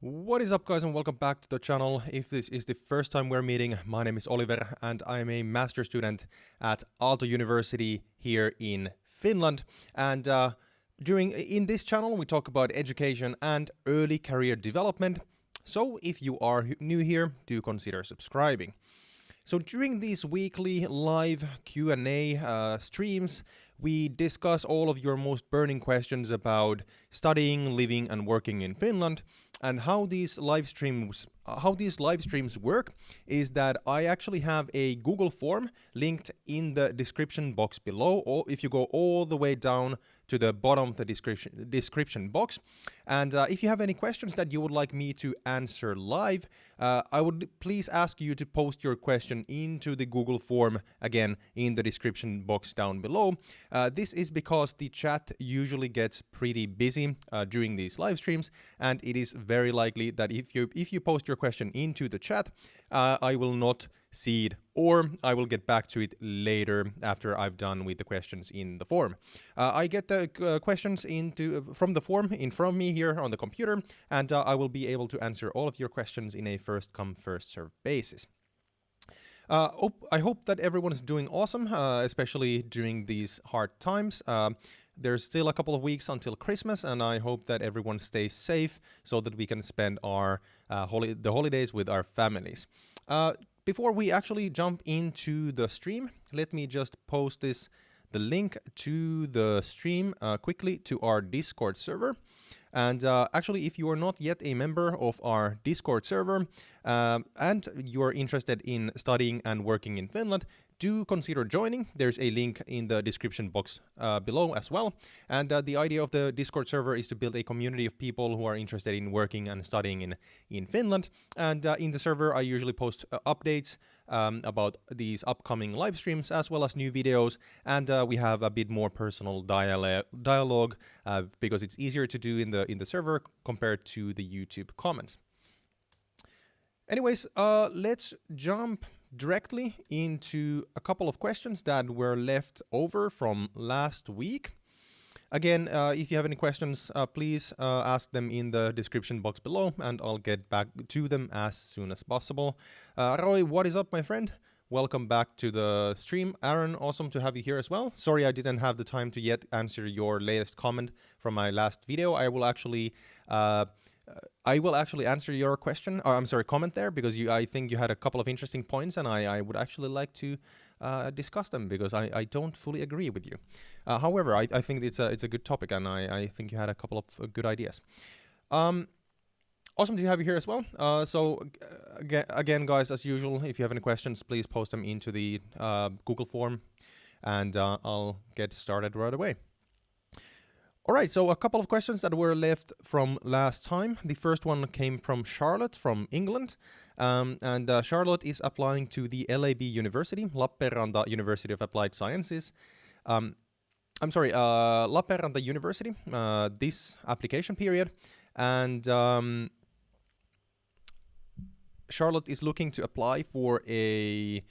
What is up, guys, and welcome back to the channel. If this is the first time we're meeting, my name is Oliver and I'm a master student at Aalto University here in Finland. And in this channel we talk about education and early career development. So if you are new here, do consider subscribing. So during these weekly live Q&A streams, we discuss all of your most burning questions about studying, living and working in Finland. And how these live streams work is that I actually have a Google form linked in the description box below, or if you go all the way down to the bottom of the description box. And if you have any questions that you would like me to answer live, I would please ask you to post your question into the Google form again in the description box down below. This is because the chat usually gets pretty busy during these live streams, and it is very likely that if you post your question into the chat, I will not see it, or I will get back to it later after I've done with the questions in the form. I get the questions from the form in front of me here on the computer, and I will be able to answer all of your questions in a first come first served basis. I hope that everyone's doing awesome, especially during these hard times. There's still a couple of weeks until Christmas, and I hope that everyone stays safe so that we can spend the holidays with our families. Before we actually jump into the stream, let me just post the link to the stream quickly to our Discord server. And actually, if you are not yet a member of our Discord server and you are interested in studying and working in Finland, do consider joining. There's a link in the description box below as well. And the idea of the Discord server is to build a community of people who are interested in working and studying in Finland. And in the server, I usually post updates about these upcoming live streams as well as new videos. And we have a bit more personal dialogue because it's easier to do in the server compared to the YouTube comments. Anyways, let's jump directly into a couple of questions that were left over from last week. Again, if you have any questions, please ask them in the description box below, and I'll get back to them as soon as possible. Roy, what is up, my friend? Welcome back to the stream. Aaron, awesome to have you here as well. Sorry I didn't have the time to yet answer your latest comment from my last video. I will actually answer your question, or I'm sorry, comment there, because I think you had a couple of interesting points, and I would actually like to discuss them because I don't fully agree with you. However, I think it's a good topic, and I think you had a couple of good ideas. Awesome to have you here as well. So again, guys, as usual, if you have any questions, please post them into the Google form, and I'll get started right away. All right, so a couple of questions that were left from last time. The first one came from Charlotte from England. And Charlotte is applying to the LAB University, Lappeenranta University of Applied Sciences. Lappeenranta University, this application period. And Charlotte is looking to apply for a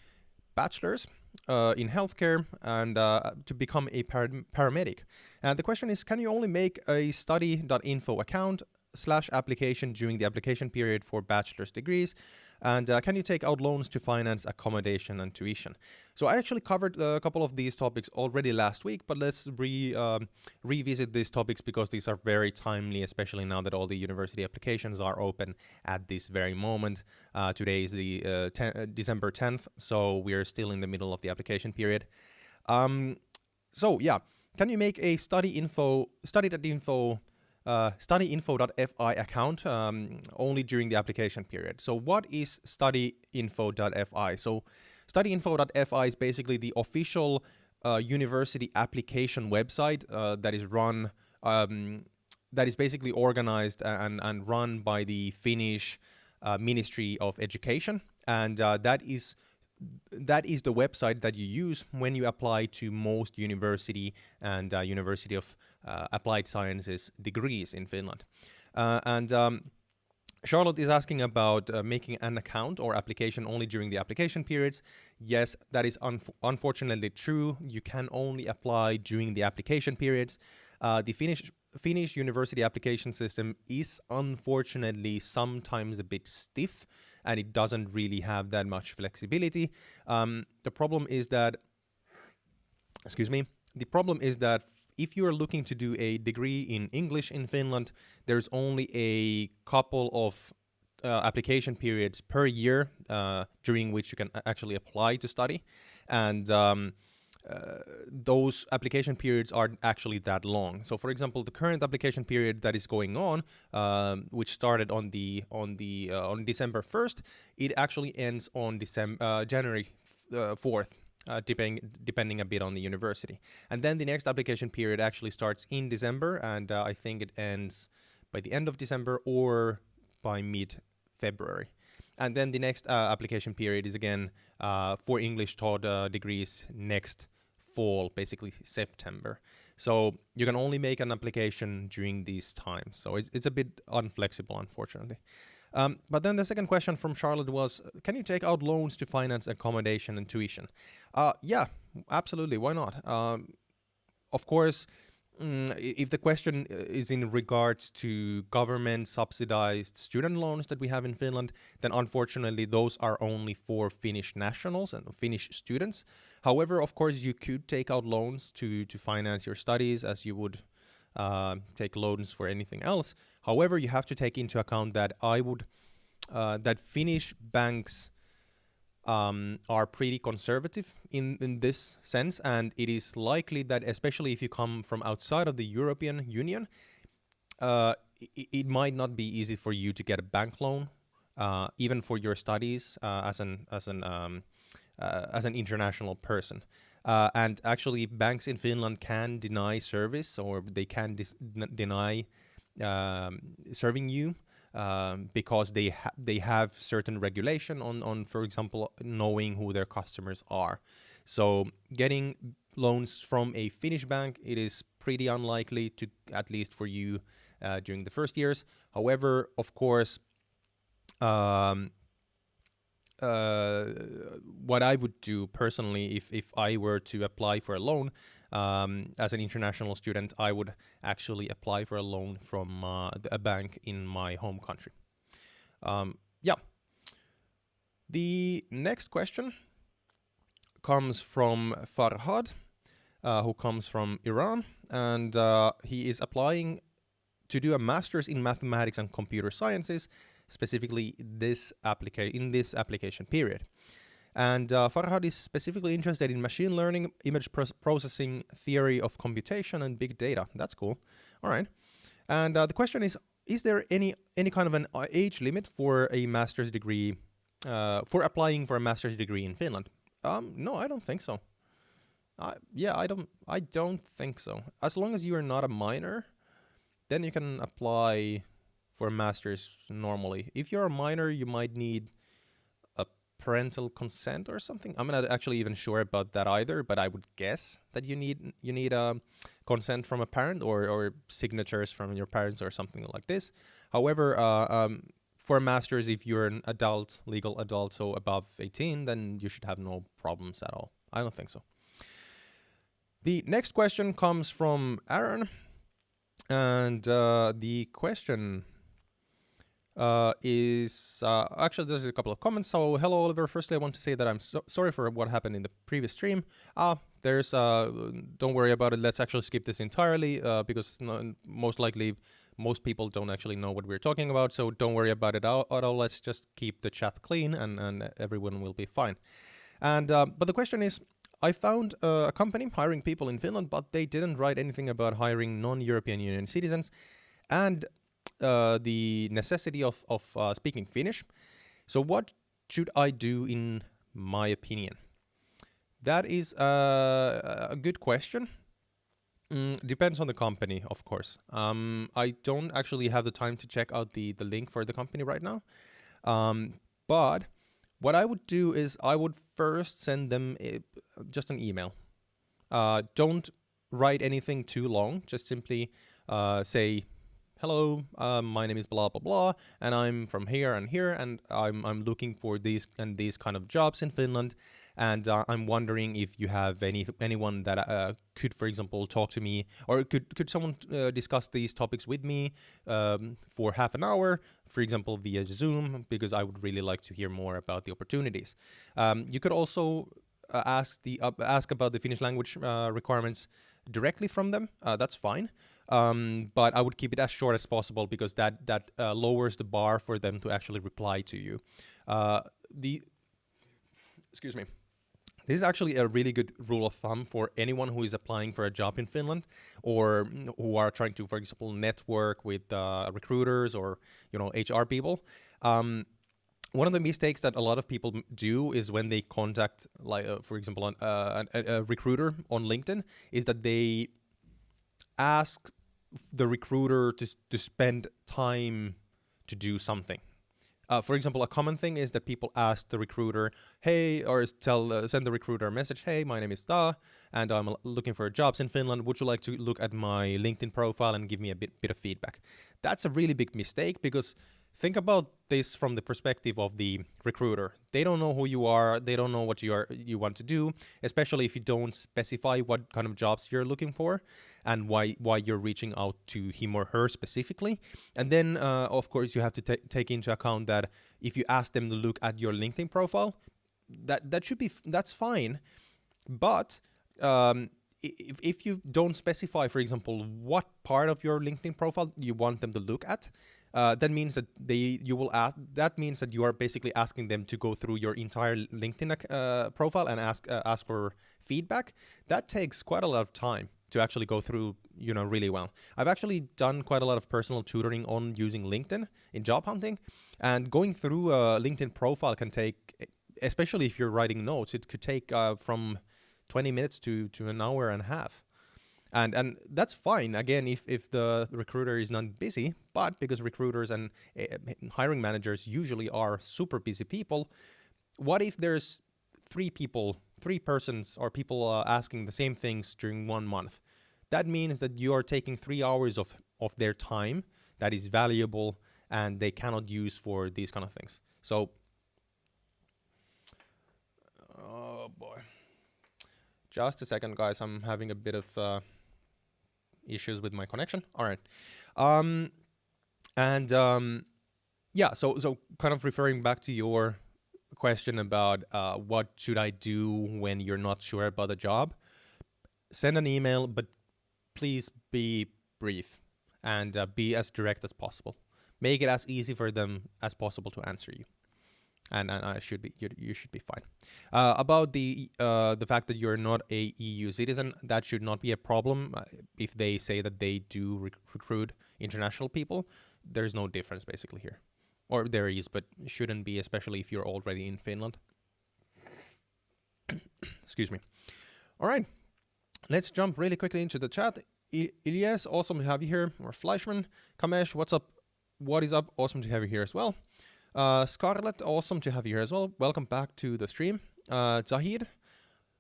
bachelor's in healthcare and to become a paramedic. And the question is, can you only make a study.info account /application during the application period for bachelor's degrees? And can you take out loans to finance accommodation and tuition? So I actually covered a couple of these topics already last week, but let's revisit these topics because these are very timely, especially now that all the university applications are open at this very moment. Today is the December 10th, so we're still in the middle of the application period. So yeah, can you make a studyinfo.fi account only during the application period? So what is studyinfo.fi? So studyinfo.fi is basically the official university application website that is run, that is basically organized and run by the Finnish Ministry of Education, and that is the website that you use when you apply to most university and University of Applied Sciences degrees in Finland. Charlotte is asking about making an account or application only during the application periods. Yes, that is unfortunately true. You can only apply during the application periods. The Finnish Finnish university application system is unfortunately sometimes a bit stiff, and it doesn't really have that much flexibility. The problem is that, excuse me, the problem is that if you are looking to do a degree in English in Finland, there's only a couple of application periods per year during which you can actually apply to study, and those application periods aren't actually that long. So, for example, the current application period that is going on, which started on December 1st, it actually ends on January 4th. Depending a bit on the university. And then the next application period actually starts in December, and I think it ends by the end of December or by mid-February. And then the next application period is again for English taught degrees next fall, basically September. So you can only make an application during these times. So it's a bit unflexible, unfortunately. But then the second question from Charlotte was, can you take out loans to finance accommodation and tuition? Yeah, absolutely. Why not? Of course, if the question is in regards to government subsidized student loans that we have in Finland, then unfortunately those are only for Finnish nationals and Finnish students. However, of course, you could take out loans to finance your studies as you would take loans for anything else. However, you have to take into account that that Finnish banks are pretty conservative in this sense, and it is likely that, especially if you come from outside of the European Union, it might not be easy for you to get a bank loan, even for your studies as an international person. And actually, banks in Finland can deny service, or they can deny serving you because they have certain regulation on, for example, knowing who their customers are. So getting loans from a Finnish bank, it is pretty unlikely, to at least for you during the first years. However, of course, what I would do personally, if I were to apply for a loan as an international student, I would actually apply for a loan from a bank in my home country. Yeah. The next question comes from Farhad, who comes from Iran, and he is applying to do a master's in mathematics and computer sciences, specifically in this application period. And Farhad is specifically interested in machine learning, image processing, theory of computation, and big data. That's cool. All right. And the question is there any kind of an age limit for a master's degree, for applying for a master's degree in Finland? No, I don't think so. Yeah, I don't think so. As long as you are not a minor, then you can apply for a master's normally. If you're a minor, you might need a parental consent or something. I'm not actually even sure about that either, but I would guess that you need a consent from a parent or signatures from your parents or something like this. However, for a master's, if you're an adult, legal adult, so above 18, then you should have no problems at all. I don't think so. The next question comes from Aaron, and the question is actually, there's a couple of comments. So hello, Oliver. Firstly, I want to say that I'm sorry for what happened in the previous stream. There's don't worry about it. Let's actually skip this entirely because most likely most people don't actually know what we're talking about. So don't worry about it at all. Let's just keep the chat clean, and everyone will be fine. And but the question is, I found a company hiring people in Finland, but they didn't write anything about hiring non-European Union citizens and the necessity of speaking Finnish. So what should I do in my opinion? That is a good question. Depends on the company, of course. I don't actually have the time to check out the link for the company right now. But what I would do is I would first send them just an email. Don't write anything too long. Just simply say, hello, my name is blah blah blah, and I'm from here and here, and I'm looking for these and these kind of jobs in Finland, and I'm wondering if you have anyone that could, for example, talk to me, or could someone discuss these topics with me for half an hour, for example, via Zoom, because I would really like to hear more about the opportunities. You could also ask about the Finnish language requirements directly from them. That's fine. But I would keep it as short as possible because that lowers the bar for them to actually reply to you. Excuse me. This is actually a really good rule of thumb for anyone who is applying for a job in Finland, or who are trying to, for example, network with recruiters or HR people. One of the mistakes that a lot of people do is when they contact, like, for example, a recruiter on LinkedIn, is that they ask the recruiter to spend time to do something. For example, a common thing is that people ask the recruiter, hey, or send the recruiter a message, hey, my name is Da, and I'm looking for jobs in Finland. Would you like to look at my LinkedIn profile and give me a bit of feedback? That's a really big mistake, because think about this from the perspective of the recruiter. They don't know who you are. They don't know what you want to do, especially if you don't specify what kind of jobs you're looking for and why you're reaching out to him or her specifically. And then, of course, you have to take into account that if you ask them to look at your LinkedIn profile, that's fine. But if you don't specify, for example, what part of your LinkedIn profile you want them to look at, that means that That means that you are basically asking them to go through your entire LinkedIn profile and ask for feedback. That takes quite a lot of time to actually go through, really well. I've actually done quite a lot of personal tutoring on using LinkedIn in job hunting, and going through a LinkedIn profile can take, especially if you're writing notes, it could take from 20 minutes to an hour and a half. And that's fine, again, if the recruiter is not busy, but because recruiters and hiring managers usually are super busy people, what if there's three persons or people asking the same things during 1 month? That means that you are taking 3 hours of their time that is valuable and they cannot use for these kind of things. So, oh boy. Just a second, guys. I'm having a bit of issues with my connection. All right. Yeah, so kind of referring back to your question about what should I do when you're not sure about a job, send an email, but please be brief and be as direct as possible. Make it as easy for them as possible to answer you. And you should be fine. About the fact that you're not a EU citizen, that should not be a problem. If they say that they do recruit international people, there's no difference basically here, or there is, but shouldn't be, especially if you're already in Finland. Excuse me. All right, let's jump really quickly into the chat. Ilyas, awesome to have you here. Or Fleischman, Kamesh, what's up? What is up? Awesome to have you here as well. Scarlett, awesome to have you here as well. Welcome back to the stream. Zahid,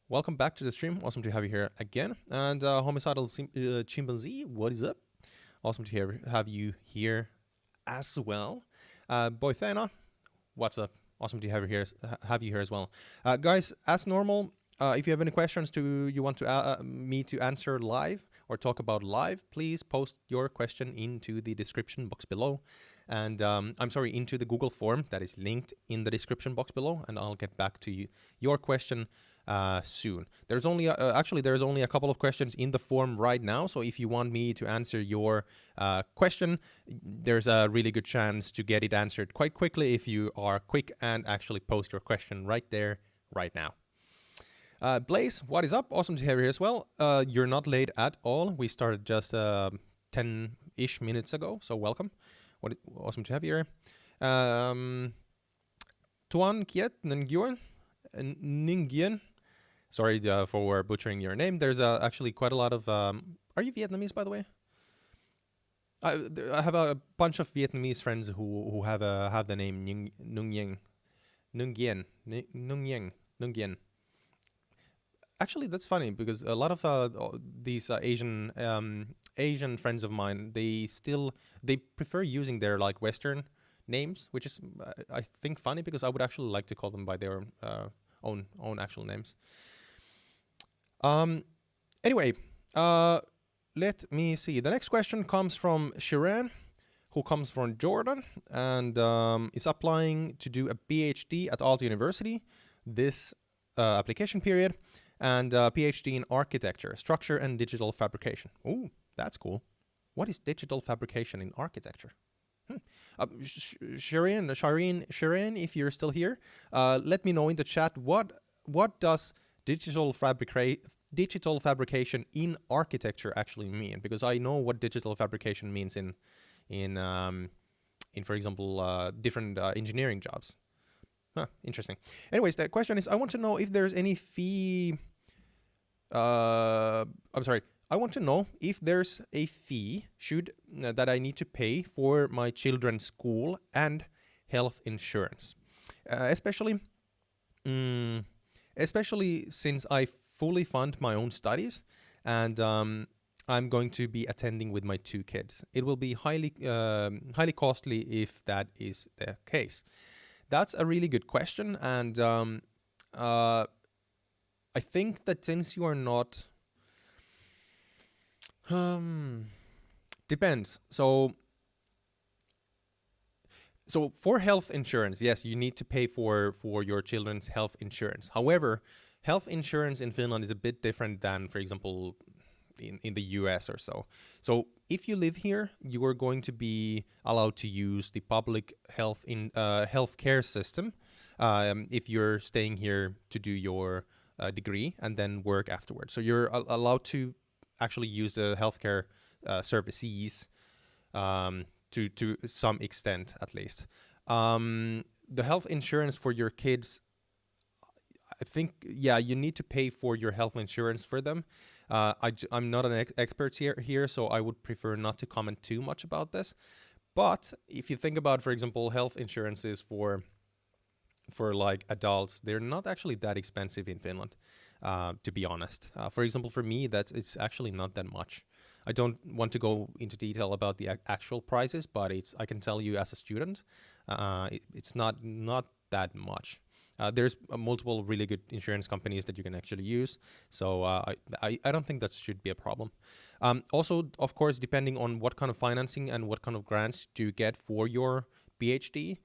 welcome back to the stream. Awesome to have you here again. And Homicidal Chimpanzee, what is up? Awesome to have you here as well. Boythana, what's up? Awesome to have you here as well. Guys, as normal, if you have any questions you want me to answer live or talk about live, please post your question into the description box below. And into the Google form that is linked in the description box below, and I'll get back to your question soon. There's only a couple of questions in the form right now, so if you want me to answer your question, there's a really good chance to get it answered quite quickly if you are quick and actually post your question right there, right now. Blaze, what is up? Awesome to have you here as well. You're not late at all. We started just 10-ish minutes ago, so welcome. Awesome to have you here. Tuan Kiet Nguyen. Sorry for butchering your name. There's actually quite a lot of... are you Vietnamese, by the way? I have a bunch of Vietnamese friends who have the name Nguyen. Actually, that's funny because a lot of these Asian friends of mine, they prefer using their like Western names, which is I think funny because I would actually like to call them by their own actual names. Um, anyway, let me see. The next question comes from Shiran, who comes from Jordan and is applying to do a PhD at Aalto University this application period, and PhD in architecture, structure and digital fabrication. Ooh, that's cool. What is digital fabrication in architecture? Shireen, if you're still here, let me know in the chat what does digital fabrication in architecture actually mean? Because I know what digital fabrication means in for example different engineering jobs. Huh, interesting. Anyways, the question is, I want to know if there's any fee. I'm sorry. I want to know if there's a fee that I need to pay for my children's school and health insurance, especially since I fully fund my own studies, and I'm going to be attending with my 2 kids. It will be highly costly if that is the case. That's a really good question, and I think that since you are not, depends. So for health insurance, yes, you need to pay for your children's health insurance. However, health insurance in Finland is a bit different than, for example, in the US or so. So if you live here, you are going to be allowed to use the public healthcare system if you're staying here to do your degree and then work afterwards. So you're allowed to actually use the healthcare services to some extent, at least. The health insurance for your kids, I think, yeah, you need to pay for your health insurance for them. I'm not an expert here, so I would prefer not to comment too much about this. But if you think about, for example, health insurances for like adults, they're not actually that expensive in Finland, to be honest. For example, for me, it's actually not that much. I don't want to go into detail about the actual prices, but I can tell you as a student, it's not that much. There's multiple really good insurance companies that you can actually use, so I don't think that should be a problem. Also, of course, depending on what kind of financing and what kind of grants do you get for your PhD,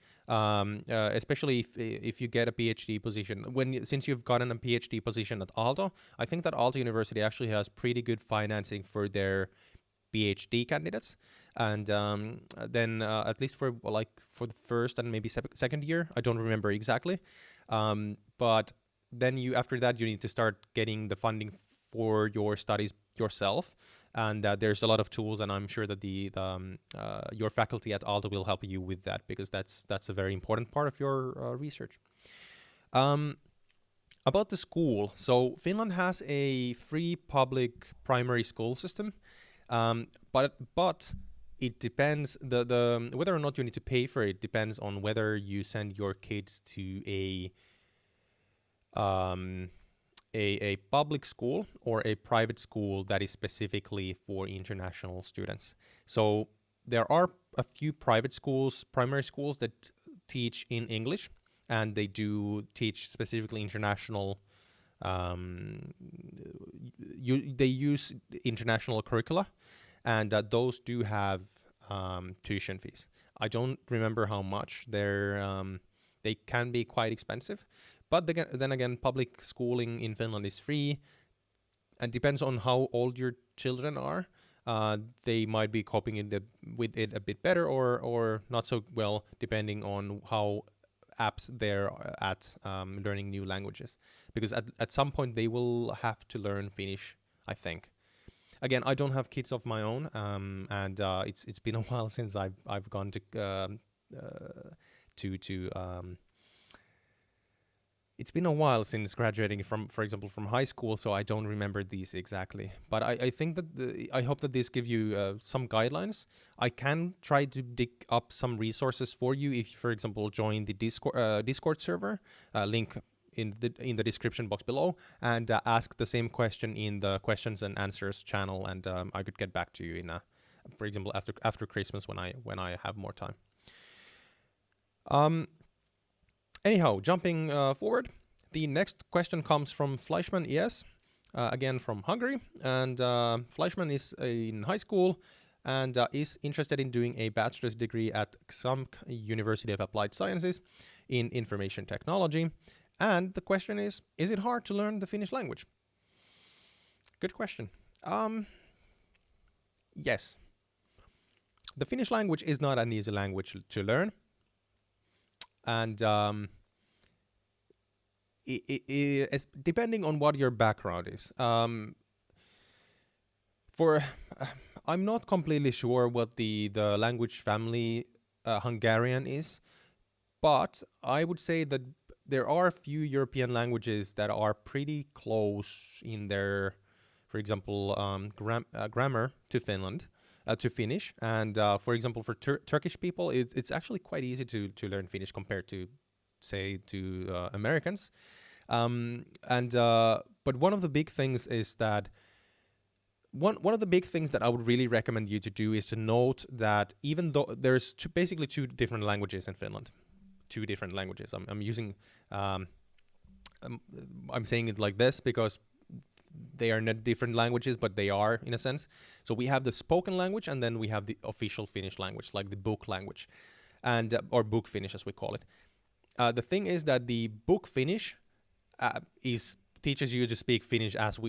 especially if you get a PhD position. Since you've gotten a PhD position at Aalto, I think that Aalto University actually has pretty good financing for their PhD candidates, and then at least for the first and maybe second year, I don't remember exactly, but then after that you need to start getting the funding for your studies yourself, and there's a lot of tools, and I'm sure that your faculty at Aalto will help you with that, because that's a very important part of your research. About the school, so Finland has a free public primary school system. But it depends, the whether or not you need to pay for it depends on whether you send your kids to a public school or a private school that is specifically for international students. So there are a few private schools, primary schools, that teach in English, and they do teach specifically international. They use international curricula, and those do have tuition fees. I don't remember how much. They can be quite expensive, but then again, public schooling in Finland is free, and depends on how old your children are. They might be coping with it a bit better or not so well, depending on how apt they're at learning new languages, because at some point they will have to learn Finnish, I think. Again, I don't have kids of my own, and it's been a while since I've gone to it's been a while since graduating for example, from high school, so I don't remember these exactly. But I think that I hope that this give you some guidelines. I can try to dig up some resources for you if you, for example, join the Discord server. Link in the description box below, and ask the same question in the questions and answers channel, and I could get back to you in for example after Christmas when I have more time. Anyhow, jumping forward, the next question comes from Fleischmann ES, again from Hungary, and Fleischmann is in high school and is interested in doing a bachelor's degree at Xamk University of Applied Sciences in information technology. And the question is it hard to learn the Finnish language? Good question. Yes. The Finnish language is not an easy language to learn. And it's depending on what your background is. I'm not completely sure what the language family Hungarian is, but I would say that there are a few European languages that are pretty close in their, for example, grammar to Finnish. And for example, for Turkish people, it's actually quite easy to learn Finnish compared to, say, to Americans. But one of the big things is that one of the big things that I would really recommend you to do is to note that even though there's basically two different languages in Finland, two different languages. I'm using, I'm saying it like this because they are not different languages, but they are in a sense. So we have the spoken language, and then we have the official Finnish language, like the book language, and or book Finnish as we call it. The thing is that the book Finnish teaches you to speak Finnish as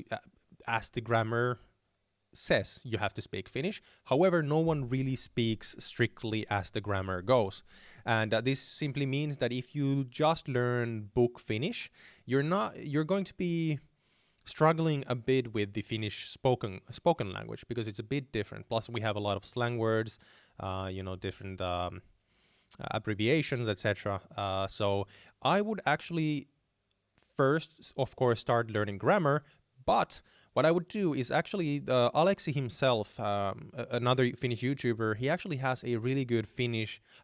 the grammar says you have to speak Finnish. However, no one really speaks strictly as the grammar goes. And this simply means that if you just learn book Finnish, you're going to be struggling a bit with the Finnish spoken language because it's a bit different. Plus, we have a lot of slang words, different abbreviations, etc. So I would actually first, of course, start learning grammar. But what I would do is actually Aleksi himself, another Finnish YouTuber, he actually has a really good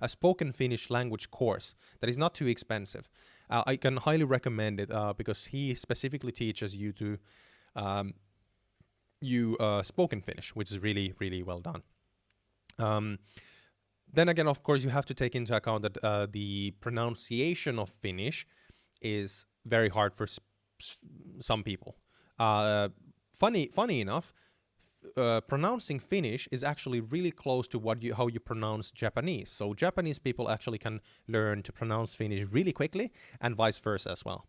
spoken Finnish language course that is not too expensive. I can highly recommend it because he specifically teaches you to spoken Finnish, which is really, really well done. Then again, of course, you have to take into account that the pronunciation of Finnish is very hard for some people. Funny enough, pronouncing Finnish is actually really close to how you pronounce Japanese. So Japanese people actually can learn to pronounce Finnish really quickly, and vice versa as well,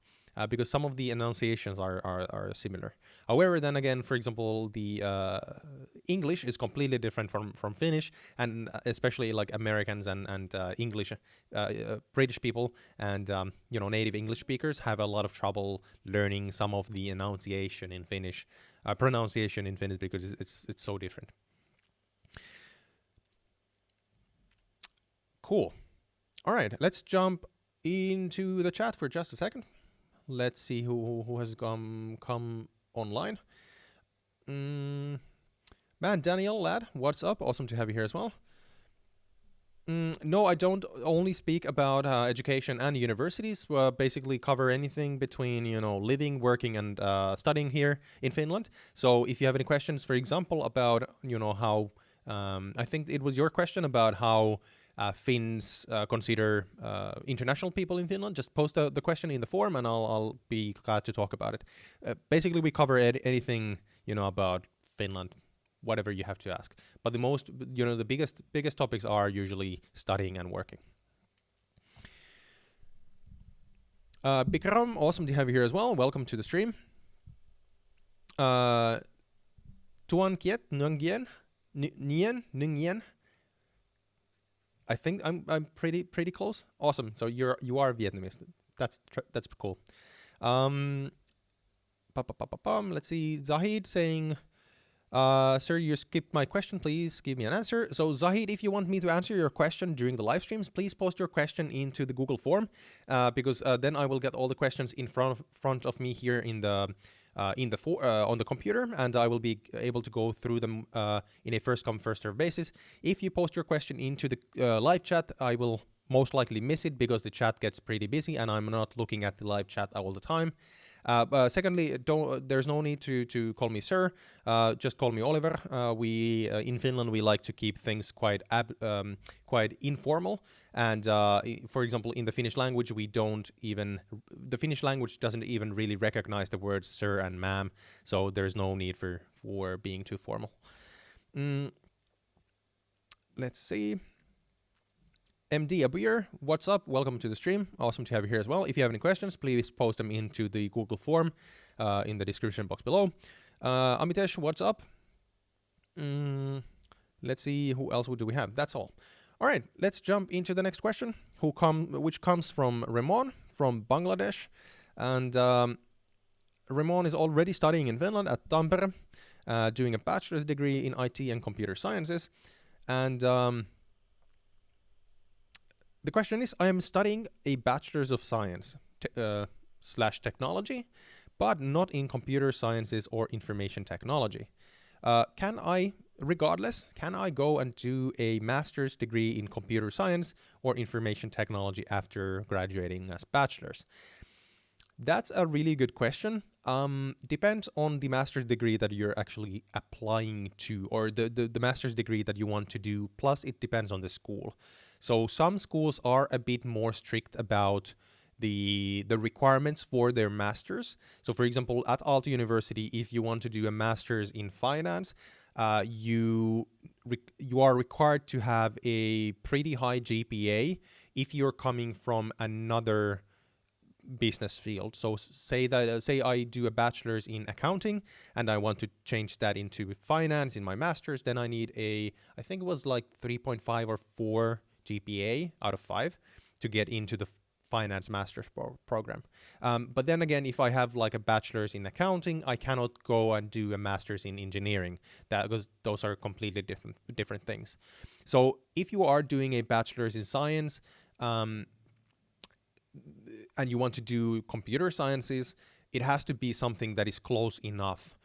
because some of the enunciations are similar. However, then again, for example, the English is completely different from Finnish, and especially like Americans and English, British people and native English speakers have a lot of trouble learning some of the enunciation in Finnish, pronunciation in Finnish, because it's so different. Cool. All right, let's jump into the chat for just a second. Let's see who has come online. Man, Daniel, lad, what's up? Awesome to have you here as well. No, I don't only speak about education and universities. Basically cover anything between, living, working, and studying here in Finland. So if you have any questions, for example, about, how, I think it was your question about how Finns consider international people in Finland, just post the question in the forum and I'll be glad to talk about it. Basically, we cover anything, about Finland, whatever you have to ask. But the biggest topics are usually studying and working. Bikram, awesome to have you here as well. Welcome to the stream. Tuan Kiet Nungien Nungien. I think I'm pretty close. Awesome. So you are Vietnamese. That's cool. Let's see. Zahid saying, sir, you skipped my question. Please give me an answer. So Zahid, if you want me to answer your question during the live streams, please post your question into the Google form, because then I will get all the questions in front of me here on the computer, and I will be able to go through them in a first come first serve basis. If you post your question into the live chat, I will most likely miss it because the chat gets pretty busy and I'm not looking at the live chat all the time. Secondly, there's no need to call me sir. Just call me Oliver. We in Finland we like to keep things quite informal. And for example, in the Finnish language, the Finnish language doesn't even really recognize the words sir and ma'am. So there's no need for being too formal. Let's see. MD Abir, what's up? Welcome to the stream. Awesome to have you here as well. If you have any questions, please post them into the Google form in the description box below. Amitesh, what's up? Let's see, who else do we have? That's all. All right, let's jump into the next question, which comes from Ramon from Bangladesh. And Ramon is already studying in Finland at Tampere, doing a bachelor's degree in IT and computer sciences. And the question is, I am studying a bachelor's of science / technology, but not in computer sciences or information technology. Can I go and do a master's degree in computer science or information technology after graduating as bachelor's? That's a really good question. Depends on the master's degree that you're actually applying to, or the master's degree that you want to do, plus it depends on the school. So some schools are a bit more strict about the requirements for their masters. So for example, at Aalto University, if you want to do a master's in finance, you are required to have a pretty high GPA if you're coming from another business field. So say I do a bachelor's in accounting and I want to change that into finance in my master's, then I need I think it was like 3.5 or 4 GPA out of 5 to get into the finance master's program. But then again, if I have like a bachelor's in accounting, I cannot go and do a master's in engineering, because those are completely different things. So if you are doing a bachelor's in science, and you want to do computer sciences, it has to be something that is close enough.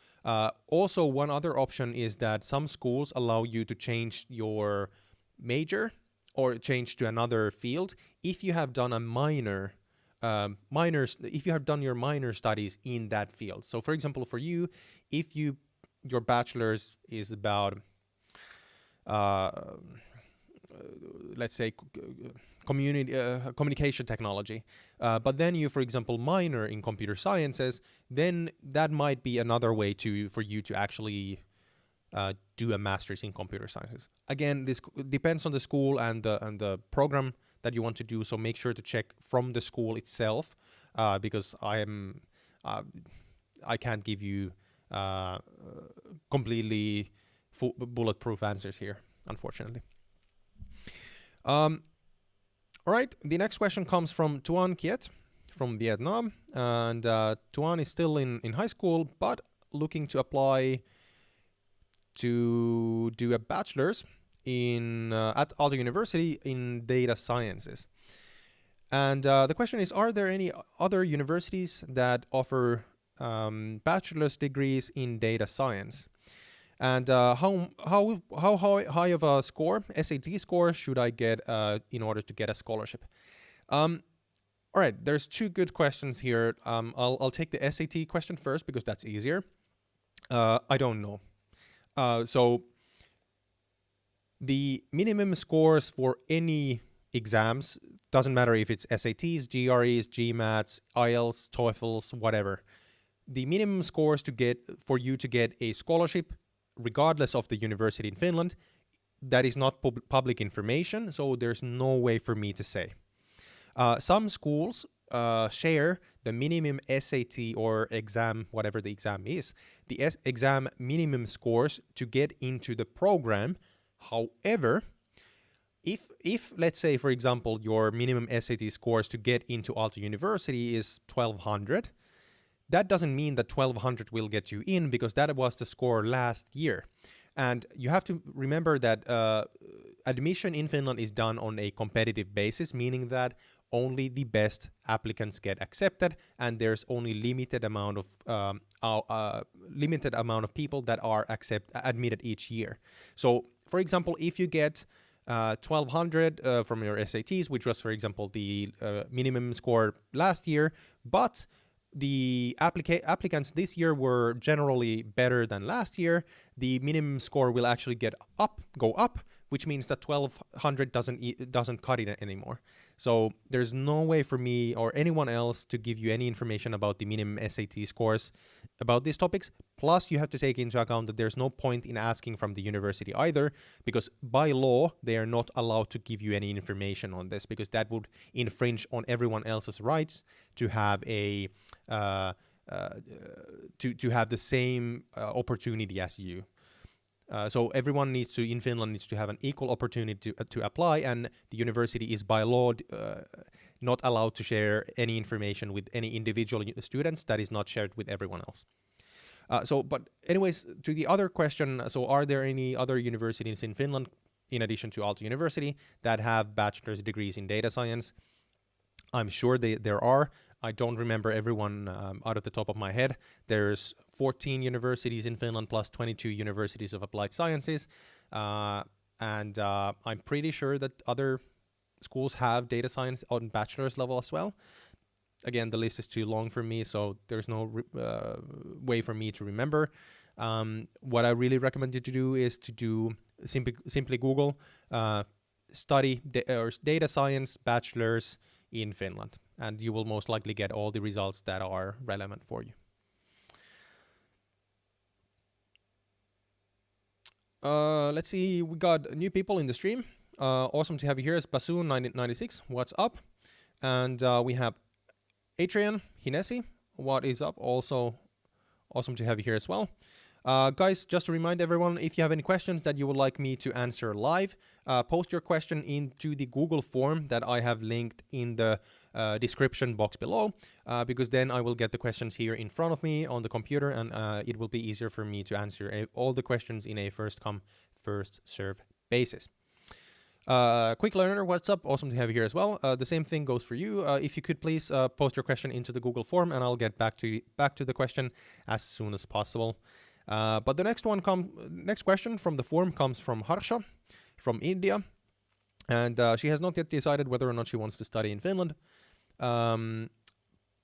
Also, one other option is that some schools allow you to change your major or change to another field if you have done a if you have done your minor studies in that field. So for example, for you, if your bachelor's is about let's say communication technology, but then you, for example, minor in computer sciences, then that might be another way for you to actually do a master's in computer sciences. Again, this depends on the school and the program that you want to do. So make sure to check from the school itself, because I can't give you completely bulletproof answers here, unfortunately. All right, the next question comes from Tuan Kiet from Vietnam, and Tuan is still in high school, but looking to apply to do a bachelor's at Aalto University in data sciences. And the question is, are there any other universities that offer bachelor's degrees in data science? And how high of a score, SAT score, should I get in order to get a scholarship? All right, there's two good questions here. I'll take the SAT question first because that's easier. I don't know. So the minimum scores for any exams, doesn't matter if it's SATs, GREs, GMATs, IELTS, TOEFLs, whatever. The minimum scores for you to get a scholarship, regardless of the university in Finland, that is not public information, so there's no way for me to say. Some schools share the minimum SAT or exam, whatever the exam is, the exam minimum scores to get into the program. However, if let's say, for example, your minimum SAT scores to get into Aalto University is 1200, that doesn't mean that 1200 will get you in, because that was the score last year. And you have to remember that admission in Finland is done on a competitive basis, meaning that only the best applicants get accepted, and there's only limited amount of people that are admitted each year. So, for example, if you get 1200 from your SATs, which was, for example, the minimum score last year, but the applicants this year were generally better than last year. The minimum score will actually go up, which means that 1200 doesn't cut it anymore. So there's no way for me or anyone else to give you any information about the minimum SAT scores about these topics. Plus, you have to take into account that there's no point in asking from the university either, because by law, they are not allowed to give you any information on this, because that would infringe on everyone else's rights to have a to have the same opportunity as you. So everyone in Finland needs to have an equal opportunity to apply, and the university is by law not allowed to share any information with any individual students that is not shared with everyone else. But anyways, to the other question, so are there any other universities in Finland, in addition to Aalto University, that have bachelor's degrees in data science? I'm sure there are. I don't remember everyone out of the top of my head. There's 14 universities in Finland plus 22 universities of applied sciences. And I'm pretty sure that other schools have data science on bachelor's level as well. Again, the list is too long for me, so there's no way for me to remember. What I really recommend you to do is to do simply Google study data science bachelor's in Finland, and you will most likely get all the results that are relevant for you. Let's see, we got new people in the stream. Awesome to have you here. It's Basoon96. What's up? And we have Adrian Hinesi. What is up? Also awesome to have you here as well. Guys, just to remind everyone, if you have any questions that you would like me to answer live, post your question into the Google form that I have linked in the description box below, because then I will get the questions here in front of me on the computer, and it will be easier for me to answer all the questions in a first come, first serve basis. Quick learner, what's up? Awesome to have you here as well. The same thing goes for you. If you could please post your question into the Google form, and I'll get back to the question as soon as possible. But the next question from the forum comes from Harsha from India, and she has not yet decided whether or not she wants to study in Finland,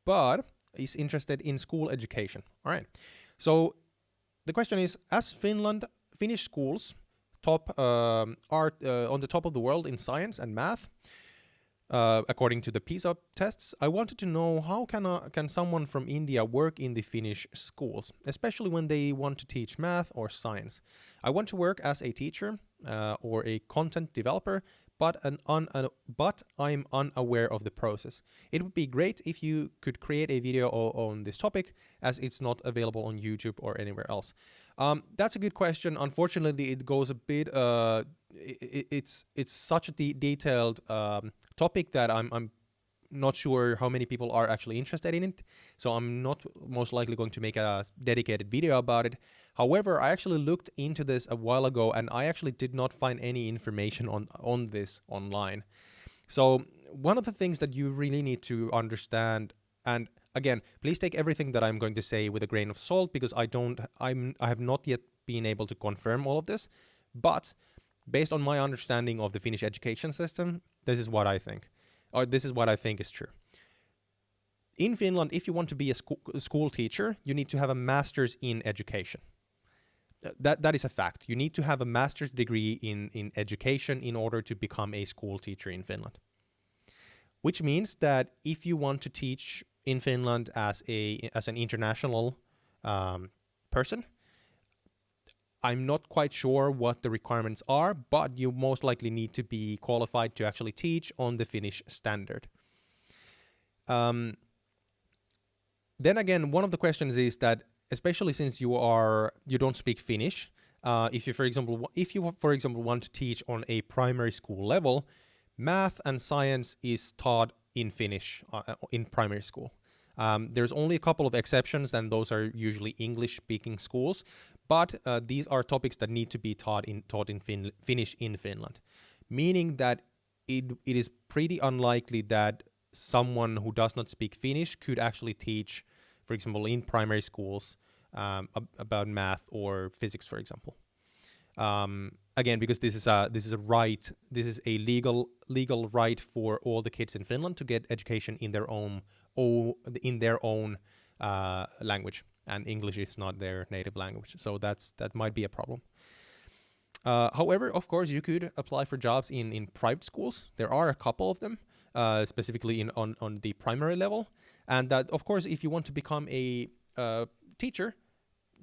but is interested in school education. All right. So the question is, as Finnish schools are on the top of the world in science and math, according to the PISA tests, I wanted to know how can someone from India work in the Finnish schools, especially when they want to teach math or science. I want to work as a teacher or a content developer, but I'm unaware of the process. It would be great if you could create a video on this topic, as it's not available on YouTube or anywhere else. That's a good question. Unfortunately, it goes a bit. It's such a detailed topic that I'm not sure how many people are actually interested in it. So I'm not most likely going to make a dedicated video about it. However, I actually looked into this a while ago, and I actually did not find any information on this online. So one of the things that you really need to understand, and again, please take everything that I'm going to say with a grain of salt, because I have not yet been able to confirm all of this, but based on my understanding of the Finnish education system, this is what I think, or this is what I think is true. In Finland, if you want to be a school teacher, you need to have a master's in education. That is a fact. You need to have a master's degree in education in order to become a school teacher in Finland. Which means that if you want to teach in Finland as an international person, I'm not quite sure what the requirements are, but you most likely need to be qualified to actually teach on the Finnish standard. Then again, one of the questions is that, especially since you don't speak Finnish, if you for example want to teach on a primary school level, math and science is taught in Finnish in primary school. There's only a couple of exceptions, and those are usually English-speaking schools, but these are topics that need to be taught in Finnish in Finland, meaning that it is pretty unlikely that someone who does not speak Finnish could actually teach, for example, in primary schools about math or physics, for example. Again, because this is a legal right for all the kids in Finland to get education in their own language, and English is not their native language, so that might be a problem. However, of course, you could apply for jobs in private schools. There are a couple of them, specifically on the primary level, and that, of course, if you want to become a teacher,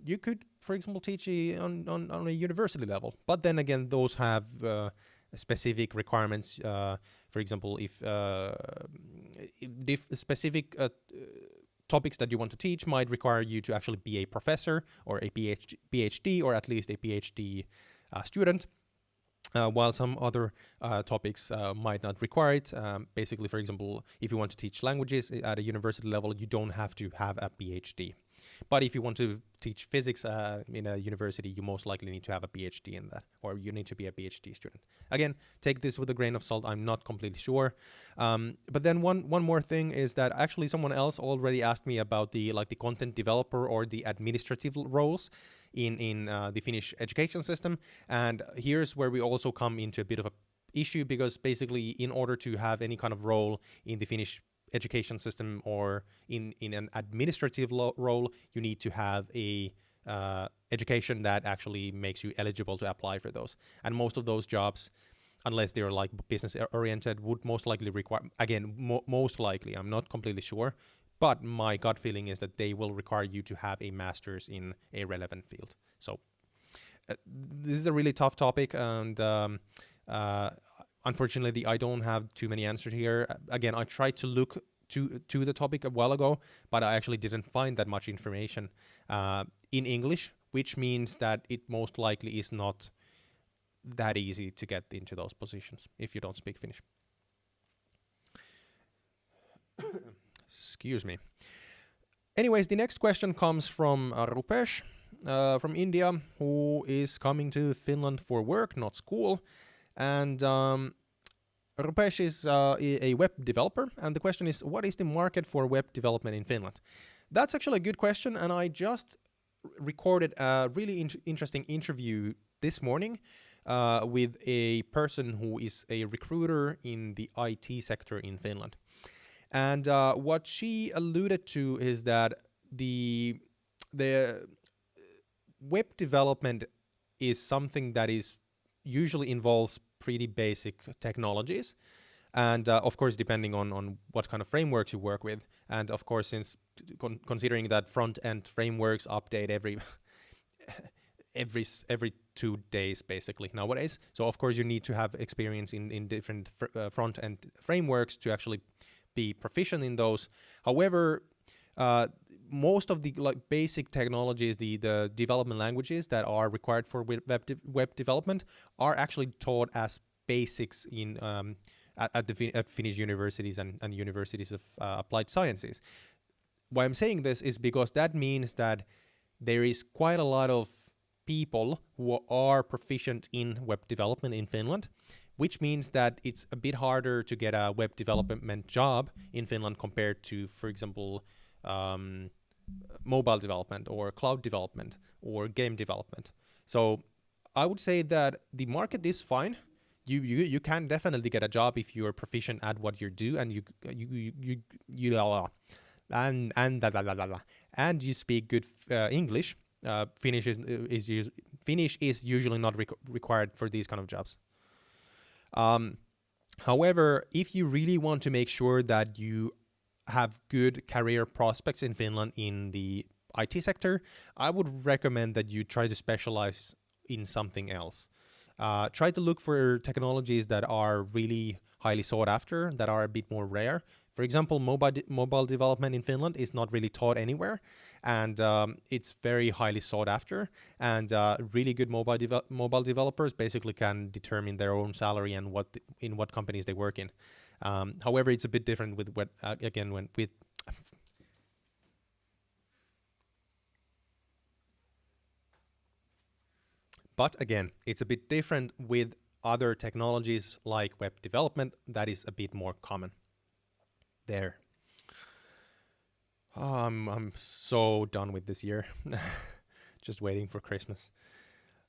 you could, for example, teach on a university level. But then again, those have specific requirements. For example, if specific topics that you want to teach might require you to actually be a professor or a PhD or at least a PhD student, while some other topics might not require it. Basically, for example, if you want to teach languages at a university level, you don't have to have a PhD. But if you want to teach physics in a university, you most likely need to have a PhD in that, or you need to be a PhD student. Again, take this with a grain of salt. I'm not completely sure. But then one more thing is that actually someone else already asked me about the content developer or the administrative roles in the Finnish education system. And here's where we also come into a bit of a issue, because basically in order to have any kind of role in the Finnish education system or in an administrative role, you need to have a education that actually makes you eligible to apply for those. And most of those jobs, unless they're like business oriented, would most likely require, again, most likely, I'm not completely sure, but my gut feeling is that they will require you to have a master's in a relevant field. So this is a really tough topic, and unfortunately, I don't have too many answers here. Again, I tried to look to the topic a while ago, but I actually didn't find that much information in English, which means that it most likely is not that easy to get into those positions if you don't speak Finnish. Excuse me. Anyways, the next question comes from Rupesh from India, who is coming to Finland for work, not school. And Rupesh is a web developer, and the question is, what is the market for web development in Finland? That's actually a good question, and I just recorded a really interesting interview this morning with a person who is a recruiter in the IT sector in Finland. And what she alluded to is that the web development is something that is usually involves pretty basic technologies, and of course depending on what kind of frameworks you work with, and of course since considering that front-end frameworks update every 2 days basically nowadays, so of course you need to have experience in different front-end frameworks to actually be proficient in those. However, most of the basic technologies, the development languages that are required for web development are actually taught as basics in at Finnish universities and universities of applied sciences. Why I'm saying this is because that means that there is quite a lot of people who are proficient in web development in Finland, which means that it's a bit harder to get a web development job in Finland compared to, for example, mobile development or cloud development or game development. So I would say that the market is fine. You can definitely get a job if you're proficient at what you do, and and you speak good English. Finnish is usually not required for these kind of jobs. However, if you really want to make sure that you have good career prospects in Finland in the IT sector, I would recommend that you try to specialize in something else. Try to look for technologies that are really highly sought after, that are a bit more rare. For example, mobile development in Finland is not really taught anywhere, and it's very highly sought after. And really good mobile developers basically can determine their own salary and in what companies they work in. However, it's a bit different with But again, it's a bit different with other technologies like web development that is a bit more common. There. I'm so done with this year. Just waiting for Christmas.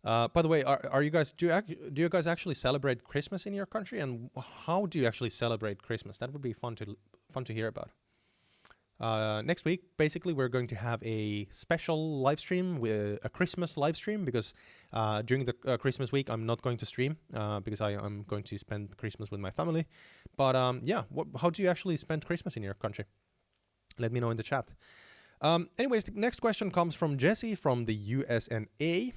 By the way, are you guys do you guys actually celebrate Christmas in your country, and how do you actually celebrate Christmas? That would be fun to hear about. Next week, basically, we're going to have a special live stream with a Christmas live stream because during the Christmas week, I'm not going to stream because I'm going to spend Christmas with my family. But yeah, how do you actually spend Christmas in your country? Let me know in the chat. Anyways, the next question comes from Jesse from the USA.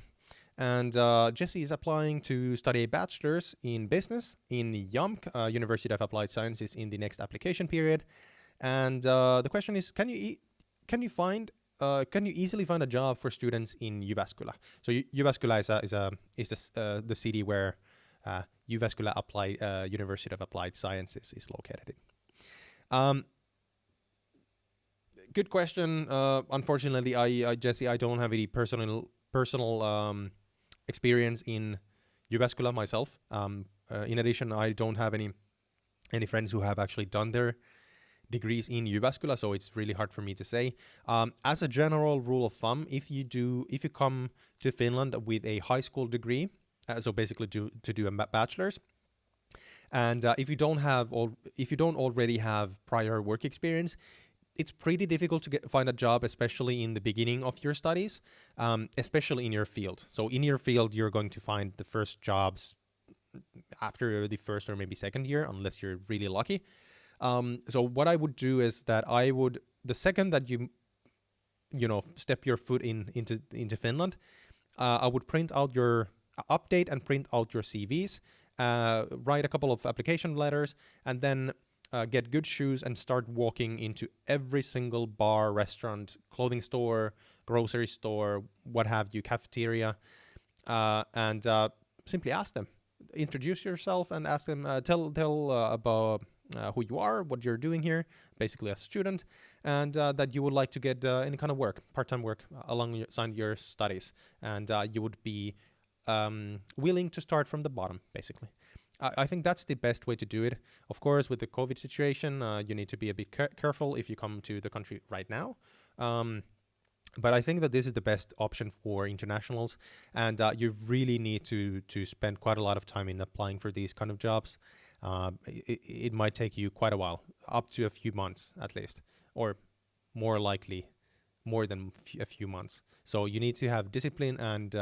And Jesse is applying to study a bachelor's in business in YUMC, University of Applied Sciences, in the next application period. And the question is, can you easily find a job for students in Jyväskylä? So Jyväskylä is the city where Jyväskylä University of Applied Sciences is located in. Good question. Unfortunately, Jesse, I don't have any personal experience in Jyväskylä myself. In addition, I don't have any friends who have actually done their degrees in Jyväskylä, so it's really hard for me to say. As a general rule of thumb, if you come to Finland with a high school degree, so basically to do a bachelor's, and if you don't already have prior work experience, it's pretty difficult to find a job, especially in the beginning of your studies, especially in your field. So in your field, you're going to find the first jobs after the first or maybe second year, unless you're really lucky. So what I would do is that the second that you step your foot into Finland, I would update and print out your CVs, write a couple of application letters, and then get good shoes and start walking into every single bar, restaurant, clothing store, grocery store, what have you, cafeteria, and simply ask them. Introduce yourself and ask them, tell about who you are, what you're doing here, basically as a student, and that you would like to get any kind of work, part-time work alongside your studies, and you would be willing to start from the bottom, basically. I think that's the best way to do it. Of course, with the COVID situation, you need to be a bit careful if you come to the country right now. But I think that this is the best option for internationals, and you really need to spend quite a lot of time in applying for these kind of jobs. It might take you quite a while, up to a few months at least, or more likely, more than a few months. So you need to have discipline, and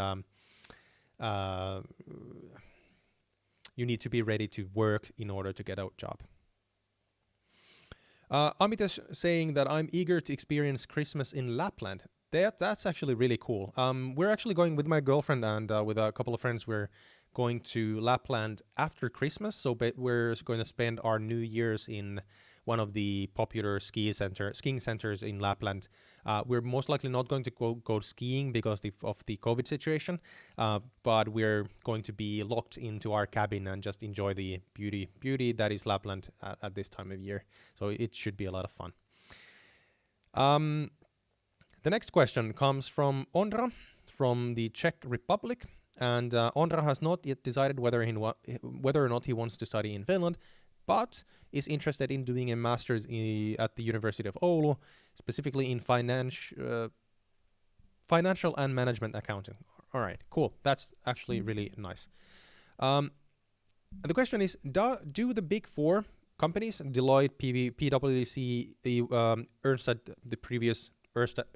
you need to be ready to work in order to get a job. Amit is saying that I'm eager to experience Christmas in Lapland. That's actually really cool. We're actually going with my girlfriend and with a couple of friends. We're going to Lapland after Christmas, so we're going to spend our New Year's in one of the popular skiing centers in Lapland. We're most likely not going to go skiing because of the COVID situation, but we're going to be locked into our cabin and just enjoy the beauty that is Lapland at this time of year. So it should be a lot of fun. The next question comes from Ondra from the Czech Republic. And Ondra has not yet decided whether or not he wants to study in Finland, but is interested in doing a master's at the University of Oulu, specifically in financial and management accounting. All right, cool. That's actually really nice. The question is, do the big four companies, Deloitte, PwC,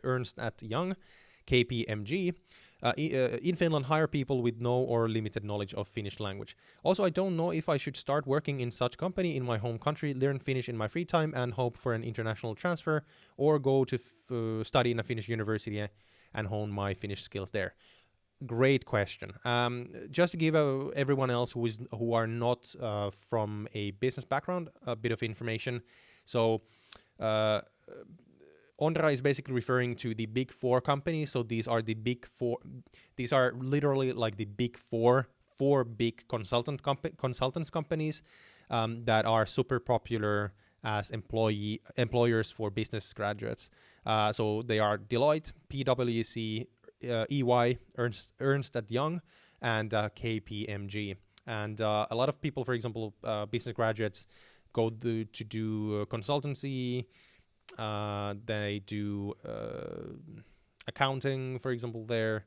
Ernst & Young, KPMG, in Finland, hire people with no or limited knowledge of Finnish language. Also, I don't know if I should start working in such company in my home country, learn Finnish in my free time, and hope for an international transfer, or go to study in a Finnish university and hone my Finnish skills there. Great question. Just to give everyone else who are not from a business background a bit of information. So Ondra is basically referring to the big four companies. So these are the big four. These are literally like the big four big consultants companies that are super popular as employers for business graduates. So they are Deloitte, PwC, EY, Ernst & Young, and KPMG. And a lot of people, for example, business graduates, go to do consultancy. They do accounting, for example, there.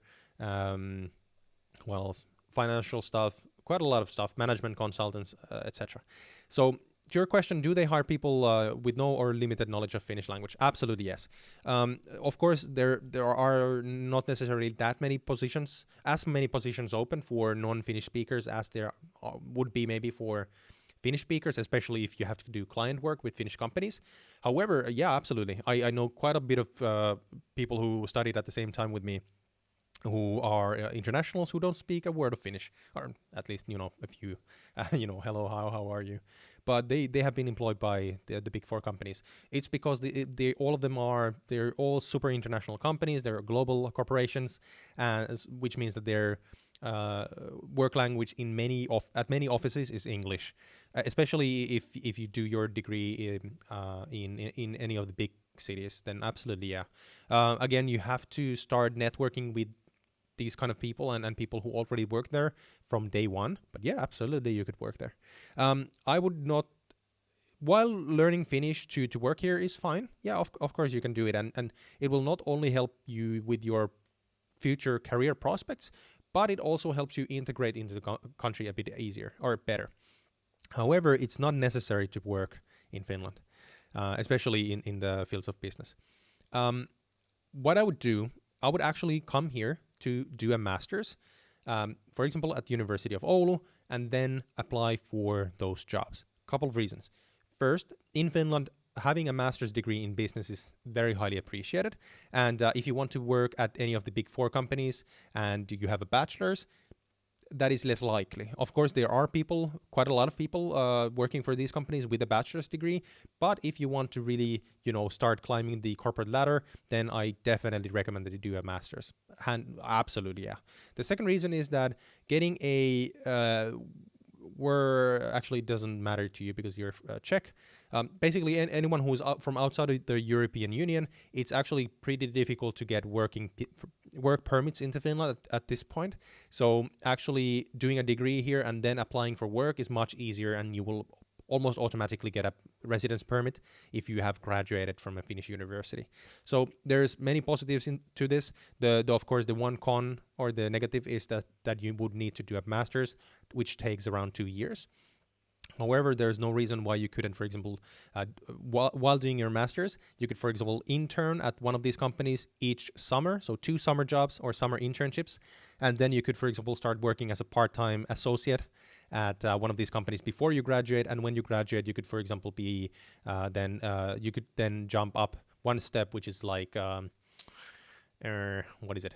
well, financial stuff, quite a lot of stuff, management consultants, etc. So to your question, do they hire people with no or limited knowledge of Finnish language? Absolutely yes. Of course, there are not necessarily that many positions, as many positions open for non-Finnish speakers as there would be maybe for Finnish speakers, especially if you have to do client work with Finnish companies. However, yeah, absolutely. I know quite a bit of people who studied at the same time with me who are internationals who don't speak a word of Finnish, or at least, a few, hello, how are you? But they have been employed by the big four companies. It's because all of them they're all super international companies. They're global corporations, which means that their work language at many offices is English, especially if you do your degree in any of the big cities. Then absolutely, yeah. Again, you have to start networking with these kind of people and people who already work there from day one. But yeah, absolutely, you could work there. I would not. While learning Finnish to work here is fine. Yeah, of course you can do it, and it will not only help you with your future career prospects, but it also helps you integrate into the country a bit easier or better. However, it's not necessary to work in Finland, especially in the fields of business. What I would do, I would actually come here to do a master's, for example, at the University of Oulu, and then apply for those jobs. Couple of reasons. First, in Finland, having a master's degree in business is very highly appreciated. And if you want to work at any of the big four companies and you have a bachelor's, that is less likely. Of course, there are quite a lot of people working for these companies with a bachelor's degree. But if you want to really, start climbing the corporate ladder, then I definitely recommend that you do a master's. Absolutely, yeah. The second reason is that getting a actually doesn't matter to you because you're Czech. Basically, anyone who's from outside of the European Union, it's actually pretty difficult to get work permits into Finland at this point. So actually doing a degree here and then applying for work is much easier, and you will almost automatically get a residence permit if you have graduated from a Finnish university. So there's many positives to this. Of course, the one con or the negative is that you would need to do a master's, which takes around 2 years. However, there's no reason why you couldn't, for example, while doing your master's, you could, for example, intern at one of these companies each summer, so 2 summer jobs or summer internships, and then you could, for example, start working as a part-time associate at one of these companies before you graduate. And when you graduate, you could, for example, be you could then jump up one step, which is like what is it?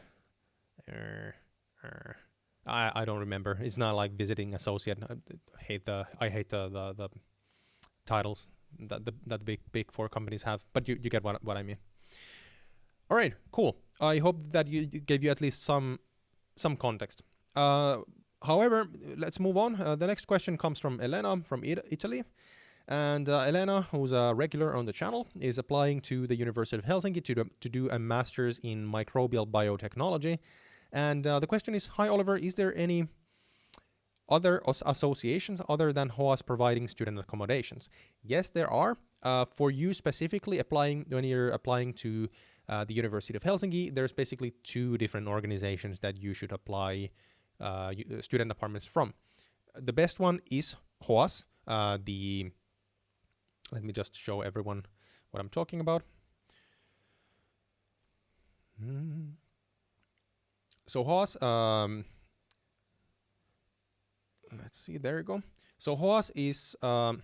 I don't remember. It's not like visiting associate. I hate the titles that the big four companies have. But you get what I mean. All right, cool. I hope that gave you at least some context. However, let's move on. The next question comes from Elena from Italy. And Elena, who's a regular on the channel, is applying to the University of Helsinki to do a master's in microbial biotechnology. And the question is, hi, Oliver, is there any other associations other than HOAS providing student accommodations? Yes, there are. For you specifically when you're applying to the University of Helsinki, there's basically 2 different organizations that you should apply student apartments from. The best one is HOAS. Let me just show everyone what I'm talking about. So HOAS, let's see, there you go. So HOAS is a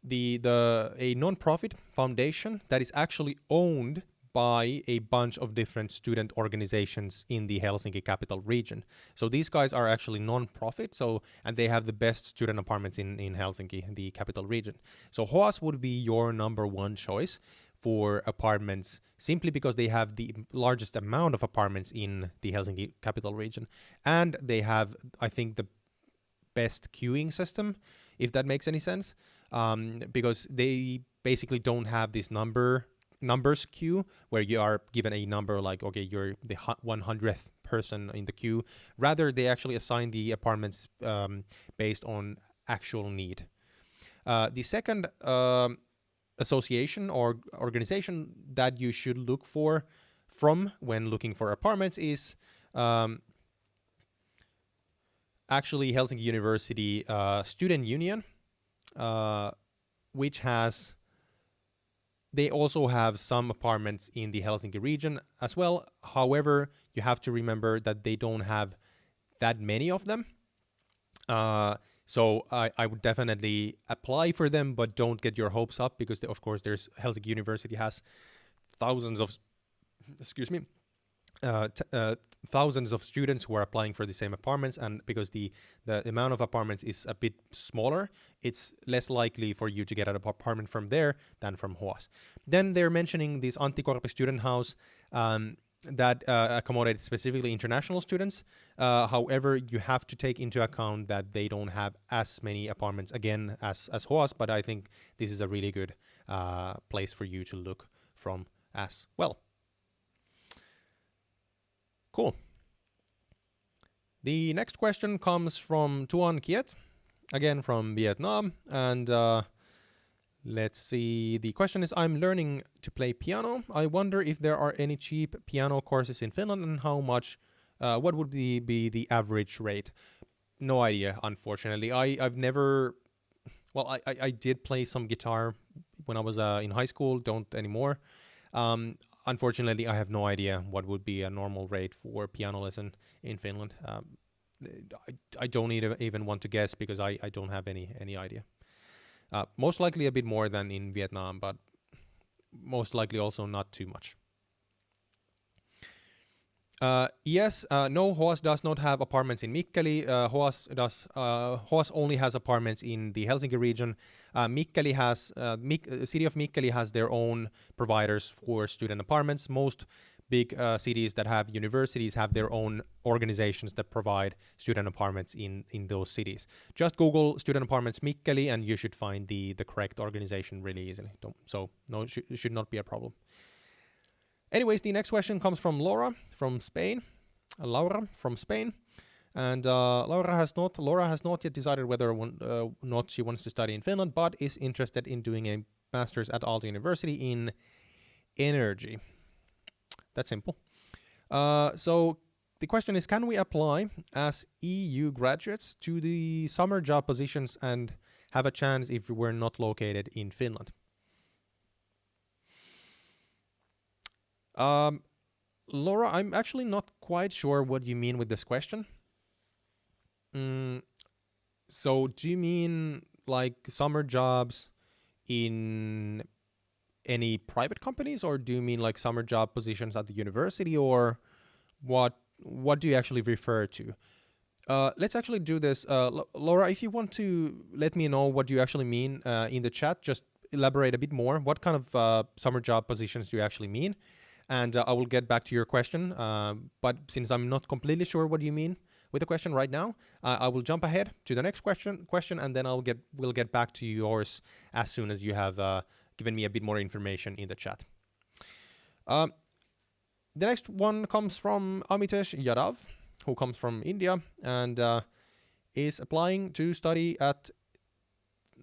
non-profit foundation that is actually owned by a bunch of different student organizations in the Helsinki capital region. So these guys are actually non-profit, and they have the best student apartments in Helsinki, the capital region. So HOAS would be your number 1 choice for apartments, simply because they have the largest amount of apartments in the Helsinki capital region. And they have, I think, the best queuing system, if that makes any sense, because they basically don't have this numbers queue where you are given a number like, okay, you're the 100th person in the queue. Rather, they actually assign the apartments based on actual need. The second association or organization that you should look from when looking for apartments is actually Helsinki University Student Union, which has, they also have some apartments in the Helsinki region as well. However, you have to remember that they don't have that many of them. So I would definitely apply for them, but don't get your hopes up, because of course there's Helsinki University has thousands of, excuse me, thousands of students who are applying for the same apartments, and because the amount of apartments is a bit smaller, it's less likely for you to get an apartment from there than from HOAS. Then they're mentioning this Antti student house that accommodates specifically international students. However, you have to take into account that they don't have as many apartments again as HOAS, but I think this is a really good place for you to look from as well. Cool. The next question comes from Tuan Kiet, again from Vietnam, and let's see. The question is, I'm learning to play piano. I wonder if there are any cheap piano courses in Finland, and how much, what would be the average rate? No idea, unfortunately. I've never, well, I did play some guitar when I was in high school, don't anymore. Unfortunately, I have no idea what would be a normal rate for piano lesson in Finland. I don't even want to guess, because I don't have any idea. Most likely a bit more than in Vietnam, but most likely also not too much. Yes, no, HOAS does not have apartments in Mikkeli. HOAS only has apartments in the Helsinki region. Mikkeli has, city of Mikkeli has their own providers for student apartments. Most big cities that have universities have their own organizations that provide student apartments in those cities. Just Google student apartments Mikkeli and you should find the correct organization really easily. So no, it should not be a problem. Anyways, the next question comes from Laura from Spain. Laura from Spain. And Laura has not yet decided whether or not she wants to study in Finland, but is interested in doing a master's at Aalto University in energy. That's simple. So the question is, can we apply as EU graduates to the summer job positions and have a chance if we're not located in Finland? Laura, I'm actually not quite sure what you mean with this question. So do you mean like summer jobs in any private companies, or do you mean like summer job positions at the university, or what do you actually refer to? Let's actually do this. Laura, if you want to let me know what you actually mean in the chat, just elaborate a bit more. What kind of summer job positions do you actually mean? And I will get back to your question. But since I'm not completely sure what you mean with the question right now, I will jump ahead to the next question, and then we'll get back to yours as soon as you have given me a bit more information in the chat. The next one comes from Amitesh Yadav, who comes from India and is applying to study at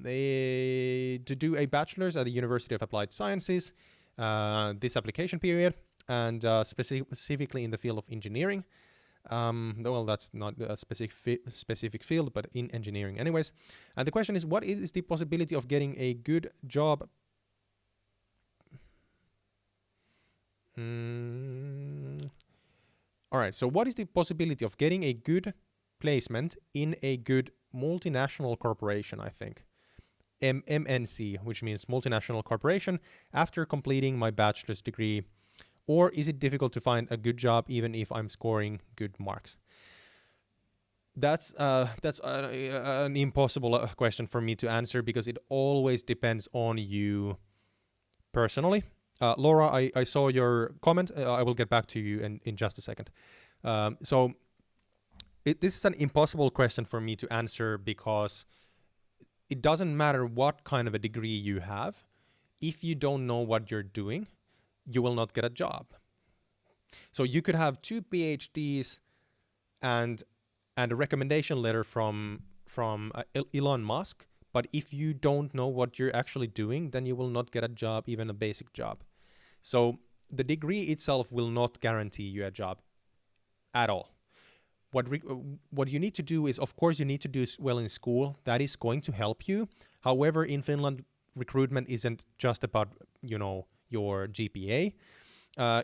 to do a bachelor's at the University of Applied Sciences this application period, and specifically in the field of engineering. Well, that's not a specific field, but in engineering anyways. And the question is, what is the possibility of getting a good job? All right, so what is the possibility of getting a good placement in a good multinational corporation, I think? MNC, which means multinational corporation, after completing my bachelor's degree, or is it difficult to find a good job even if I'm scoring good marks? That's an impossible question for me to answer, because it always depends on you personally. Laura, I saw your comment. I will get back to you in just a second. So this is an impossible question for me to answer, because it doesn't matter what kind of a degree you have. If you don't know what you're doing, you will not get a job. So you could have 2 PhDs and a recommendation letter from Elon Musk, but if you don't know what you're actually doing, then you will not get a job, even a basic job. So the degree itself will not guarantee you a job at all. what you need to do is, of course, you need to do well in school. That is going to help you. However, in Finland, recruitment isn't just about, your GPA.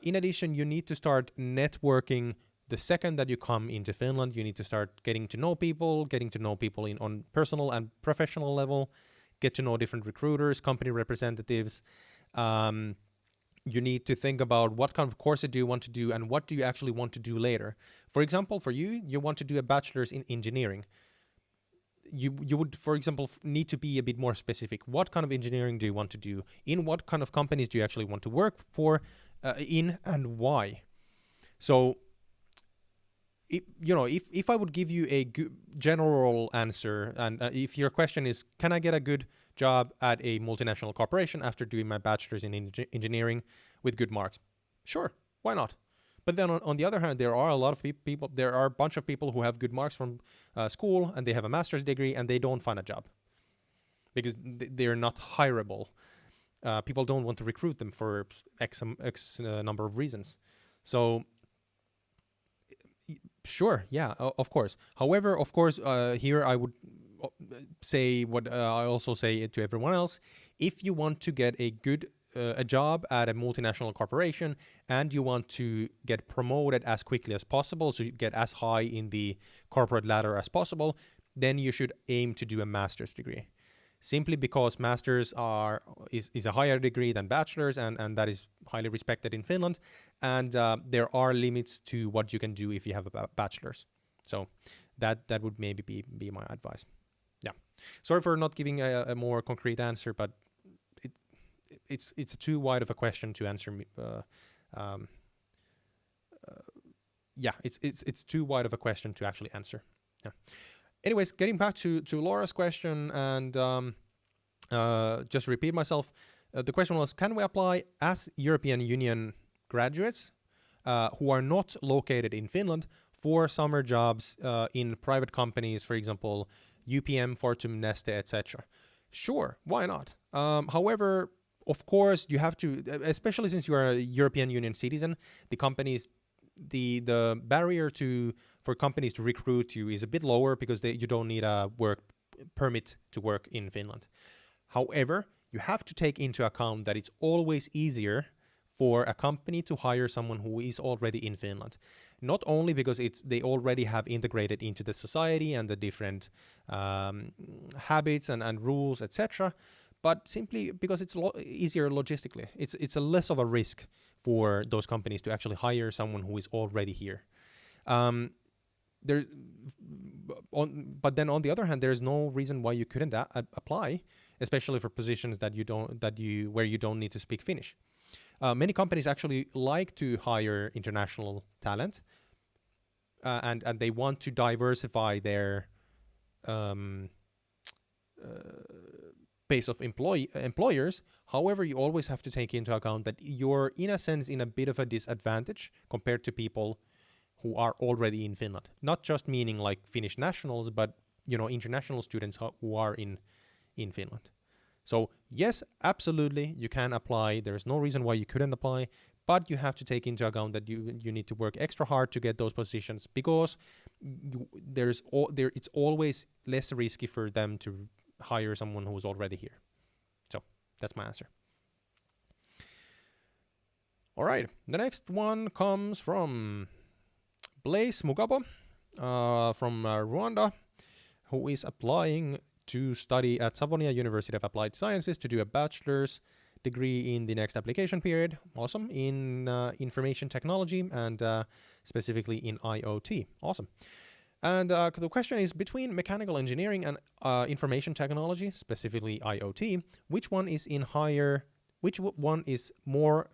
In addition, you need to start networking the second that you come into Finland. You need to start getting to know people on personal and professional level, get to know different recruiters, company representatives. You need to think about what kind of course do you want to do and what do you actually want to do later. For example, for you want to do a bachelor's in engineering. You would, for example, need to be a bit more specific. What kind of engineering do you want to do? In what kind of companies do you actually want to work for, and why? So, if I would give you a general answer, and if your question is, can I get a good job at a multinational corporation after doing my bachelor's in engineering with good marks? Sure, why not? But then on the other hand, there are a lot of people, there are a bunch of people who have good marks from school and they have a master's degree and they don't find a job because they're not hireable. People don't want to recruit them for X number of reasons. So sure, yeah, of course. However, of course, here I would say what I also say to everyone else. If you want to get a job at a multinational corporation and you want to get promoted as quickly as possible, so you get as high in the corporate ladder as possible, then you should aim to do a master's degree. Simply because master's is a higher degree than bachelor's, and that is highly respected in Finland. And there are limits to what you can do if you have a bachelor's. So that would maybe be my advice. Yeah. Sorry for not giving a more concrete answer, but it's too wide of a question to answer. It's too wide of a question to actually answer. Yeah. Anyways, getting back to Laura's question, and just repeat myself, the question was, can we apply as European Union graduates who are not located in Finland for summer jobs in private companies, for example, UPM, Fortum, Neste, etc.? Sure, why not? However, of course, you have to, especially since you are a European Union citizen, the companies, the barrier for companies to recruit you is a bit lower because you don't need a work permit to work in Finland. However, you have to take into account that it's always easier for a company to hire someone who is already in Finland. Not only because they already have integrated into the society and the different habits and rules, etc., but simply because it's easier logistically. It's a less of a risk for those companies to actually hire someone who is already here. But then on the other hand, there's no reason why you couldn't apply, especially for positions where you don't need to speak Finnish. Many companies actually like to hire international talent, and they want to diversify their base of employers. However, you always have to take into account that you're, in a sense, in a bit of a disadvantage compared to people who are already in Finland. Not just meaning like Finnish nationals, but international students who are in Finland. So yes, absolutely, you can apply. There's no reason why you couldn't apply, but you have to take into account that you need to work extra hard to get those positions, because it's always less risky for them to hire someone who's already here. So that's my answer. All right, the next one comes from Blaise Mugabo from Rwanda, who is applying to study at Savonia University of Applied Sciences to do a bachelor's degree in the next application period. Awesome. In information technology and specifically in IoT. Awesome. And the question is, between mechanical engineering and information technology, specifically IoT, which one is more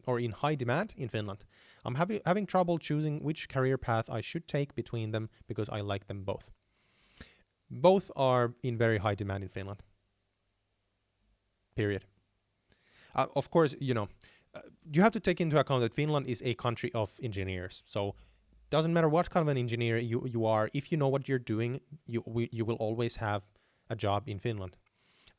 or in high demand in Finland? I'm having trouble choosing which career path I should take between them because I like them both. Both are in very high demand in Finland. Period. Of course, you have to take into account that Finland is a country of engineers. So doesn't matter what kind of an engineer you are, if you know what you're doing, you will always have a job in Finland.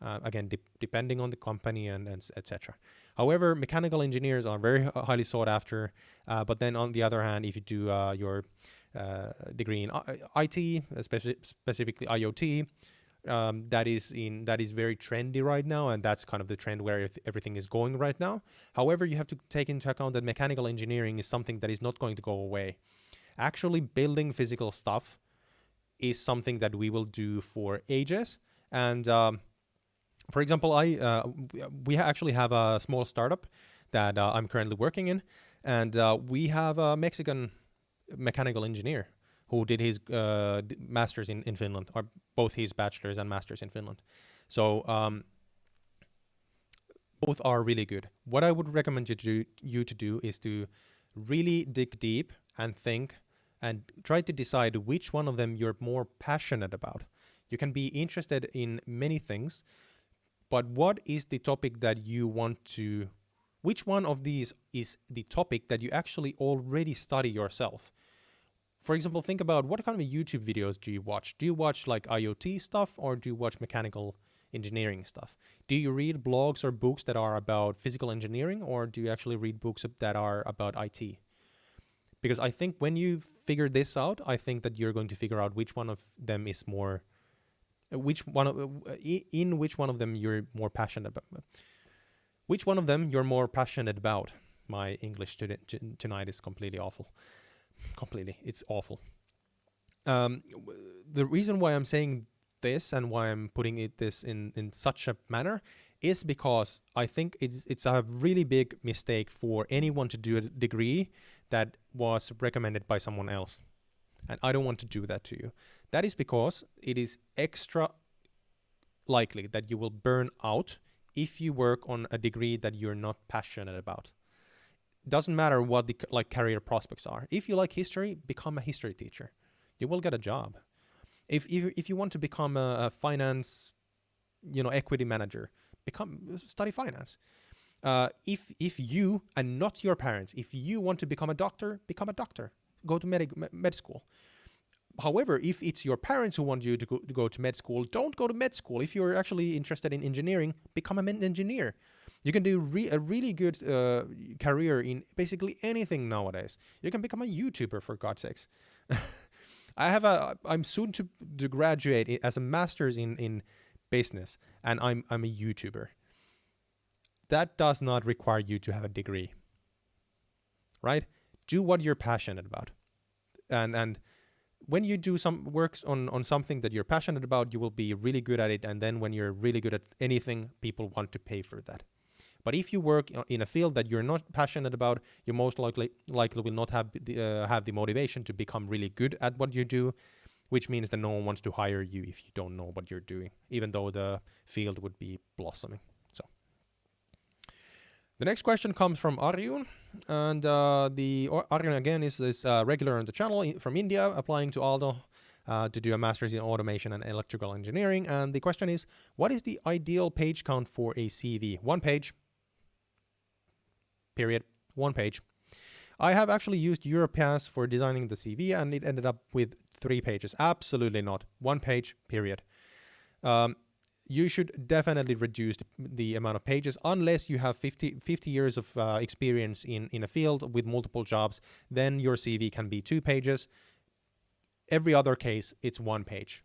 Again, depending on the company and etc. However, mechanical engineers are very highly sought after. But then on the other hand, if you do your degree in IT, specifically IoT. That is very trendy right now, and that's kind of the trend where everything is going right now. However, you have to take into account that mechanical engineering is something that is not going to go away. Actually, building physical stuff is something that we will do for ages. And for example, we actually have a small startup that I'm currently working in, and we have a Mexican mechanical engineer who did his master's in Finland, or both his bachelor's and master's in Finland. So both are really good. What I would recommend you to do is to really dig deep and think and try to decide which one of them you're more passionate about. You can be interested in many things, but what is the topic that you want to, which one of these is the topic that you actually already study yourself? For example, think about what kind of YouTube videos do you watch? Do you watch like IoT stuff, or do you watch mechanical engineering stuff? Do you read blogs or books that are about physical engineering, or do you actually read books that are about IT? Because I think when you figure this out, I think that you're going to figure out which one of them is more, in which one of them you're more passionate about. Which one of them you're more passionate about? My English tonight is completely awful. Completely, it's awful. The reason why I'm saying this and why I'm putting this in such a manner is because I think it's a really big mistake for anyone to do a degree that was recommended by someone else. And I don't want to do that to you. That is because it is extra likely that you will burn out if you work on a degree that you're not passionate about. Doesn't matter what the career prospects are. If you like history, become a history teacher. You will get a job. If you want to become a finance, equity manager, study finance. If you, and not your parents, if you want to become a doctor, become a doctor. Go to med school. However, if it's your parents who want you to go to med school, don't go to med school. If you're actually interested in engineering, become an engineer. You can do a really good career in basically anything nowadays. You can become a YouTuber, for God's sakes. I'm soon to graduate as a master's in business, and I'm a YouTuber. That does not require you to have a degree, right? Do what you're passionate about, and when you do some works on something that you're passionate about, you will be really good at it. And then when you're really good at anything, people want to pay for that. But if you work in a field that you're not passionate about, you most likely will not have the motivation to become really good at what you do, which means that no one wants to hire you if you don't know what you're doing, even though the field would be blossoming. So the next question comes from Arjun, and Arjun again is regular on the channel from India, applying to Aalto to do a master's in automation and electrical engineering. And the question is, what is the ideal page count for a CV? 1 page. Period. 1 page. I have actually used Europass for designing the CV, and it ended up with 3 pages. Absolutely not. 1 page. Period. You should definitely reduce the amount of pages unless you have 50 years of experience in a field with multiple jobs. Then your CV can be 2 pages. Every other case, it's 1 page.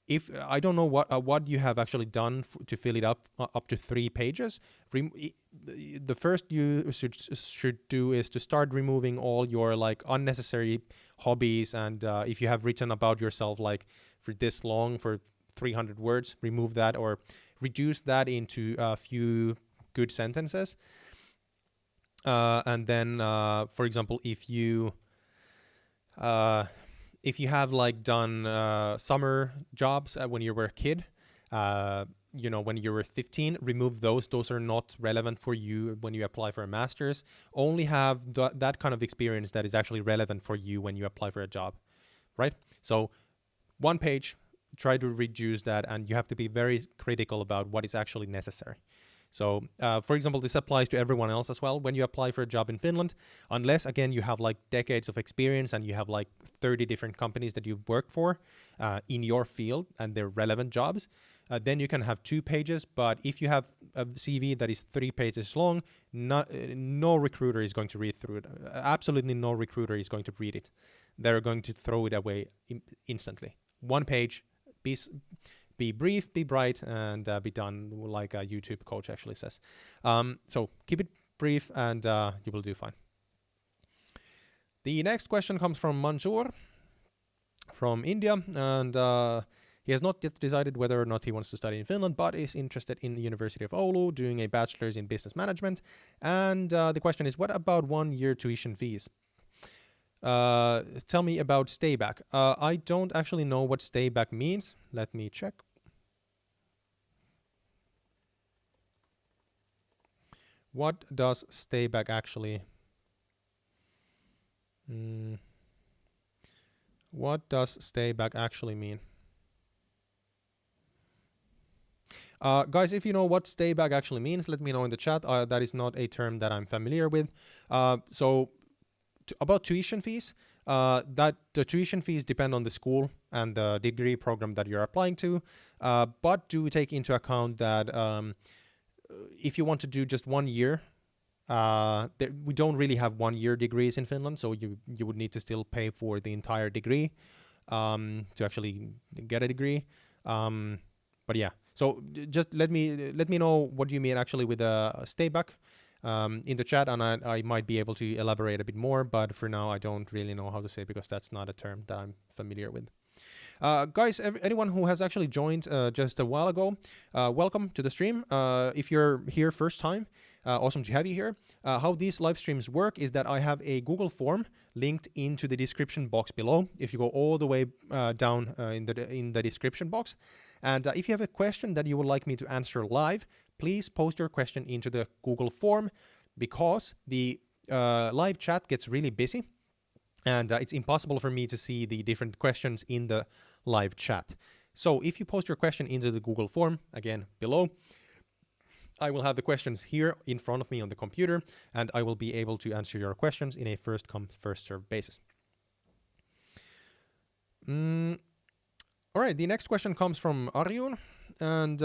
If I don't know what you have actually done to fill it up to 3 pages, the first you should do is to start removing all your unnecessary hobbies, and if you have written about yourself for this long, for 300 words, remove that or reduce that into a few good sentences. And then, for example, if you have done summer jobs when you were a kid, when you were 15, remove those. Those are not relevant for you when you apply for a master's. Only have that kind of experience that is actually relevant for you when you apply for a job, right? So 1 page, try to reduce that, and you have to be very critical about what is actually necessary. So, for example, this applies to everyone else as well. When you apply for a job in Finland, unless, again, you have decades of experience and you have 30 different companies that you've worked for in your field and they're relevant jobs, then you can have 2 pages. But if you have a CV that is 3 pages long, no recruiter is going to read through it. Absolutely no recruiter is going to read it. they're going to throw it away instantly. One page, be brief, be bright, and be done, like a YouTube coach actually says. So keep it brief, and you will do fine. The next question comes from Mansoor from India, and he has not yet decided whether or not he wants to study in Finland, but is interested in the University of Oulu, doing a bachelor's in business management. And the question is, what about 1 year tuition fees? Tell me about stayback. I don't actually know what stayback means. Let me check. What does stayback actually... What does stayback actually mean? Guys, if you know what stayback actually means, let me know in the chat. That is not a term that I'm familiar with. So about tuition fees, that the tuition fees depend on the school and the degree program that you're applying to, but do take into account that if you want to do just 1 year, we don't really have 1 year degrees in Finland, so you would need to still pay for the entire degree to actually get a degree. But yeah, so just let me know what you mean actually with a stayback in the chat, and I might be able to elaborate a bit more, but for now I don't really know how to say, because that's not a term that I'm familiar with. Guys, anyone who has actually joined just a while ago, welcome to the stream. If you're here first time, awesome to have you here. How these live streams work is that I have a Google form linked into the description box below. If you go all the way down in the description box, and if you have a question that you would like me to answer live, please post your question into the Google form, because the live chat gets really busy. And it's impossible for me to see the different questions in the live chat. So if you post your question into the Google form, again, below, I will have the questions here in front of me on the computer, and I will be able to answer your questions in a first come, first served basis. All right, the next question comes from Arjun. And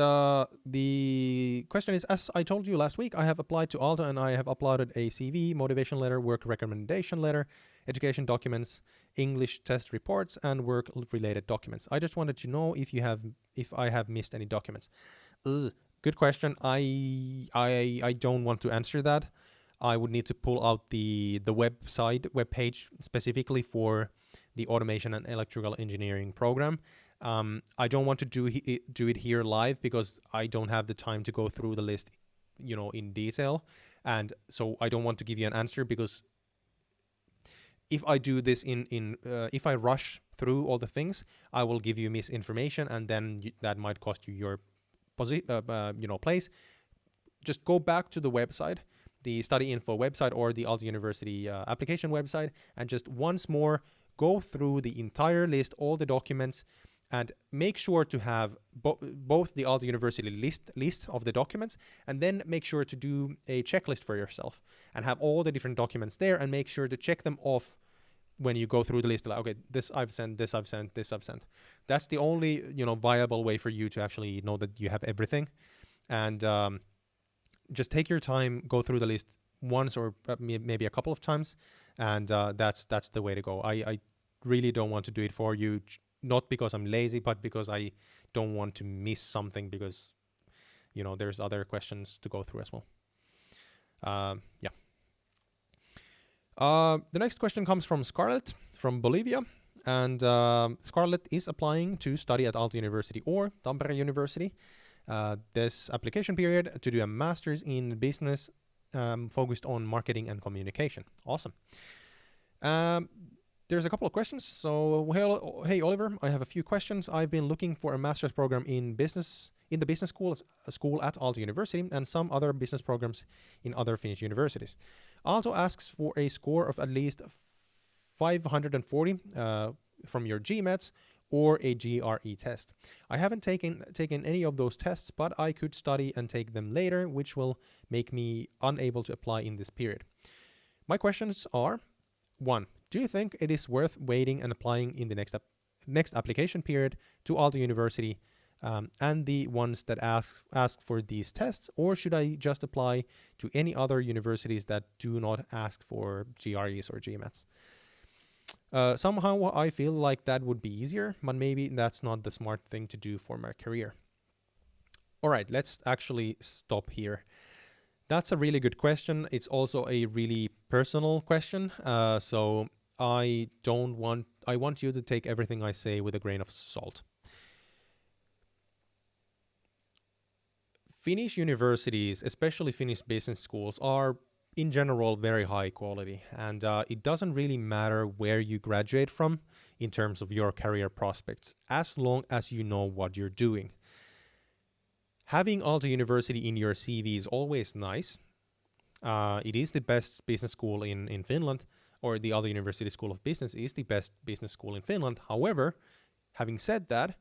the question is, as I told you last week, I have applied to Aalto, and I have uploaded a CV, motivation letter, work recommendation letter, education documents, English test reports, and work-related documents. I just wanted to know if I have missed any documents. Good question. I don't want to answer that. I would need to pull out the web page specifically for the automation and electrical engineering program. I don't want to do it here live, because I don't have the time to go through the list, in detail. And so I don't want to give you an answer, because if I do this if I rush through all the things, I will give you misinformation, and then that might cost you your place. Just go back to the website, the study info website, or the Aalto University application website, and just once more go through the entire list, all the documents, and make sure to have both the Aalto University list of the documents, and then make sure to do a checklist for yourself and have all the different documents there, and make sure to check them off when you go through the list. Like, okay, this I've sent, this I've sent, this I've sent. That's the only viable way for you to actually know that you have everything. And just take your time, go through the list once or maybe a couple of times, and that's the way to go. I really don't want to do it for you, not because I'm lazy, but because I don't want to miss something, because there's other questions to go through as well. Yeah. The next question comes from Scarlett from Bolivia, and Scarlett is applying to study at Aalto University or Tampere University this application period to do a master's in business focused on marketing and communication. Awesome. There's a couple of questions. So, hey Oliver, I have a few questions. I've been looking for a master's program in the business school at Aalto University, and some other business programs in other Finnish universities. Aalto asks for a score of at least 540 from your GMATs or a GRE test. I haven't taken any of those tests, but I could study and take them later, which will make me unable to apply in this period. My questions are: 1. Do you think it is worth waiting and applying in the next application period to Aalto University and the ones that ask for these tests, or should I just apply to any other universities that do not ask for GREs or GMATs? Somehow I feel like that would be easier, but maybe that's not the smart thing to do for my career. All right, let's actually stop here. That's a really good question. It's also a really personal question. So I want you to take everything I say with a grain of salt. Finnish universities, especially Finnish business schools, are in general very high quality, and it doesn't really matter where you graduate from in terms of your career prospects, as long as you know what you're doing. Having Aalto University in your CV is always nice. It is the best business school in Finland, or the Aalto University School of Business is the best business school in Finland. However, having said that,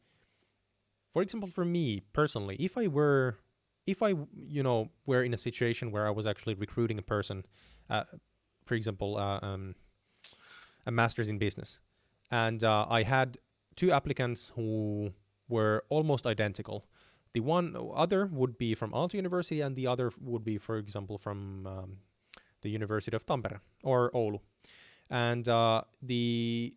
for example, for me personally, if I were in a situation where I was actually recruiting a person, for example, a master's in business, and I had two applicants who were almost identical. The one other would be from Aalto University, and the other would be, for example, from the University of Tampere or Oulu. And the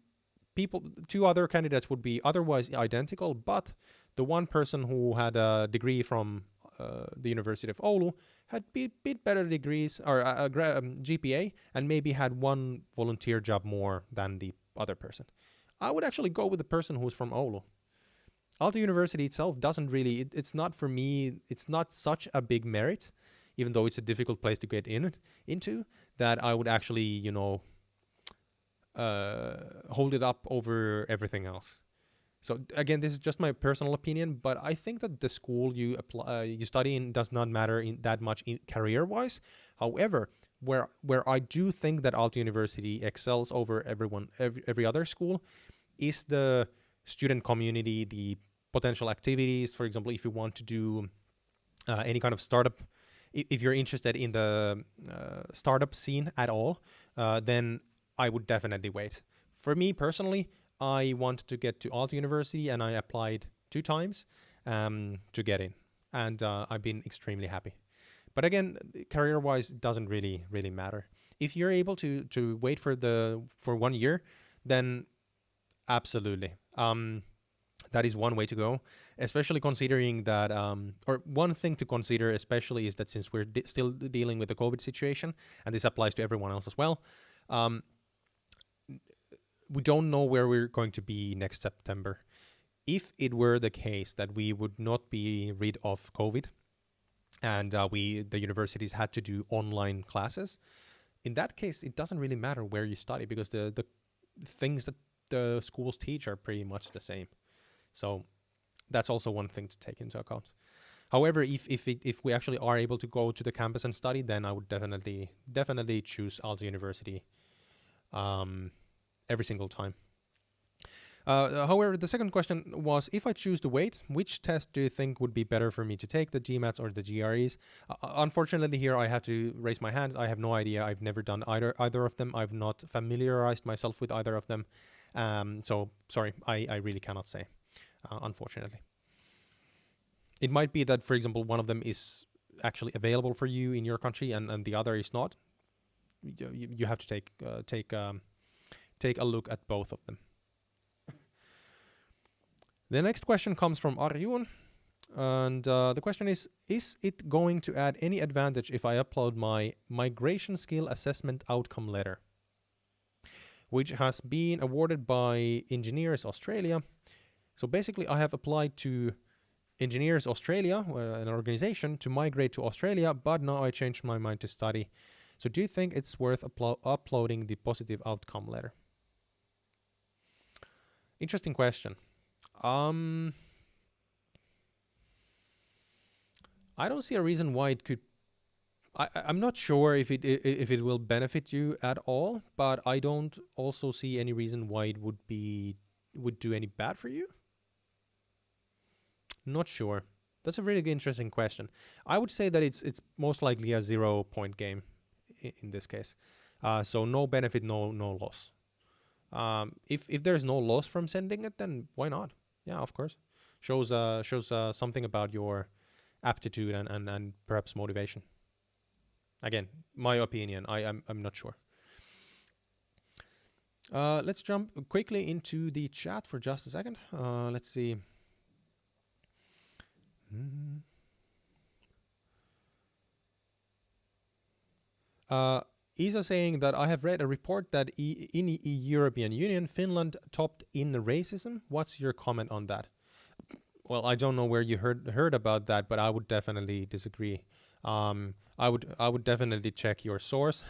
two other candidates would be otherwise identical, but the one person who had a degree from the University of Oulu had bit better degrees or GPA, and maybe had one volunteer job more than the other person. I would actually go with the person who's from Oulu. Aalto University itself doesn't really, it's not for me, it's not such a big merit, even though it's a difficult place to get into, that I would actually, hold it up over everything else. So again, this is just my personal opinion, but I think that the school you study in does not matter that much in career-wise. However, where I do think that Aalto University excels over every other school is the student community, the potential activities. For example, if you want to do any kind of startup, if you're interested in the startup scene at all, then I would definitely wait. For me personally, I wanted to get to Aalto University, and I applied 2 times to get in, and I've been extremely happy. But again, career-wise, it doesn't really matter. If you're able to wait for 1 year, then absolutely. That is one way to go, especially considering that, or one thing to consider especially is that since we're still dealing with the COVID situation, and this applies to everyone else as well, we don't know where we're going to be next September. If it were the case that we would not be rid of COVID and the universities had to do online classes, in that case, it doesn't really matter where you study, because the things that the schools teach are pretty much the same. So that's also one thing to take into account. However, if we actually are able to go to the campus and study, then I would definitely choose Aalto University every single time. However, the second question was, if I choose to wait, which test do you think would be better for me to take, the GMATs or the GREs? Unfortunately, here I have to raise my hands. I have no idea. I've never done either of them. I've not familiarized myself with either of them. So sorry, I really cannot say, unfortunately. It might be that, for example, one of them is actually available for you in your country, and the other is not. You have to take a look at both of them. The next question comes from Arjun, and the question is it going to add any advantage if I upload my migration skill assessment outcome letter, which has been awarded by Engineers Australia? So basically, I have applied to Engineers Australia, an organization, to migrate to Australia, but now I changed my mind to study. So do you think it's worth uploading the positive outcome letter? Interesting question. I don't see a reason why it could. I'm not sure if it will benefit you at all, but I don't also see any reason why it would do any bad for you. Not sure. That's a really interesting question. I would say that it's most likely a 0-point game in this case. So no benefit, no loss. If there's no loss from sending it, then why not? Yeah, of course. Shows something about your aptitude and perhaps motivation. Again, my opinion. I'm not sure. Let's jump quickly into the chat for just a second. Let's see. Isa saying that I have read a report that in the European Union, Finland topped in racism. What's your comment on that? Well, I don't know where you heard about that, but I would definitely disagree. I would definitely check your source.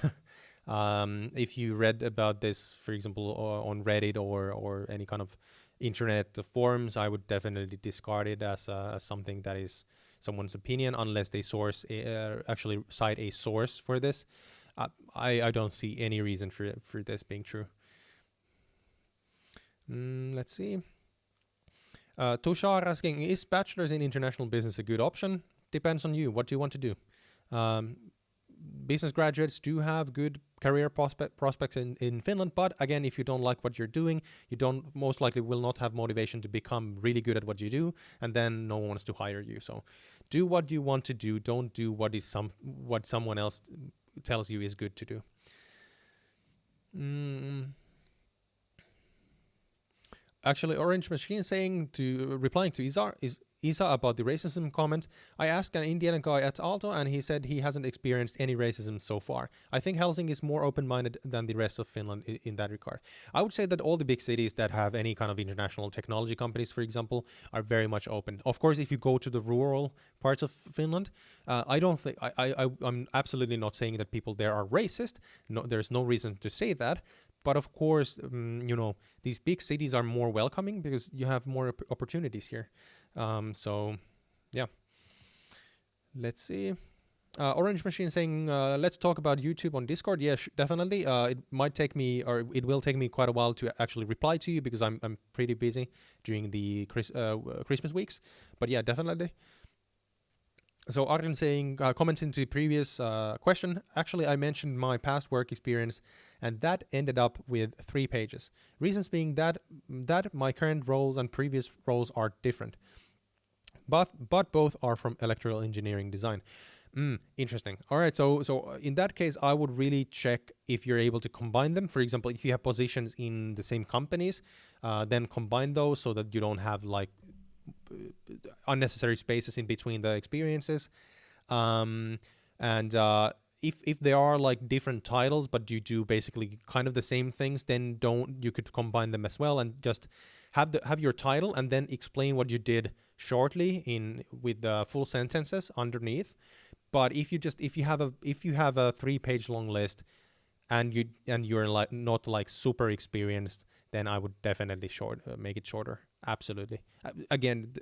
If you read about this, for example, on Reddit or any kind of internet forums, I would definitely discard it as something that is someone's opinion, unless they actually cite a source for this. I don't see any reason for this being true. Let's see. Tushar asking, is bachelor's in international business a good option? Depends on you. What do you want to do? Business graduates do have good career prospects in Finland, but again, if you don't like what you're doing, you don't most likely will not have motivation to become really good at what you do, and then no one wants to hire you. So do what you want to do. Don't do what someone else tells you is good to do. Actually, Orange Machine saying replying to Isa about the racism comment. I asked an Indian guy at Aalto, and he said he hasn't experienced any racism so far. I think Helsinki is more open-minded than the rest of Finland in that regard. I would say that all the big cities that have any kind of international technology companies, for example, are very much open. Of course, if you go to the rural parts of Finland, I don't think I'm absolutely not saying that people there are racist. No, there's no reason to say that. But of course, these big cities are more welcoming because you have more opportunities here. So, yeah. Let's see. Orange Machine saying, let's talk about YouTube on Discord. Yeah, definitely. It might take me, or it will take me quite a while to actually reply to you because I'm pretty busy during the Christmas weeks. But yeah, definitely. So Arjen saying, commenting to the previous question, actually I mentioned my past work experience and that ended up with 3 pages. Reasons being that my current roles and previous roles are different. But both are from electrical engineering design. Interesting. All right, so in that case, I would really check if you're able to combine them. For example, if you have positions in the same companies, then combine those so that you don't have like unnecessary spaces in between the experiences. If there are like different titles, but you do basically kind of the same things, then you could combine them as well and just have your title and then explain what you did shortly with the full sentences underneath. But if you have a 3-page long list and you're like not like super experienced, then I would definitely make it shorter. Absolutely. Again,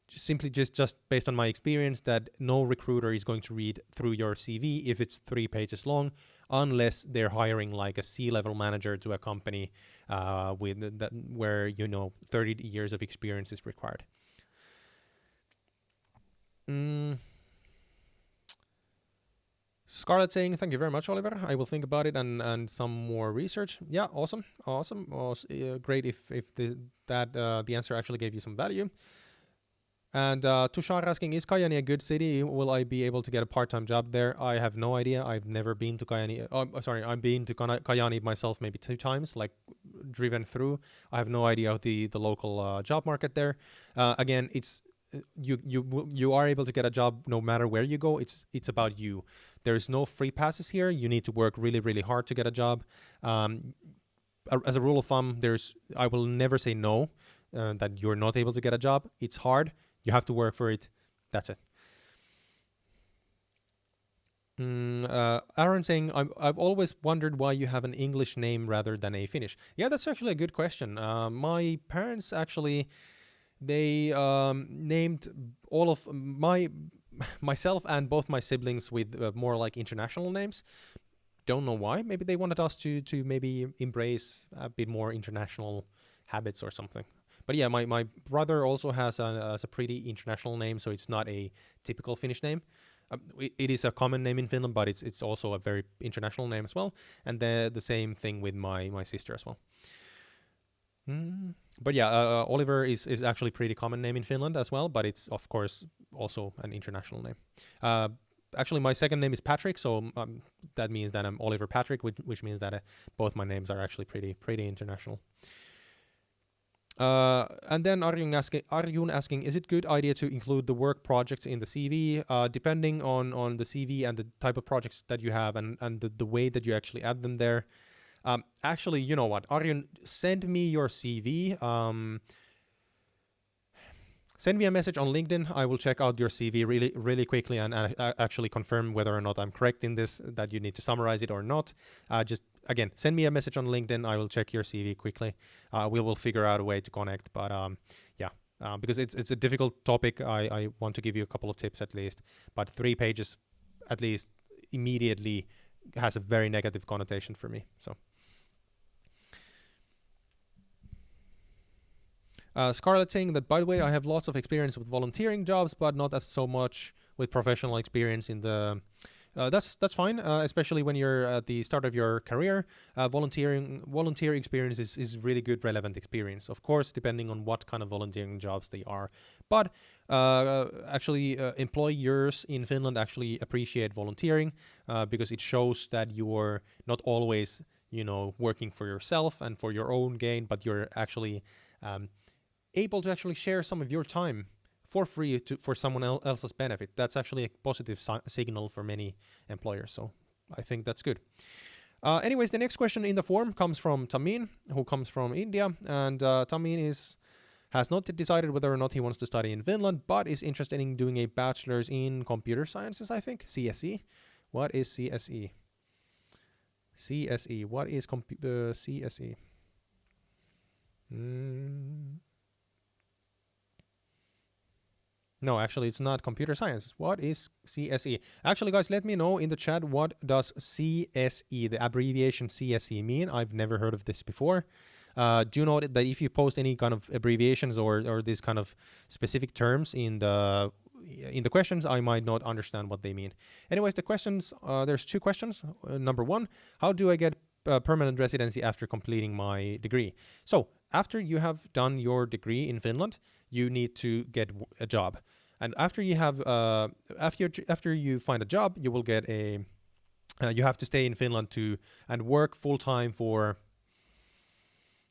simply just based on my experience, that no recruiter is going to read through your CV if it's 3 pages long, unless they're hiring like a C-level manager to a company where 30 years of experience is required. Scarlett saying, thank you very much, Oliver. I will think about it and some more research. Yeah, awesome. Great if the answer actually gave you some value. And Tushar asking, is Kajaani a good city? Will I be able to get a part-time job there? I have no idea. I've never been to Kajaani. I've been to Kajaani myself maybe 2 times, like driven through. I have no idea of the local job market there. Again, it's you are able to get a job no matter where you go. It's about you. There's no free passes here. You need to work really, really hard to get a job. As a rule of thumb, I will never say no, that you're not able to get a job. It's hard. You have to work for it. That's it. Aaron saying, I've always wondered why you have an English name rather than a Finnish. Yeah, that's actually a good question. My parents actually, they named all of myself and both my siblings with more like international names. Don't know why. Maybe they wanted us to maybe embrace a bit more international habits or something. But yeah, my brother also has a pretty international name, so it's not a typical Finnish name. It is a common name in Finland, but it's also a very international name as well. And the same thing with my sister as well. But yeah, Oliver is actually a pretty common name in Finland as well, but it's of course also an international name. actually, my second name is Patrick, so that means that I'm Oliver Patrick, which means that both my names are actually pretty international. And then Arjun asking, is it good idea to include the work projects in the CV? Depending on the CV and the type of projects that you have and the way that you actually add them there. Actually, you know what, Arjun, send me your CV. Send me a message on LinkedIn. I will check out your CV really quickly and actually confirm whether or not I'm correct in this, that you need to summarize it or not. Just again, send me a message on LinkedIn. I will check your CV quickly. We will figure out a way to connect. But yeah, because it's a difficult topic, I want to give you a couple of tips at least. But 3 pages at least immediately has a very negative connotation for me. So. Scarlett saying that, by the way, I have lots of experience with volunteering jobs, but not as so much with professional experience in the... that's fine, especially when you're at the start of your career. Volunteer experience is really good, relevant experience. Of course, depending on what kind of volunteering jobs they are. But actually, employers in Finland actually appreciate volunteering because it shows that you're not always, working for yourself and for your own gain, but you're actually... able to actually share some of your time for free for someone else's benefit. That's actually a positive signal for many employers. So I think that's good. Anyways, the next question in the form comes from Tamin, who comes from India. And Tamin has not decided whether or not he wants to study in Finland, but is interested in doing a bachelor's in computer sciences, I think. CSE. What is CSE? CSE. What is CSE? No, actually, it's not computer science. What is CSE? Actually, guys, let me know in the chat, what does CSE, the abbreviation CSE, mean? I've never heard of this before. Do know that if you post any kind of abbreviations or these kind of specific terms in the questions, I might not understand what they mean. Anyways, the questions, there's 2 questions. Number 1, how do I get permanent residency after completing my degree? So after you have done your degree in Finland, you need to get a job. And after you have after you find a job, you will get a you have to stay in Finland and work full time for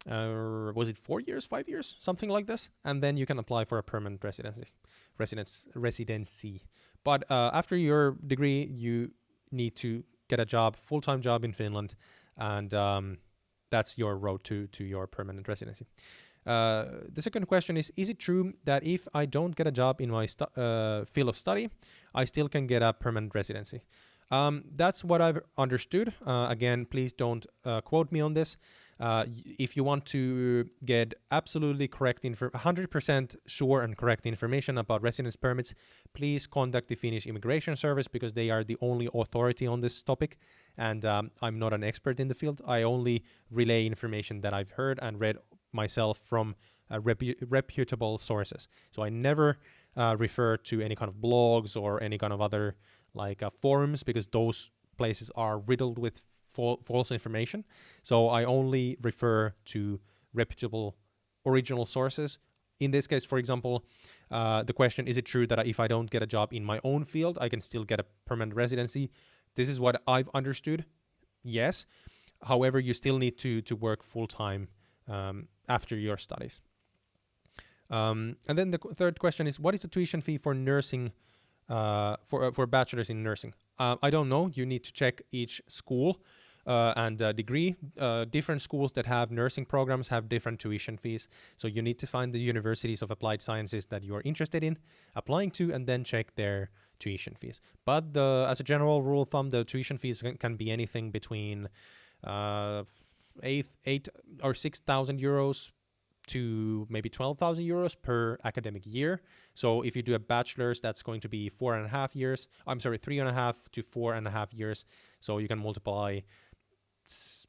was it 4 years, 5 years, something like this, and then you can apply for a permanent residency. But after your degree, you need to get a job, full-time job in Finland, and that's your road to your permanent residency. The second question is it true that if I don't get a job in my field of study, I still can get a permanent residency? That's what I've understood. Again, please don't quote me on this. If you want to get absolutely correct 100% sure and correct information about residence permits, please contact the Finnish Immigration Service, because they are the only authority on this topic. And I'm not an expert in the field. I only relay information that I've heard and read myself from reputable sources. So I never refer to any kind of blogs or any kind of other forums, because those places are riddled with false information. So I only refer to reputable original sources. In this case, for example, the question, is it true that if I don't get a job in my own field, I can still get a permanent residency? This is what I've understood. Yes. However, you still need to work full-time after your studies. And then the third question is, what is the tuition fee for nursing, for bachelor's in nursing? I don't know. You need to check each school and degree. Different schools that have nursing programs have different tuition fees. So you need to find the universities of applied sciences that you are interested in applying to, and then check their tuition fees. But as a general rule of thumb, the tuition fees can be anything between 8 or 6,000 euros to maybe 12,000 euros per academic year. So if you do a bachelor's, that's going to be 3.5 to 4.5 years. So you can multiply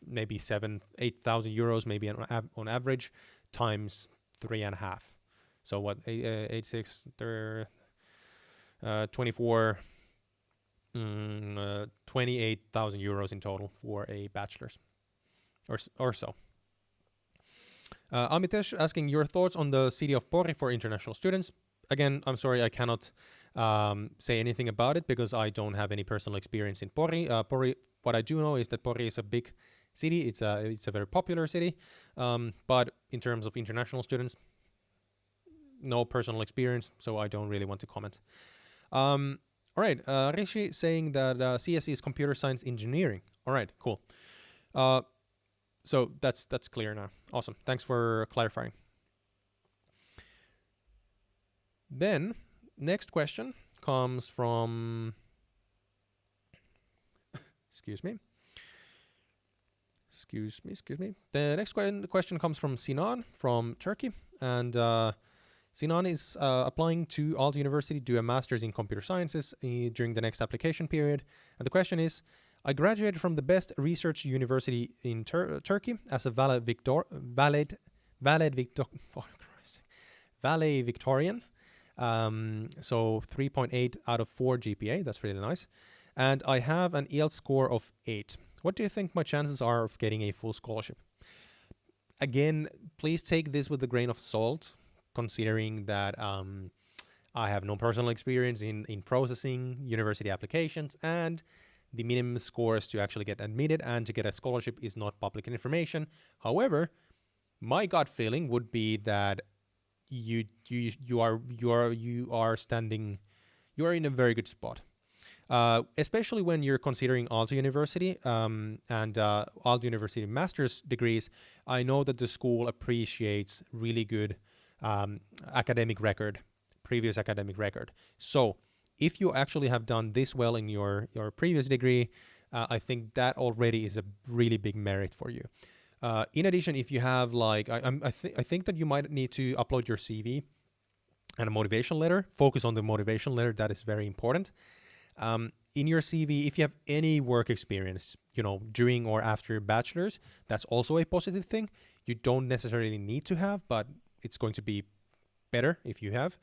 maybe 8,000 euros, maybe on average, times 3.5. So what, 86, 24, 28,000 euros in total for a bachelor's or so. Amitesh asking your thoughts on the city of Pori for international students. again, I'm sorry, I cannot say anything about it because I don't have any personal experience in Pori. Pori, what I do know is that Pori is a big city. It's a very popular city, but in terms of international students, no personal experience, so I don't really want to comment. All right, Rishi saying that CSE is computer science engineering. All right, cool. So that's clear now. Awesome. Thanks for clarifying. Then next question comes from excuse me. The next question comes from Sinan from Turkey, and Sinan is applying to Aalto University to do a master's in computer sciences during the next application period. And the question is, I graduated from the best research university in Turkey as a valedictorian. So 3.8 out of 4 GPA. That's really nice. And I have an IELTS score of 8. What do you think my chances are of getting a full scholarship? Again, please take this with a grain of salt, considering that I have no personal experience in processing university applications, and the minimum scores to actually get admitted and to get a scholarship is not public information. However, my gut feeling would be that you are in a very good spot. Especially when you're considering Aalto University and Aalto University master's degrees. I know that the school appreciates really good previous academic record. So if you actually have done this well in your previous degree, I think that already is a really big merit for you. In addition, if you have I think that you might need to upload your CV and a motivation letter. Focus on the motivation letter. That is very important. In your CV, if you have any work experience, during or after your bachelor's, that's also a positive thing. You don't necessarily need to have, but it's going to be better if you have.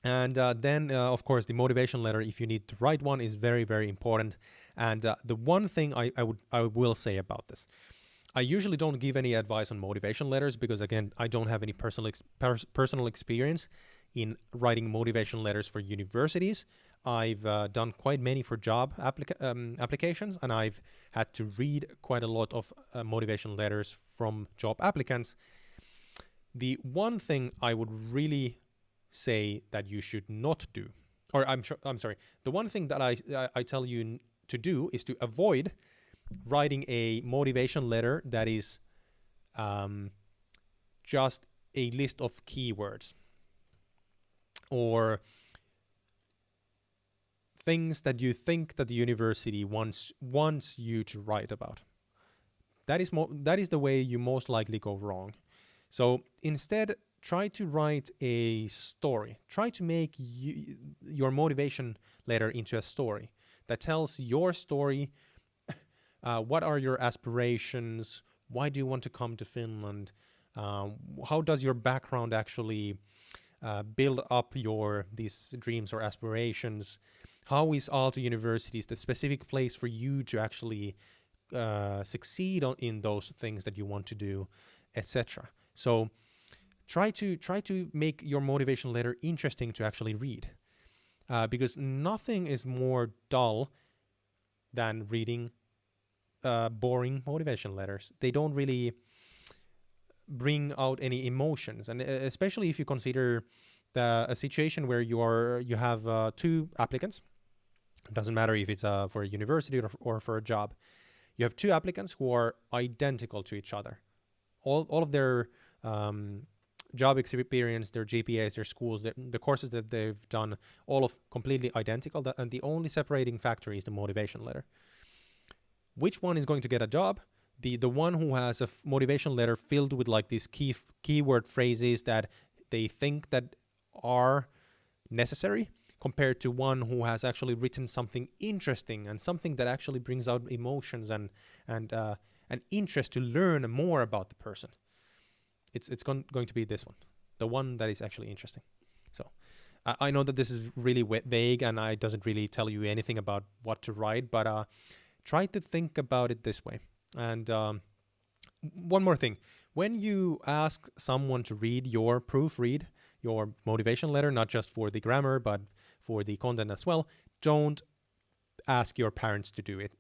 And then, of course, the motivation letter, if you need to write one, is very, very important. And the one thing I will say about this, I usually don't give any advice on motivation letters because, again, I don't have any personal experience in writing motivation letters for universities. I've done quite many for job applications, and I've had to read quite a lot of motivation letters from job applicants. The one thing I would really say that you should not do, or I'm sorry, the one thing that I tell you to do is to avoid writing a motivation letter that is just a list of keywords or things that you think that the university wants you to write about. That is the way you most likely go wrong. So instead, try to write a story. Try to make your motivation letter into a story that tells your story. What are your aspirations? Why do you want to come to Finland? How does your background actually build up these dreams or aspirations? How is Aalto University the specific place for you to actually succeed in those things that you want to do, etc. So try to make your motivation letter interesting to actually read, because nothing is more dull than reading boring motivation letters. They don't really bring out any emotions, and especially if you consider a situation where you have 2 applicants. It doesn't matter if it's for a university or for a job. You have 2 applicants who are identical to each other. All of their job experience, their GPAs, their schools, the courses that they've done, all of completely identical. And the only separating factor is the motivation letter. Which one is going to get a job? The one who has a motivation letter filled with like these keyword phrases that they think that are necessary, compared to one who has actually written something interesting and something that actually brings out emotions and an interest to learn more about the person. It's going to be this one, the one that is actually interesting. So I know that this is really vague and it doesn't really tell you anything about what to write, but try to think about it this way. And one more thing. When you ask someone to proofread your motivation letter, not just for the grammar, but for the content as well, don't ask your parents to do it.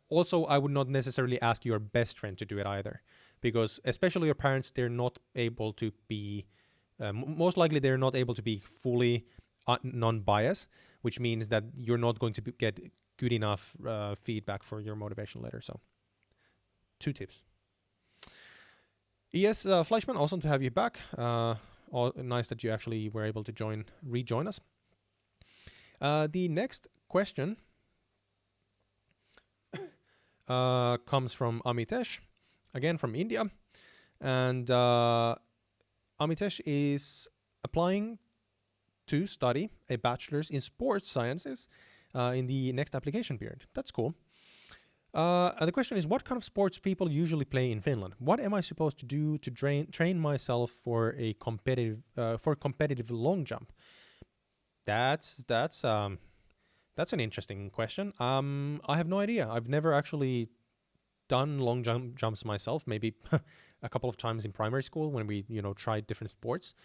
Also, I would not necessarily ask your best friend to do it either, because especially your parents, they're not able to be, most likely they're not able to be fully non-biased, which means that you're not going to get good enough feedback for your motivation letter. So 2 tips. Yes, Fleischmann, awesome to have you back. Nice that you actually were able to rejoin us. The next question comes from Amitesh, again from India. And Amitesh is applying to study a bachelor's in sports sciences in the next application period. That's cool. The question is, what kind of sports people usually play in Finland? What am I supposed to do to train myself for a competitive long jump? That's an interesting question. I have no idea. I've never actually done long jumps myself. Maybe a couple of times in primary school when we tried different sports.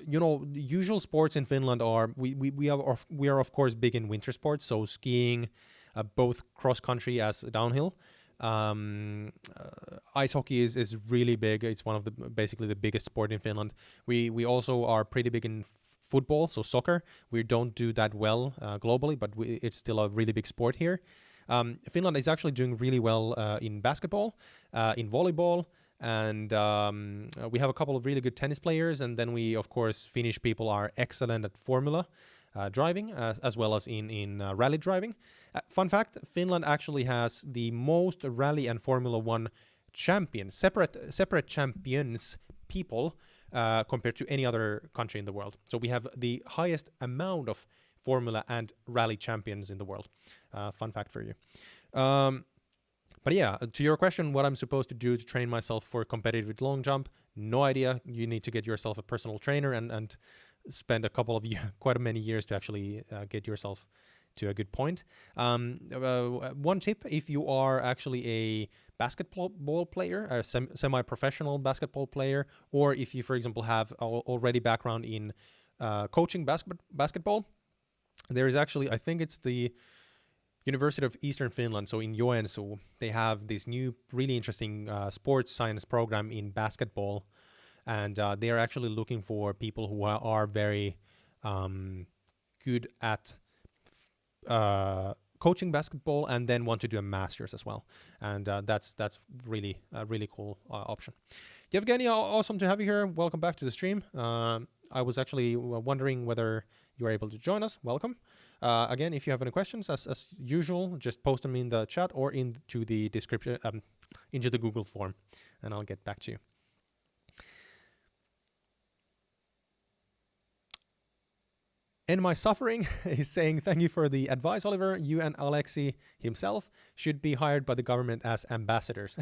Usual sports in Finland are we are of course big in winter sports, so skiing, both cross country as downhill. Ice hockey is really big. It's one of basically the biggest sport in Finland. We also are pretty big in football, so soccer. We don't do that well globally, but it's still a really big sport here. Finland is actually doing really well in basketball, in volleyball, and we have a couple of really good tennis players. And then we, of course, Finnish people are excellent at Formula driving, as well as in rally driving. Fun fact, Finland actually has the most rally and Formula One champions, separate champions people compared to any other country in the world. So we have the highest amount of Formula and rally champions in the world. Fun fact for you. But yeah, to your question, what I'm supposed to do to train myself for competitive long jump, no idea. You need to get yourself a personal trainer and spend quite many years to actually get yourself to a good point. One tip, if you are actually a basketball player, a semi-professional basketball player, or if you, for example, have already background in coaching basketball, there is actually, I think it's the University of Eastern Finland, so in Joensuu, they have this new really interesting sports science program in basketball, and they are actually looking for people who are very good at coaching basketball and then want to do a master's as well. And that's really a really cool option. Yevgeny, awesome to have you here. Welcome back to the stream. I was actually wondering whether you are able to join us. Welcome. Again, if you have any questions, as usual, just post them in the chat or into the description, into the Google form, and I'll get back to you. And my suffering is saying, thank you for the advice, Oliver. You and Alexei himself should be hired by the government as ambassadors.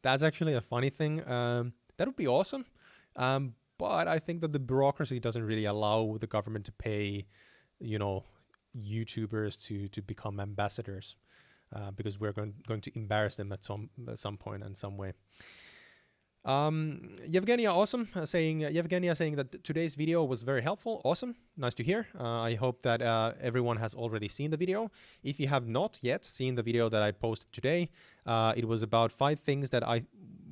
That's actually a funny thing. That would be awesome. But I think that the bureaucracy doesn't really allow the government to pay, YouTubers to become ambassadors, because we're going to embarrass them at some point and some way. Yevgenia, awesome. Yevgenia saying that today's video was very helpful. Awesome. Nice to hear. I hope that everyone has already seen the video. If you have not yet seen the video that I posted today, it was about 5 things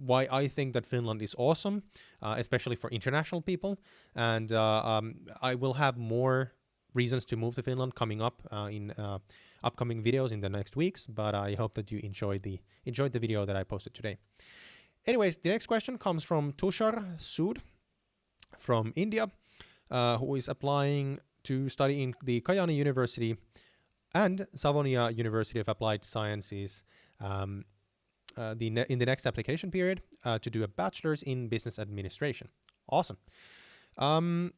why I think that Finland is awesome, especially for international people. And I will have more reasons to move to Finland coming up in upcoming videos in the next weeks. But I hope that you enjoyed the video that I posted today. Anyways, the next question comes from Tushar Sood from India, who is applying to study in the Kajaani University and Savonia University of Applied Sciences in the next application period to do a bachelor's in business administration. Awesome. And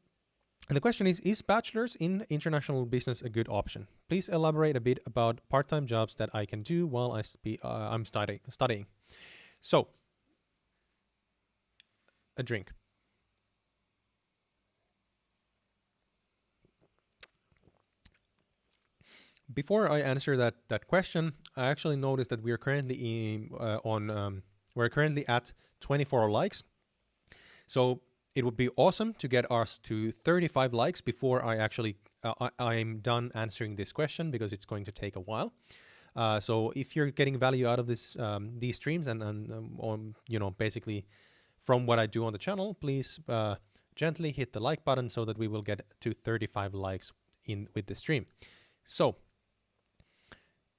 the question is bachelor's in international business a good option? Please elaborate a bit about part-time jobs that I can do while I'm studying. So, a drink. Before I answer that question, I actually noticed that we are currently we're currently at 24 likes. So it would be awesome to get us to 35 likes before I'm done answering this question, because it's going to take a while. So if you're getting value out of these streams and basically from what I do on the channel, please gently hit the like button so that we will get to 35 likes with the stream. So,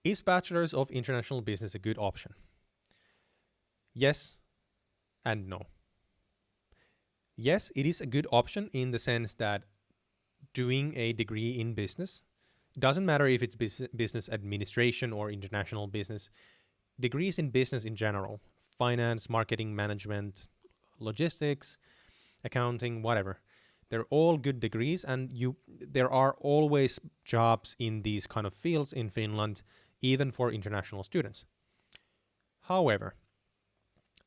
is Bachelor's of International Business a good option? Yes and no. Yes, it is a good option in the sense that doing a degree in business, doesn't matter if it's business administration or international business, degrees in business in general, finance, marketing, management, logistics, accounting, whatever, they're all good degrees, and there are always jobs in these kind of fields in Finland, even for international students. However,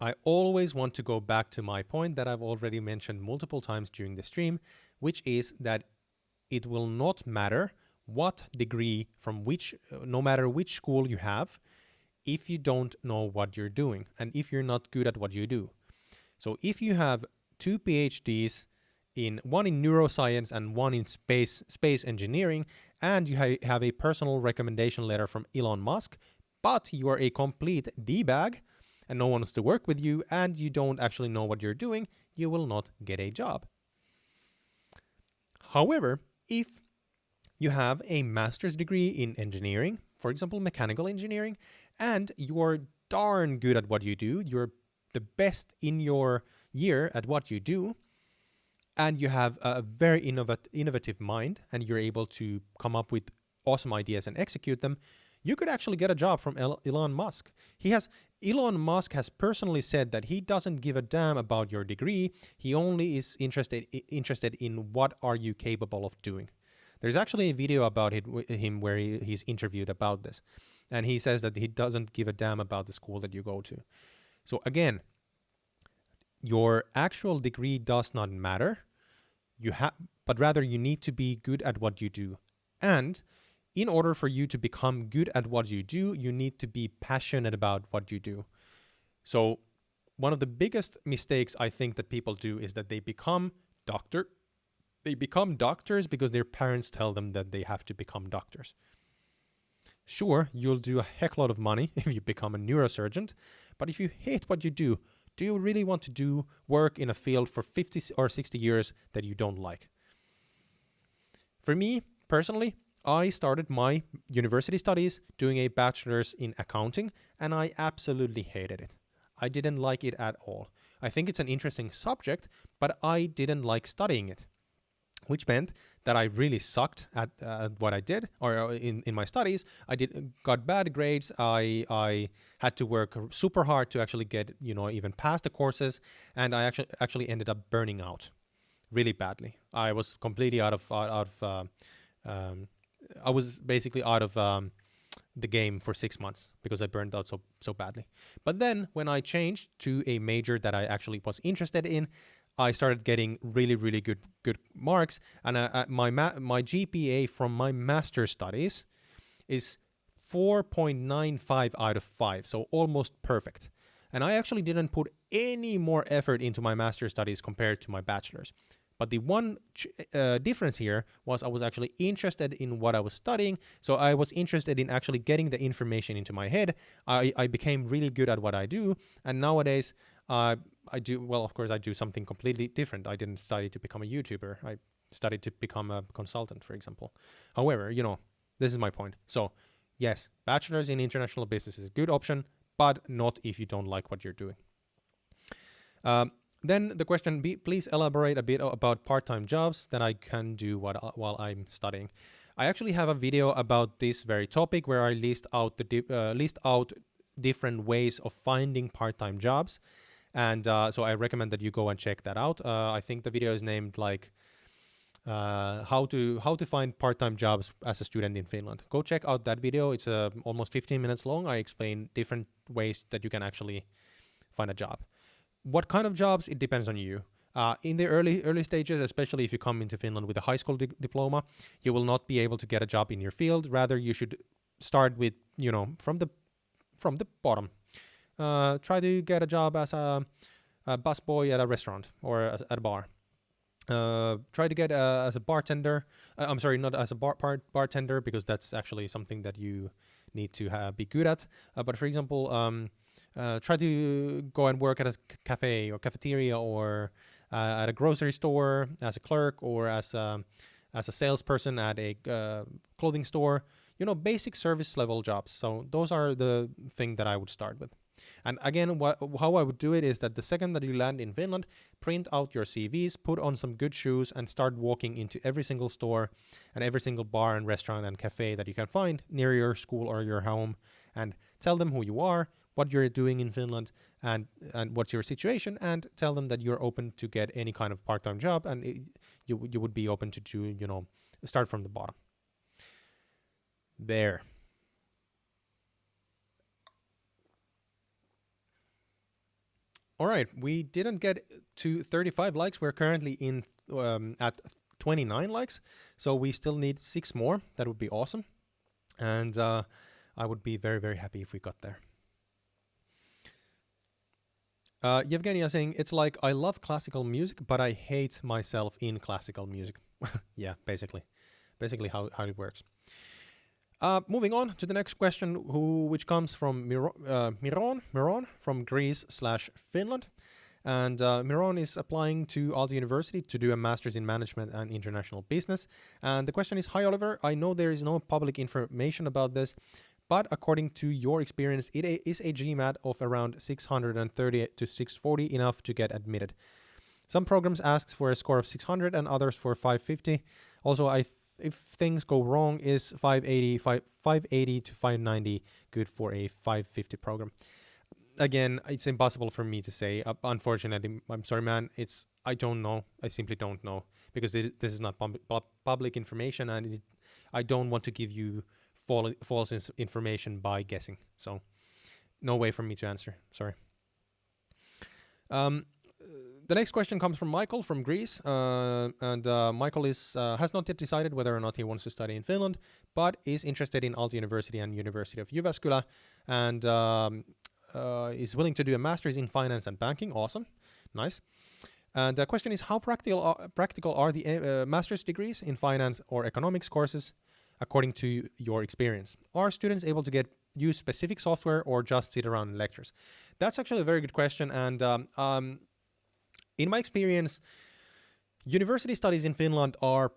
I always want to go back to my point that I've already mentioned multiple times during the stream, which is that it will not matter what degree no matter which school you have, if you don't know what you're doing and if you're not good at what you do. So if you have 2 PhDs, one in neuroscience and one in space engineering, and you have a personal recommendation letter from Elon Musk, but you are a complete D-bag and no one wants to work with you, and you don't actually know what you're doing, you will not get a job. However, if you have a master's degree in engineering, for example, mechanical engineering, and you're darn good at what you do, you're the best in your year at what you do, and you have a very innovative mind, and you're able to come up with awesome ideas and execute them, you could actually get a job from Elon Musk. Elon Musk has personally said that he doesn't give a damn about your degree. He only is interested in what are you capable of doing. There's actually a video about him where he's interviewed about this. And he says that he doesn't give a damn about the school that you go to. So again, your actual degree does not matter. But rather you need to be good at what you do. And in order for you to become good at what you do, you need to be passionate about what you do. So one of the biggest mistakes I think that people do is that they become doctors because their parents tell them that they have to become doctors. Sure, you'll do a heck lot of money if you become a neurosurgeon, but if you hate what you do you really want to work in a field for 50 or 60 years that you don't like? For me, personally, I started my university studies doing a bachelor's in accounting, and I absolutely hated it. I didn't like it at all. I think it's an interesting subject, but I didn't like studying it, which meant that I really sucked at what I did, or in my studies. I got bad grades. I had to work super hard to actually get even past the courses, and I actually ended up burning out really badly. I was completely I was basically out of the game for 6 months because I burned out so badly. But then when I changed to a major that I actually was interested in, I started getting really, really good marks, and my GPA from my master's studies is 4.95 out of 5, so almost perfect. And I actually didn't put any more effort into my master's studies compared to my bachelor's. But the one difference here was I was actually interested in what I was studying, so I was interested in actually getting the information into my head. I became really good at what I do, and nowadays I do something completely different. I didn't study to become a YouTuber. I studied to become a consultant, for example. However, this is my point. So yes, bachelor's in international business is a good option, but not if you don't like what you're doing. Then the question, please elaborate a bit about part-time jobs that I can do while I'm studying. I actually have a video about this very topic where I list out different ways of finding part-time jobs. And so I recommend that you go and check that out. I think the video is named like how to find part-time jobs as a student in Finland. Go check out that video. It's almost 15 minutes long. I explain different ways that you can actually find a job. What kind of jobs? It depends on you. In the early stages, especially if you come into Finland with a high school diploma, you will not be able to get a job in your field. Rather, you should start with, from the bottom. Try to get a job as a busboy at a restaurant or at a bar. Try to get as a bartender. I'm sorry, not as a bartender, because that's actually something that you need to be good at. But for example, try to go and work at a cafe or cafeteria, or at a grocery store as a clerk, or as a salesperson at a clothing store. Basic service level jobs. So those are the thing that I would start with. And again, how I would do it is that the second that you land in Finland, print out your CVs, put on some good shoes, and start walking into every single store and every single bar and restaurant and cafe that you can find near your school or your home, and tell them who you are, what you're doing in Finland, and what's your situation, and tell them that you're open to get any kind of part-time job, and you would be open to start from the bottom. There. All right, we didn't get to 35 likes. We're currently in at 29 likes, so we still need 6 more. That would be awesome, and I would be very, very happy if we got there. Yevgenia saying, it's like I love classical music, but I hate myself in classical music. Yeah, basically how it works. Moving on to the next question, which comes from Miron from Greece/Finland. And Miron is applying to Aalto University to do a master's in management and international business. And the question is, hi Oliver, I know there is no public information about this, but according to your experience, it is a GMAT of around 630 to 640 enough to get admitted. Some programs ask for a score of 600 and others for 550. Also, if things go wrong, is 580 to 590 good for a 550 program? Again, it's impossible for me to say. Unfortunately, I'm sorry, man. I don't know. I simply don't know, because this is not public information, and I don't want to give you false information by guessing. So no way for me to answer. Sorry. The next question comes from Michael from Greece, and Michael has not yet decided whether or not he wants to study in Finland, but is interested in Aalto University and University of Jyväskylä, and is willing to do a master's in finance and banking. Awesome, nice. And the question is, how practical are the master's degrees in finance or economics courses according to your experience? Are students able to use specific software or just sit around in lectures? That's actually a very good question, and in my experience, university studies in Finland are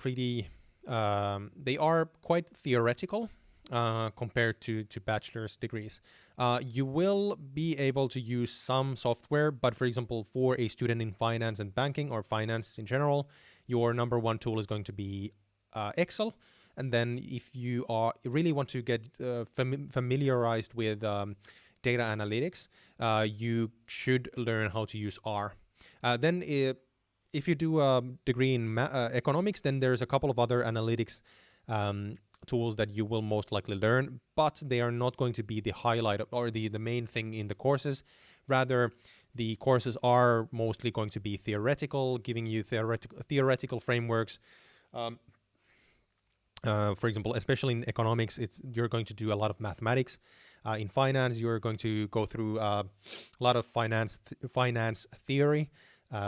they are quite theoretical compared to bachelor's degrees. You will be able to use some software, but for example, for a student in finance and banking, or finance in general, your number one tool is going to be Excel. And then if you really want to get familiarized with data analytics, you should learn how to use R. Then if you do a degree in economics, then there's a couple of other analytics tools that you will most likely learn, but they are not going to be the highlight or the main thing in the courses. Rather, the courses are mostly going to be theoretical, giving you theoretical frameworks. For example, especially in economics, you're going to do a lot of mathematics. In finance, you're going to go through a lot of finance theory,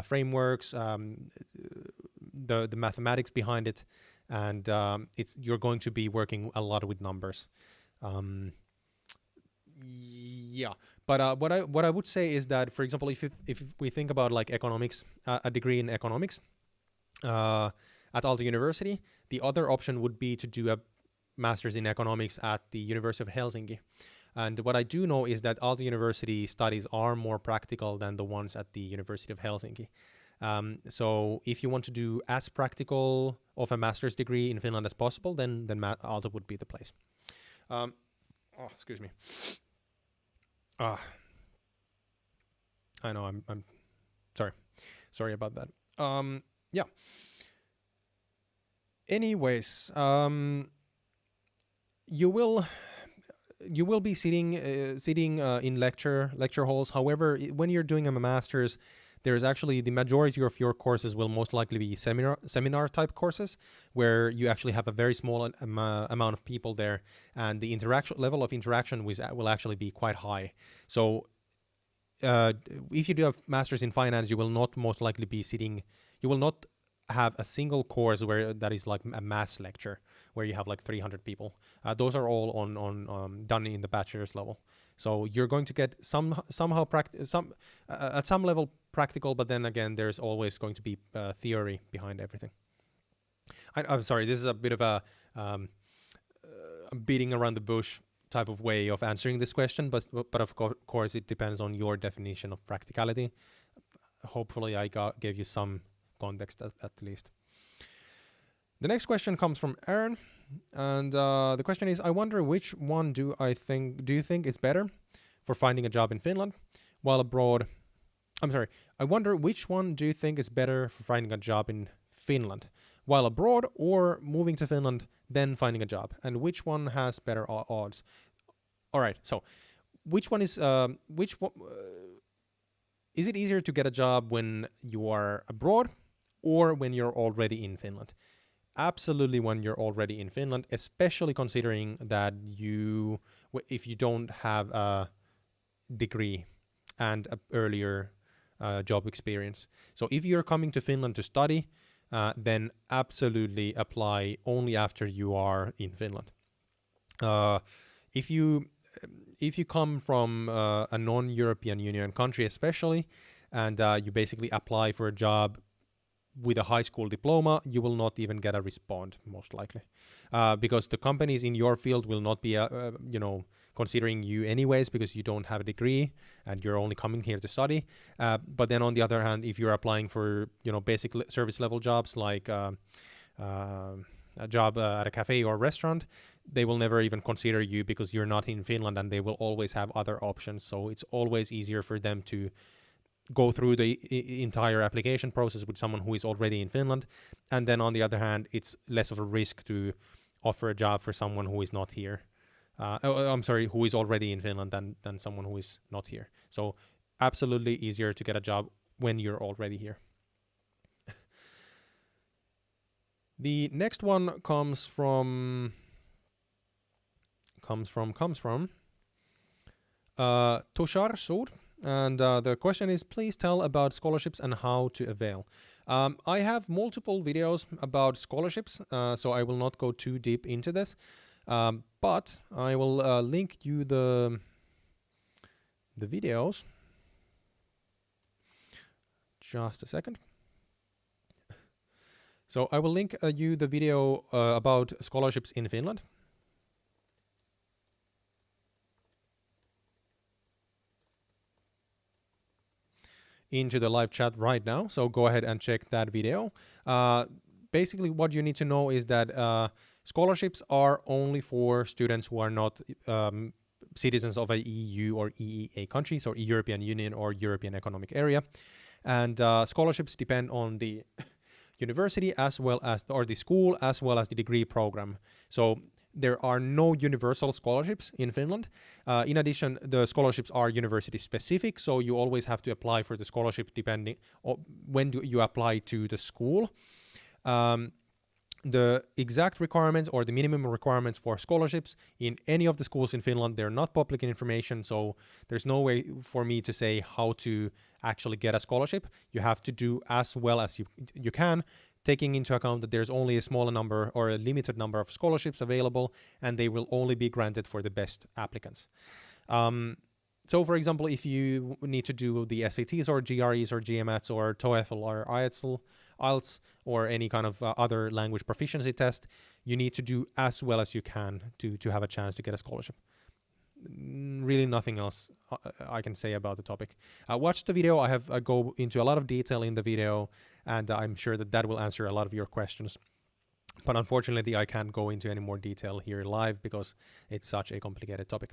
frameworks, the mathematics behind it, and you're going to be working a lot with numbers. Yeah, but what I would say is that, for example, if we think about like economics, a degree in economics at Aalto University, the other option would be to do a master's in economics at the University of Helsinki. And what I do know is that Aalto University studies are more practical than the ones at the University of Helsinki. So if you want to do as practical of a master's degree in Finland as possible, then Aalto would be the place. Excuse me. I know I'm sorry about that. Yeah. Anyways, you will be sitting in lecture halls. However, when you're doing a master's, there's actually the majority of your courses will most likely be seminar type courses where you actually have a very small amount of people there, and the level of interaction will actually be quite high. So if you do a master's in finance, you will not most likely be you will not have a single course where that is like a mass lecture where you have like 300 people. Those are all on done in the bachelor's level. So you're going to get somehow at some level practical, but then again, there's always going to be theory behind everything. I'm sorry, this is a bit of a beating around the bush type of way of answering this question, but of course it depends on your definition of practicality. Hopefully I gave you some context at least. The next question comes from Aaron, and the question is, I wonder which one do you think is better for finding a job in Finland while abroad? I'm sorry, I wonder which one do you think is better for finding a job in Finland while abroad, or moving to Finland then finding a job, and which one has better odds? All right, so which one is is it easier to get a job when you are abroad or when you're already in Finland? Absolutely when you're already in Finland, especially considering that if you don't have a degree and an earlier job experience. So if you're coming to Finland to study, then absolutely apply only after you are in Finland. If you come from a non-European Union country especially, and you basically apply for a job with a high school diploma, you will not even get a response, most likely, because the companies in your field will not be considering you anyways, because you don't have a degree and you're only coming here to study. But then on the other hand, if you're applying for basic service level jobs like a job at a cafe or restaurant, they will never even consider you because you're not in Finland, and they will always have other options. So it's always easier for them to go through the entire application process with someone who is already in Finland. And then on the other hand, it's less of a risk to offer a job for someone who is not here. Who is already in Finland than someone who is not here. So absolutely easier to get a job when you're already here. The next one comes from Tushar Sood. And the question is, please tell about scholarships and how to avail. I have multiple videos about scholarships, so I will not go too deep into this, but I will link you the videos. Just a second. So I will link you the video about scholarships in Finland. Into the live chat right now, so go ahead and check that video. Basically, what you need to know is that scholarships are only for students who are not citizens of a EU or EEA country, so European Union or European Economic Area. And scholarships depend on the university or the school as well as the degree program. So there are no universal scholarships in Finland. In addition, the scholarships are university specific, so you always have to apply for the scholarship depending on when you apply to the school. The exact requirements or the minimum requirements for scholarships in any of the schools in Finland, they're not public information, so there's no way for me to say how to actually get a scholarship. You have to do as well as you can, taking into account that there's only a smaller number or a limited number of scholarships available, and they will only be granted for the best applicants. So, for example, if you need to do the SATs or GREs or GMATs or TOEFL or IELTS or any kind of other language proficiency test, you need to do as well as you can to have a chance to get a scholarship. Really nothing else I can say about the topic. Watch the video. I go into a lot of detail in the video, and I'm sure that will answer a lot of your questions. But unfortunately, I can't go into any more detail here live because it's such a complicated topic.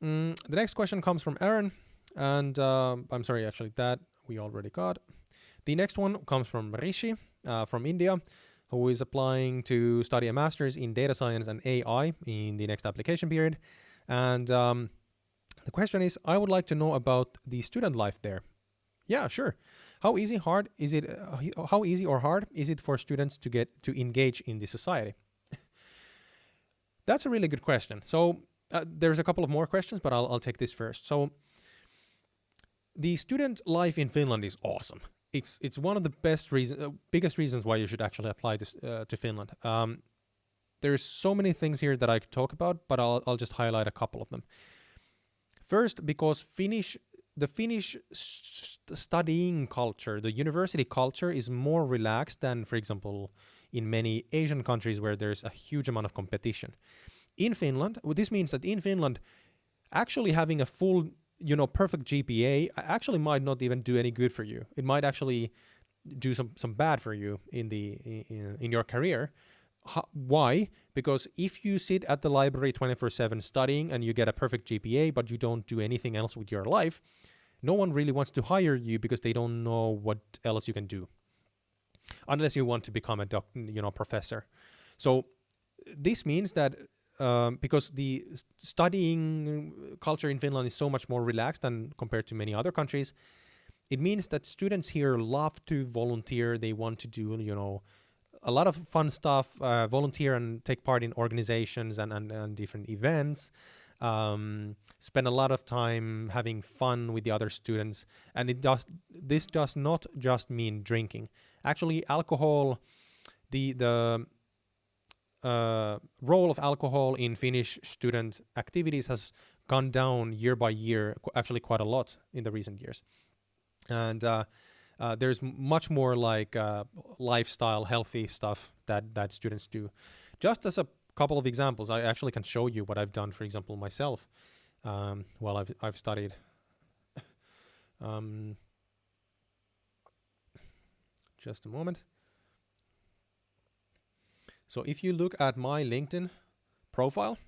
The next question comes from Aaron, and I'm sorry, actually, that we already got. The next one comes from Rishi from India, who is applying to study a master's in data science and AI in the next application period. And the question is, I would like to know about the student life there. Yeah, sure. How easy, hard is it? How easy or hard is it for students to get to engage in the society? That's a really good question. So there's a couple of more questions, but I'll take this first. So the student life in Finland is awesome. It's one of the biggest reasons why you should actually apply this to Finland. There's so many things here that I could talk about, but I'll just highlight a couple of them. First, because the Finnish studying culture, the university culture, is more relaxed than, for example, in many Asian countries where there's a huge amount of competition. In Finland, this means that in Finland, actually having a full, perfect GPA actually might not even do any good for you. It might actually do some bad for you in your career. Why? Because if you sit at the library 24/7 studying and you get a perfect GPA, but you don't do anything else with your life, no one really wants to hire you because they don't know what else you can do, unless you want to become a professor. So this means that because the studying culture in Finland is so much more relaxed than compared to many other countries, it means that students here love to volunteer. They want to do, a lot of fun stuff, volunteer and take part in organizations and different events, spend a lot of time having fun with the other students. And this does not just mean drinking. Actually, alcohol, the role of alcohol in Finnish student activities has gone down year by year, actually quite a lot in the recent years. And there's much more like lifestyle, healthy stuff that students do. Just as a couple of examples, I actually can show you what I've done, for example, myself while I've studied. Just a moment. So if you look at my LinkedIn profile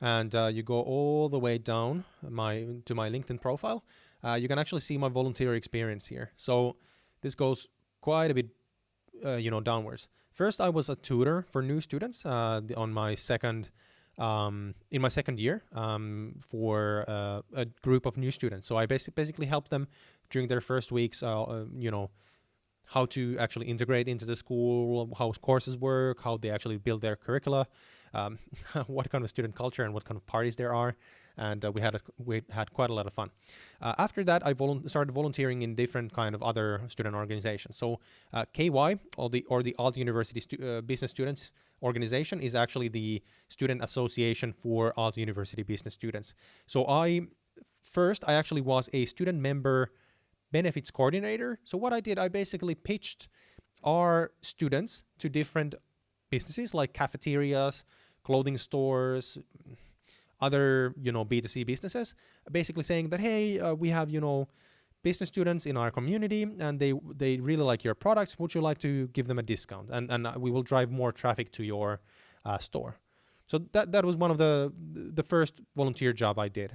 and you go all the way down to my LinkedIn profile, you can actually see my volunteer experience here. So this goes quite a bit, downwards. First, I was a tutor for new students in my second year for a group of new students. So I basically helped them during their first weeks, how to actually integrate into the school, how courses work, how they actually build their curricula, what kind of student culture and what kind of parties there are. And we had quite a lot of fun. After that, I started volunteering in different kind of other student organizations. So KY, or the Aalto University Business Students Organization, is actually the student association for Aalto University business students. So I actually was a student member benefits coordinator. So what I did, I basically pitched our students to different businesses like cafeterias, clothing stores, other, B2C businesses, basically saying that, hey, we have, business students in our community and they really like your products. Would you like to give them a discount? And we will drive more traffic to your store. So that was one of the first volunteer job I did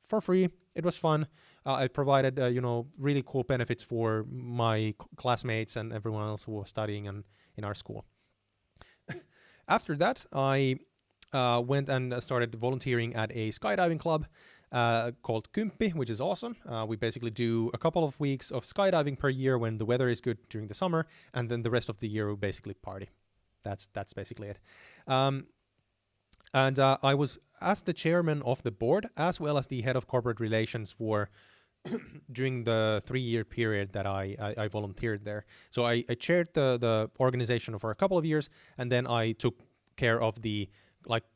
for free. It was fun. I provided, really cool benefits for my classmates and everyone else who was studying in our school. After that, I went and started volunteering at a skydiving club called Kymppi, which is awesome. We basically do a couple of weeks of skydiving per year when the weather is good during the summer, and then the rest of the year we basically party. That's basically it. And I was as the chairman of the board, as well as the head of corporate relations for during the 3-year period that I volunteered there. So I chaired the organization for a couple of years, and then I took care of the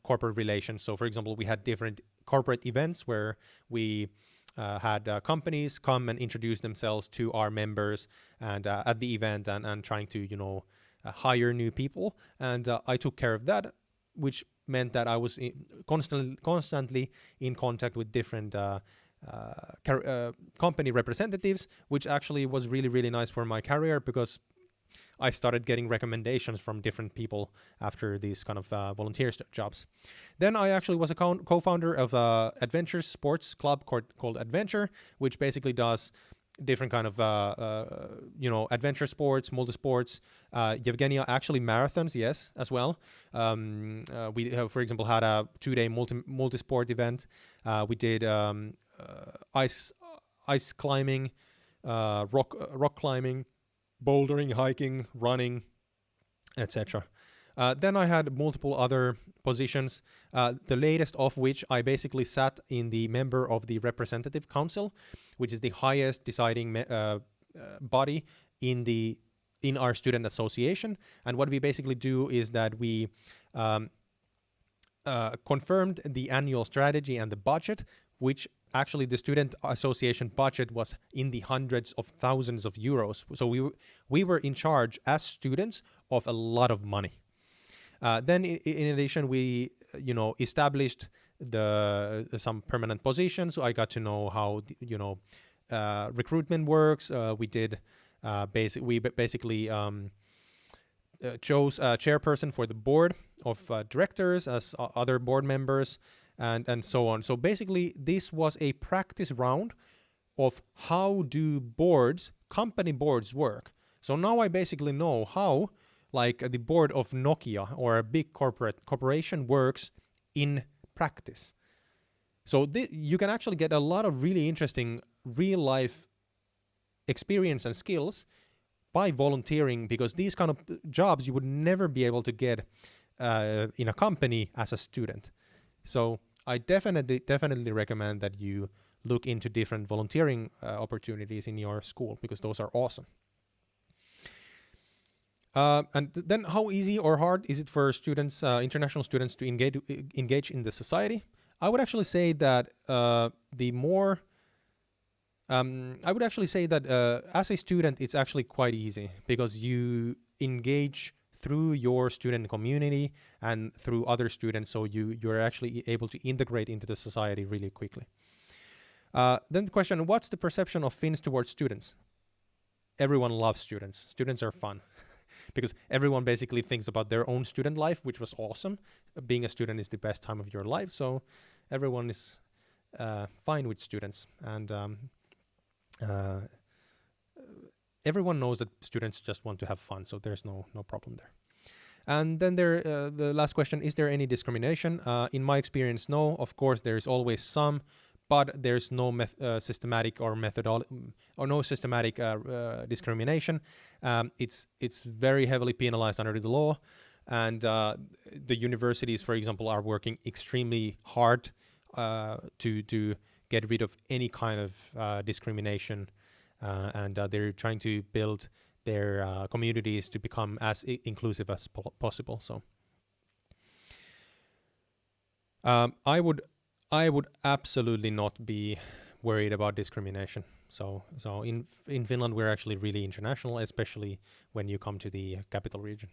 corporate relations. So for example, we had different corporate events where we had companies come and introduce themselves to our members and at the event and trying to hire new people. And I took care of that, which meant that I was constantly in contact with different company representatives, which actually was really, really nice for my career because I started getting recommendations from different people after these kind of volunteer jobs. Then I actually was a co-founder of a adventure sports club called Adventure, which basically does different kind of adventure sports, multi-sports. Yevgenia, actually marathons, yes, as well. We have, for example, had a 2-day multi-sport event. We did ice climbing, rock climbing, bouldering, hiking, running, etc. Then I had multiple other positions, the latest of which I basically sat in the member of the representative council, which is the highest deciding body in our student association. And what we basically do is that we confirmed the annual strategy and the budget, which actually the student association budget was in the hundreds of thousands of euros. So we were in charge as students of a lot of money. Then in addition, we established some permanent positions. So I got to know how recruitment works. We basically chose a chairperson for the board of directors as other board members, and so on. So basically, this was a practice round of how do company boards work. So now I basically know how, like, the board of Nokia or a big corporation works in practice. So you can actually get a lot of really interesting real life experience and skills by volunteering, because these kind of jobs you would never be able to get in a company as a student. So I definitely recommend that you look into different volunteering opportunities in your school, because those are awesome. And then how easy or hard is it for students, international students, to engage in the society? I would actually say that as a student, it's actually quite easy, because you engage through your student community and through other students, so you're actually able to integrate into the society really quickly. Then the question, what's the perception of Finns towards students? Everyone loves students. Students are fun. Because everyone basically thinks about their own student life, which was awesome. Being a student is the best time of your life, so everyone is fine with students. And everyone knows that students just want to have fun, so there's no problem there. And then the last question, is there any discrimination? In my experience, no. Of course, there is always some, but there's no systematic or no systematic discrimination. It's very heavily penalized under the law, and the universities, for example, are working extremely hard to get rid of any kind of discrimination, and they're trying to build their communities to become as inclusive as possible. So I would absolutely not be worried about discrimination. So in Finland, we're actually really international, especially when you come to the capital region.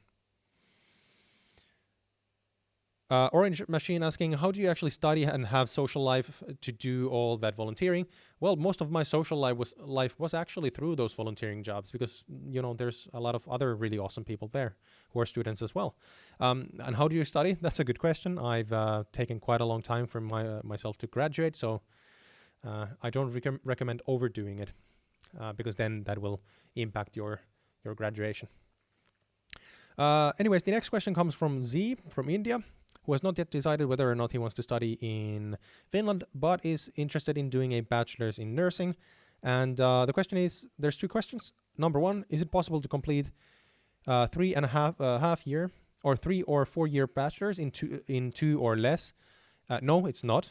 Orange Machine asking, how do you actually study and have social life to do all that volunteering? Well, most of my social life was actually through those volunteering jobs, because there's a lot of other really awesome people there who are students as well. And how do you study? That's a good question. I've taken quite a long time for myself to graduate, so I don't recommend overdoing it, because then that will impact your graduation. Anyways, the next question comes from Z from India, who has not yet decided whether or not he wants to study in Finland, but is interested in doing a bachelor's in nursing. And the question is, there's two questions. Number one, is it possible to complete 3.5 year or 3 or 4 year bachelor's in two or less? No, it's not.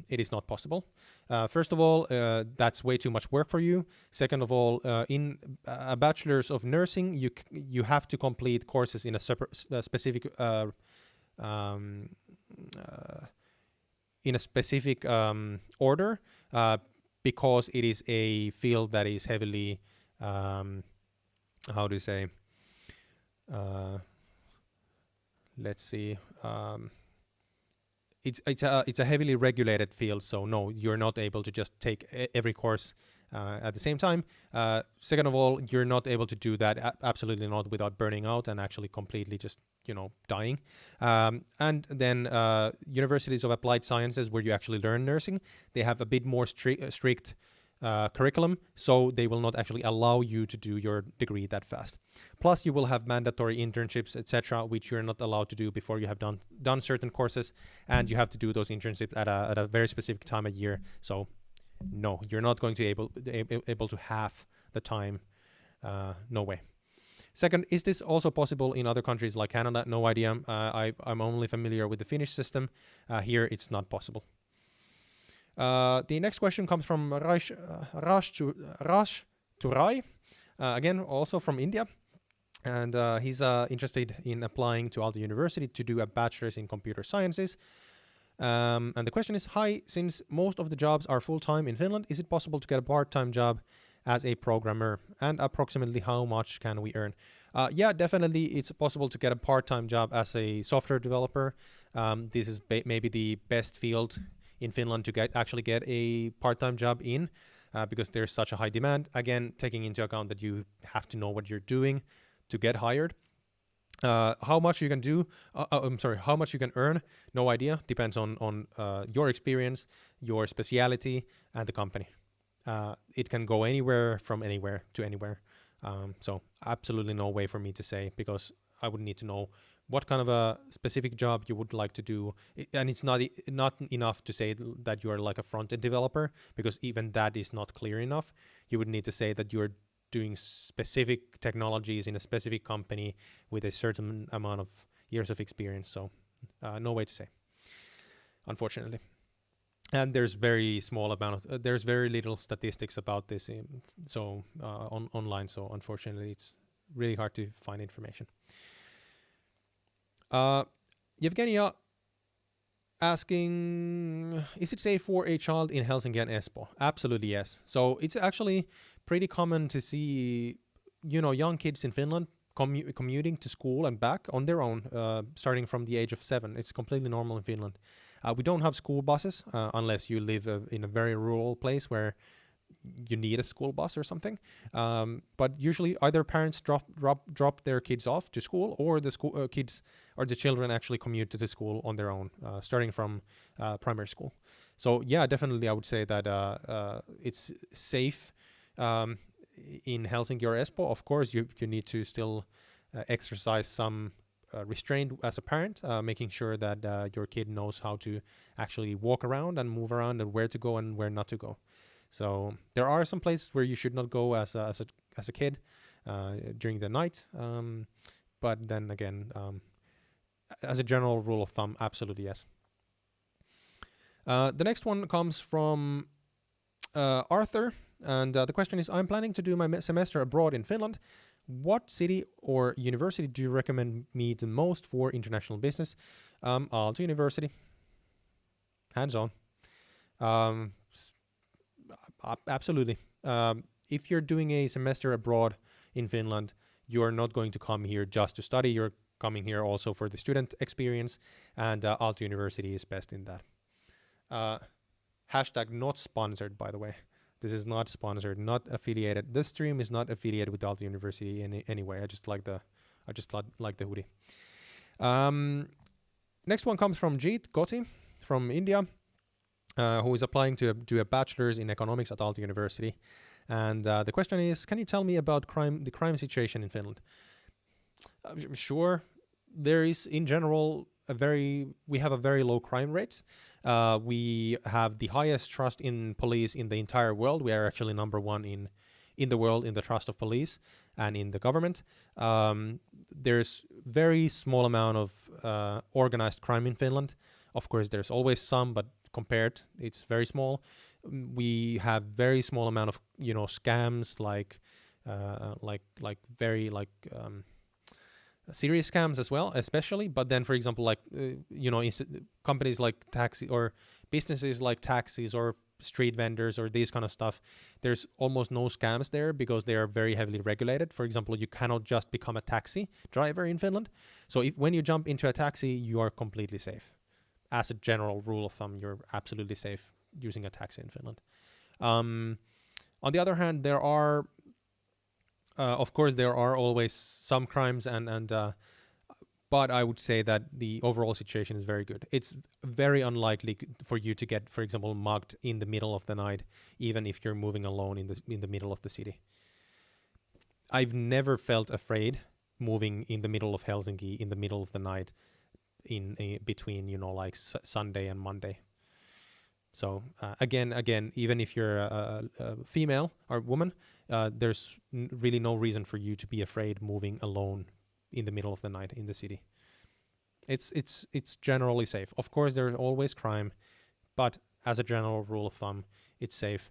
It is not possible. First of all, that's way too much work for you. Second of all, in a bachelor's of nursing, you have to complete courses in a specific order, because it is a field that is heavily it's a heavily regulated field, so no, you're not able to just take every course at the same time. Second of all, you're not able to do that, absolutely not, without burning out and actually completely just dying. And then universities of applied sciences, where you actually learn nursing, they have a bit more strict curriculum, so they will not actually allow you to do your degree that fast. Plus, you will have mandatory internships, etc., which you're not allowed to do before you have done certain courses, and you have to do those internships at a very specific time of year. So No, you're not going to able to half the time. No way. Second, is this also possible in other countries like Canada? No idea. I'm only familiar with the Finnish system. Here, it's not possible. The next question comes from Rash Turai, again, also from India. And he's interested in applying to Aalto University to do a bachelor's in computer sciences. And the question is, hi, since most of the jobs are full-time in Finland, is it possible to get a part-time job as a programmer? And approximately how much can we earn? Yeah, definitely it's possible to get a part-time job as a software developer. This is maybe the best field in Finland to actually get a part-time job in because there's such a high demand. Again, taking into account that you have to know what you're doing to get hired. How much you can do? How much you can earn? No idea. Depends on your experience, your speciality, and the company. It can go anywhere from anywhere to anywhere. So absolutely no way for me to say, because I would need to know what kind of a specific job you would like to do. And it's not enough to say that you're like a front-end developer, because even that is not clear enough. You would need to say that you're doing specific technologies in a specific company with a certain amount of years of experience. So no way to say, unfortunately. And there's very small amount of there's very little statistics about this online. So unfortunately, it's really hard to find information. Yevgenia asking, is it safe for a child in Helsinki and Espoo? Absolutely yes. So it's actually pretty common to see, young kids in Finland commuting to school and back on their own, starting from the age of 7. It's completely normal in Finland. We don't have school buses unless you live in a very rural place where you need a school bus or something. But usually either parents drop their kids off to school, or the school kids or the children actually commute to the school on their own, starting from primary school. So yeah, definitely I would say that it's safe in Helsinki or Espoo. Of course, you need to still exercise some restraint as a parent, making sure that your kid knows how to actually walk around and move around and where to go and where not to go. So there are some places where you should not go as a kid during the night. But then again, as a general rule of thumb, absolutely yes. The next one comes from Arthur. And the question is, I'm planning to do my semester abroad in Finland. What city or university do you recommend me the most for international business? Aalto University. Hands on. Absolutely. If you're doing a semester abroad in Finland, you're not going to come here just to study. You're coming here also for the student experience, and Aalto University is best in that. Hashtag not sponsored, by the way. This is not sponsored, not affiliated. This stream is not affiliated with Aalto University in any way. I just like the hoodie. Next one comes from Jeet Goti from India, who is applying to do a bachelor's in economics at Aalto University. And the question is, can you tell me about the crime situation in Finland? Sure. There is, in general, we have a very low crime rate. We have the highest trust in police in the entire world. We are actually number one in the world in the trust of police and in the government. There's very small amount of organized crime in Finland. Of course, there's always some, but compared, it's very small. We have very small amount of scams, like serious scams as well, especially. But then, for example, like companies like taxi or businesses like taxis or street vendors or these kind of stuff, there's almost no scams there because they are very heavily regulated. For example, you cannot just become a taxi driver in Finland. So when you jump into a taxi, you are completely safe. As a general rule of thumb, you're absolutely safe using a taxi in Finland. On the other hand, there are of course, there are always some crimes, but I would say that the overall situation is very good. It's very unlikely for you to get, for example, mugged in the middle of the night, even if you're moving alone in the middle of the city. I've never felt afraid moving in the middle of Helsinki in the middle of the night between Sunday and Monday. So again, even if you're a female or woman, there's really no reason for you to be afraid moving alone in the middle of the night in the city. It's generally safe. Of course, there's always crime, but as a general rule of thumb, it's safe.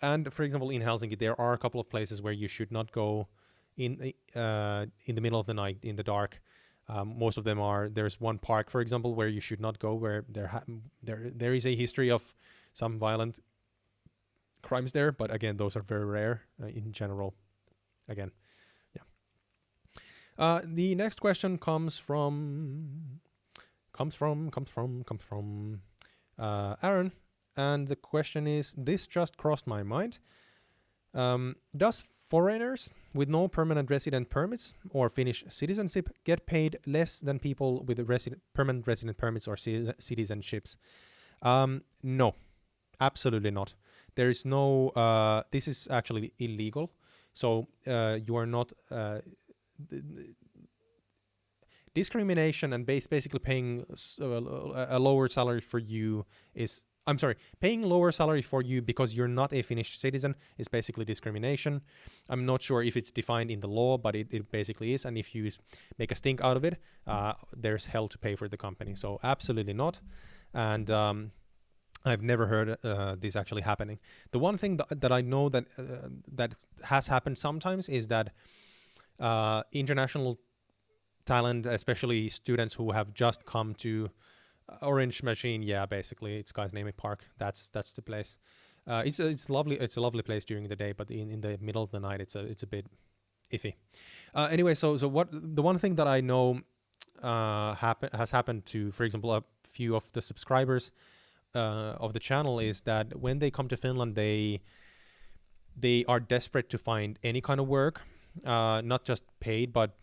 And for example, in Helsinki, there are a couple of places where you should not go in the middle of the night in the dark. Most of them are. There's one park, for example, where you should not go, where there is a history of some violent crimes there. But again, those are very rare in general. Again, yeah. The next question comes from Aaron, and the question is: this just crossed my mind. Does foreigners with no permanent resident permits or Finnish citizenship get paid less than people with permanent resident permits or citizenships? No, absolutely not. There is no. This is actually illegal. So you are not. Discrimination and basically paying a lower salary for you is. I'm sorry, paying lower salary for you because you're not a Finnish citizen is basically discrimination. I'm not sure if it's defined in the law, but it basically is. And if you make a stink out of it, there's hell to pay for the company. So absolutely not. And I've never heard this actually happening. The one thing that I know that has happened sometimes is that international talent, especially students who have just come to Orange Machine, yeah, basically it's Kaisniemi Park. That's the place. It's lovely. It's a lovely place during the day, but in the middle of the night, it's a bit iffy. Anyway, so what the one thing that I know has happened to, for example, a few of the subscribers of the channel is that when they come to Finland, they are desperate to find any kind of work, not just paid, but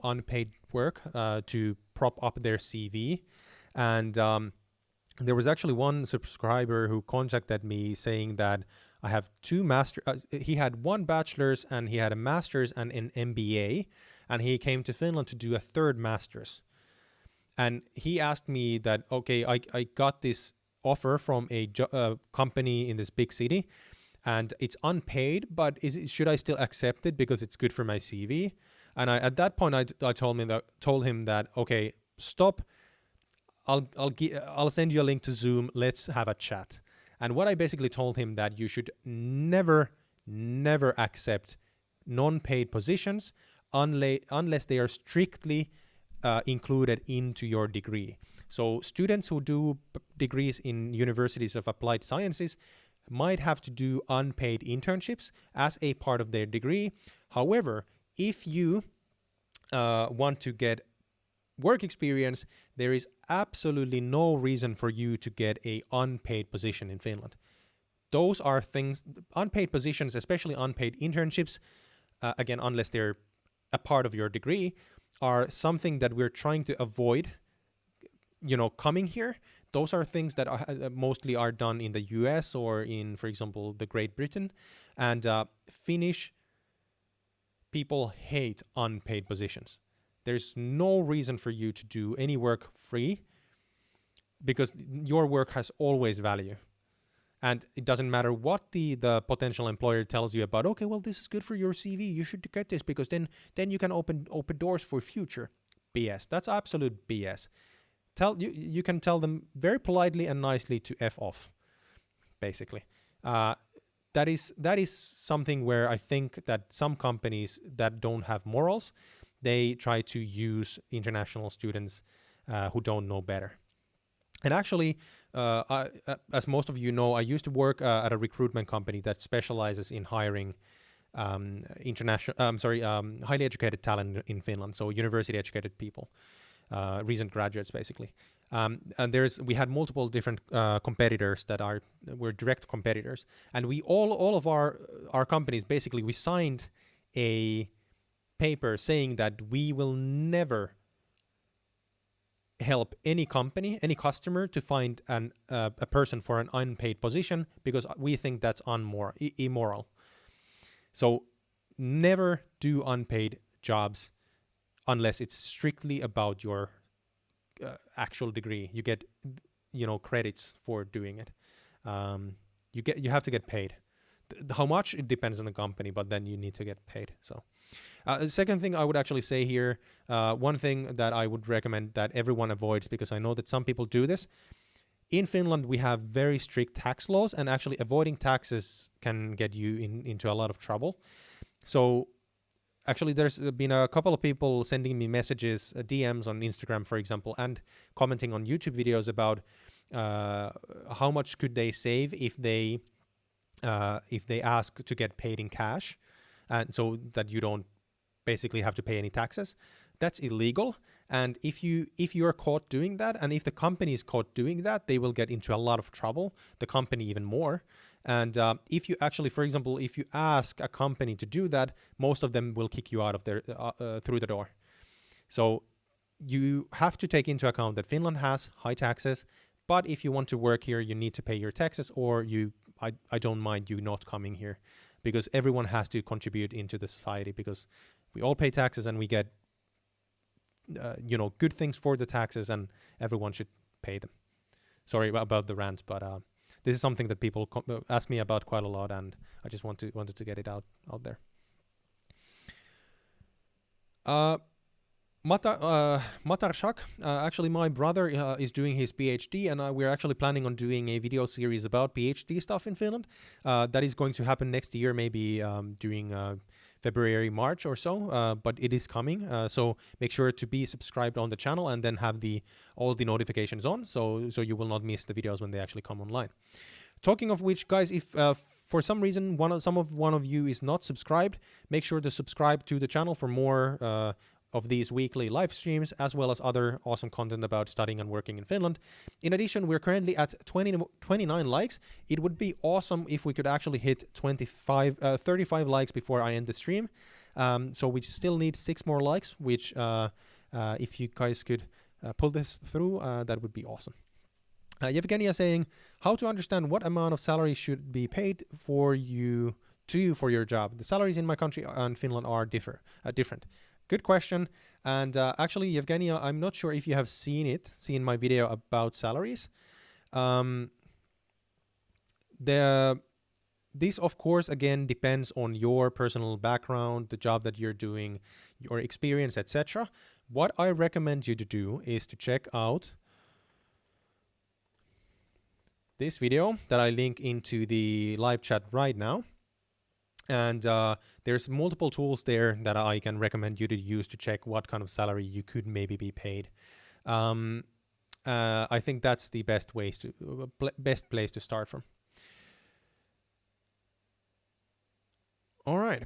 unpaid work to prop up their CV. And there was actually one subscriber who contacted me saying that I have two he had one bachelor's and he had a master's and an MBA, and he came to Finland to do a third master's. And he asked me that, okay, I got this offer from a company in this big city, and it's unpaid, but should I still accept it because it's good for my CV? And at that point, I told him that okay, stop. I'll send you a link to Zoom. Let's have a chat. And what I basically told him that you should never accept non-paid positions unless they are strictly included into your degree. So students who do degrees in universities of applied sciences might have to do unpaid internships as a part of their degree. However, if you want to get work experience, there is absolutely no reason for you to get a unpaid position in Finland. Those are things, unpaid positions, especially unpaid internships, again, unless they're a part of your degree, are something that we're trying to avoid, coming here. Those are things that mostly are done in the US or in, for example, the Great Britain. And Finnish people hate unpaid positions. There's no reason for you to do any work free because your work has always value. And it doesn't matter what the potential employer tells you about, okay, well, this is good for your CV. You should get this because then you can open doors for future. BS. That's absolute BS. You can tell them very politely and nicely to F off, basically. That is something where I think that some companies that don't have morals, they try to use international students who don't know better. And actually, as most of you know, I used to work at a recruitment company that specializes in hiring highly educated talent in Finland, so university-educated people, recent graduates, basically. And we had multiple different competitors that were direct competitors, and we all of our companies basically we signed a paper saying that we will never help any customer to find a person for an unpaid position because we think that's immoral. So never do unpaid jobs unless it's strictly about your actual degree. You get credits for doing it. you have to get paid. How much, it depends on the company, but then you need to get paid. So the second thing I would actually say here, one thing that I would recommend that everyone avoids, because I know that some people do this. In Finland, we have very strict tax laws, and actually avoiding taxes can get you into a lot of trouble. So actually, there's been a couple of people sending me messages, DMs on Instagram, for example, and commenting on YouTube videos about how much could they save if they ask to get paid in cash, and so that you don't basically have to pay any taxes. That's illegal. And if you are caught doing that, and if the company is caught doing that, they will get into a lot of trouble, the company even more. And if you actually, for example, if you ask a company to do that, most of them will kick you out of their through the door. So you have to take into account that Finland has high taxes, but if you want to work here, you need to pay your taxes, or I don't mind you not coming here, because everyone has to contribute into the society, because we all pay taxes and we get good things for the taxes, and everyone should pay them. Sorry about the rant, but this is something that people ask me about quite a lot, and I just wanted to get it out there. Matar Shak, actually my brother is doing his PhD, and we're actually planning on doing a video series about PhD stuff in Finland. That is going to happen next year, maybe during February, March or so, but it is coming. So make sure to be subscribed on the channel, and then have all the notifications on, so you will not miss the videos when they actually come online. Talking of which, guys, if for some reason one of you is not subscribed, make sure to subscribe to the channel for more of these weekly live streams, as well as other awesome content about studying and working in Finland. In addition, we're currently at 29 likes. It would be awesome if we could actually hit 35 likes before I end the stream. So we still need 6 more likes, which if you guys could pull this through, that would be awesome. Yevgenia saying, how to understand what amount of salary should be paid to you for your job. The salaries in my country and Finland are different. Good question. And actually, Yevgenia, I'm not sure if you have seen my video about salaries. This, of course, again, depends on your personal background, the job that you're doing, your experience, etc. What I recommend you to do is to check out this video that I link into the live chat right now. And there's multiple tools there that I can recommend you to use to check what kind of salary you could maybe be paid. I think that's the best place to start from. All right.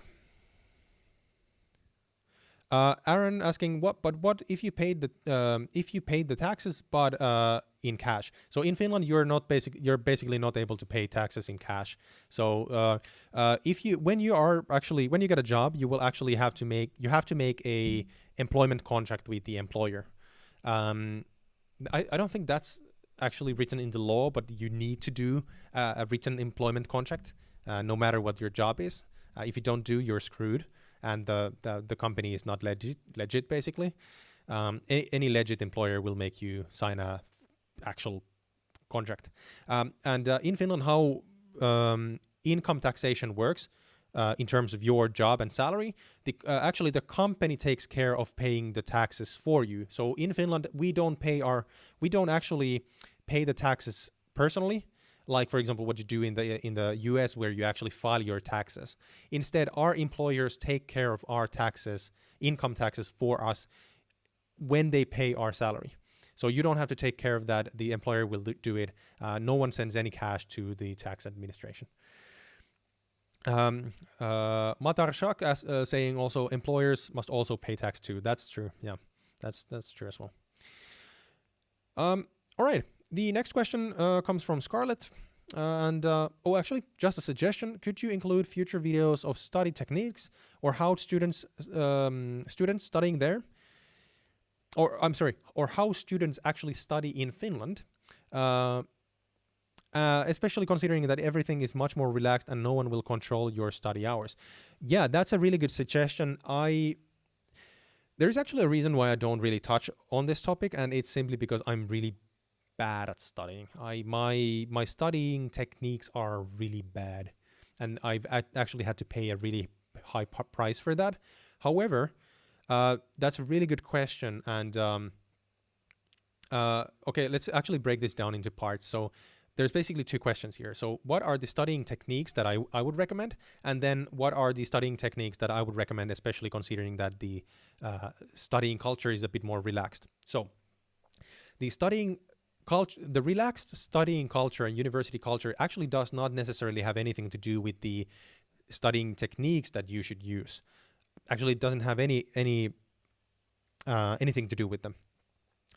Aaron asking, what if you paid the taxes but in cash? So in Finland, you're basically not able to pay taxes in cash. So when you get a job, you will actually have to make a employment contract with the employer. I don't think that's actually written in the law, but you need to do a written employment contract, no matter what your job is. If you don't do, you're screwed, and the company is not legit basically. Any legit employer will make you sign a actual contract. In Finland, how income taxation works in terms of your job and salary, actually the company takes care of paying the taxes for you. So in Finland, we don't actually pay the taxes personally, like, for example, what you do in the US, where you actually file your taxes. Instead, our employers take care of our taxes, income taxes, for us when they pay our salary. So you don't have to take care of that. The employer will do it. No one sends any cash to the tax administration. Matar Shak saying also, employers must also pay tax too. That's true. Yeah, that's true as well. All right. The next question comes from Scarlett. Actually, just a suggestion. Could you include future videos of study techniques, or how students studying there, or how students actually study in Finland, especially considering that everything is much more relaxed and no one will control your study hours. Yeah, that's a really good suggestion. There's actually a reason why I don't really touch on this topic, and it's simply because I'm really bad at studying. My studying techniques are really bad, and I've actually had to pay a really high price for that. However, that's a really good question, and okay, let's actually break this down into parts. So there's basically two questions here. So what are the studying techniques that I would recommend? And then what are the studying techniques that I would recommend, especially considering that the studying culture is a bit more relaxed. So the studying culture, the relaxed studying culture and university culture actually does not necessarily have anything to do with the studying techniques that you should use. Actually, it doesn't have anything to do with them.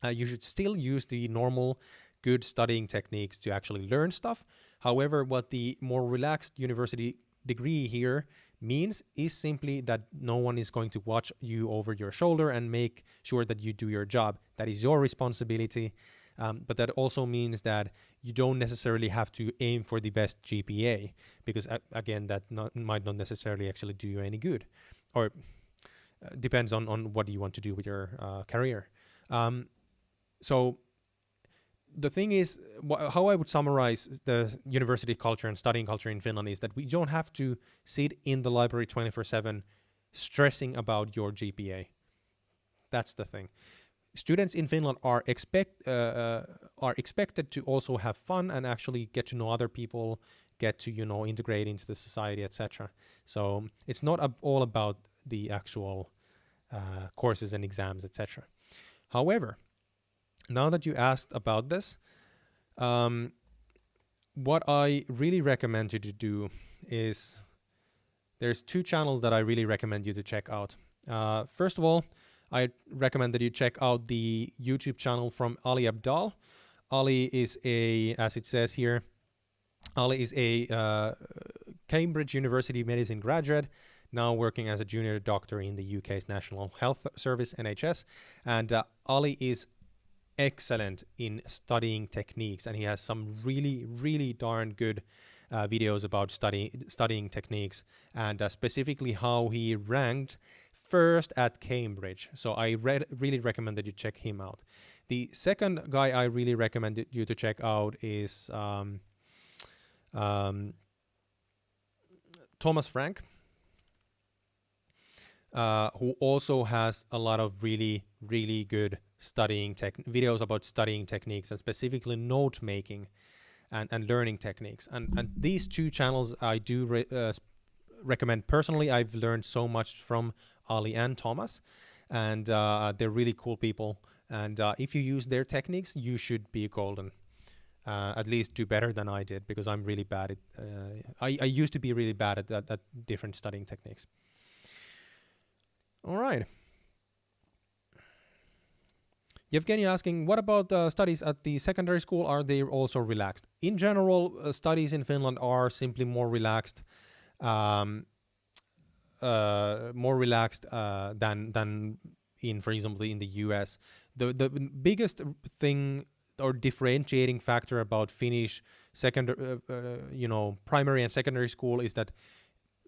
You should still use the normal good studying techniques to actually learn stuff. However, what the more relaxed university degree here means is simply that no one is going to watch you over your shoulder and make sure that you do your job. That is your responsibility. But that also means that you don't necessarily have to aim for the best GPA, because again, that might not necessarily actually do you any good, or depends on what you want to do with your career. So the thing is, how I would summarize the university culture and studying culture in Finland is that we don't have to sit in the library 24/7 stressing about your GPA. That's the thing. Students in Finland are expected to also have fun and actually get to know other people, get to integrate into the society, etc. So it's not all about the actual courses and exams, etc. However, now that you asked about this, what I really recommend you to do is, there's two channels that I really recommend you to check out. First of all, I recommend that you check out the YouTube channel from Ali Abdal. Ali is as it says here, Ali is a Cambridge University medicine graduate, now working as a junior doctor in the UK's National Health Service, NHS. And Ali is excellent in studying techniques, and he has some really, really darn good videos about studying techniques, and specifically how he ranked first at Cambridge. So I really recommend that you check him out. The second guy I really recommend you to check out is Thomas Frank, who also has a lot of really, really good videos about studying techniques, and specifically note making and learning techniques. And these two channels I do recommend personally. I've learned so much from Ali and Thomas, and they're really cool people. And if you use their techniques, you should be golden. At least do better than I did, because I'm really bad at I used to be really bad at different studying techniques. All right. Yevgeny asking, what about studies at the secondary school? Are they also relaxed? In general, studies in Finland are simply more relaxed, than in, for example, in the US. The biggest thing or differentiating factor about Finnish primary and secondary school is that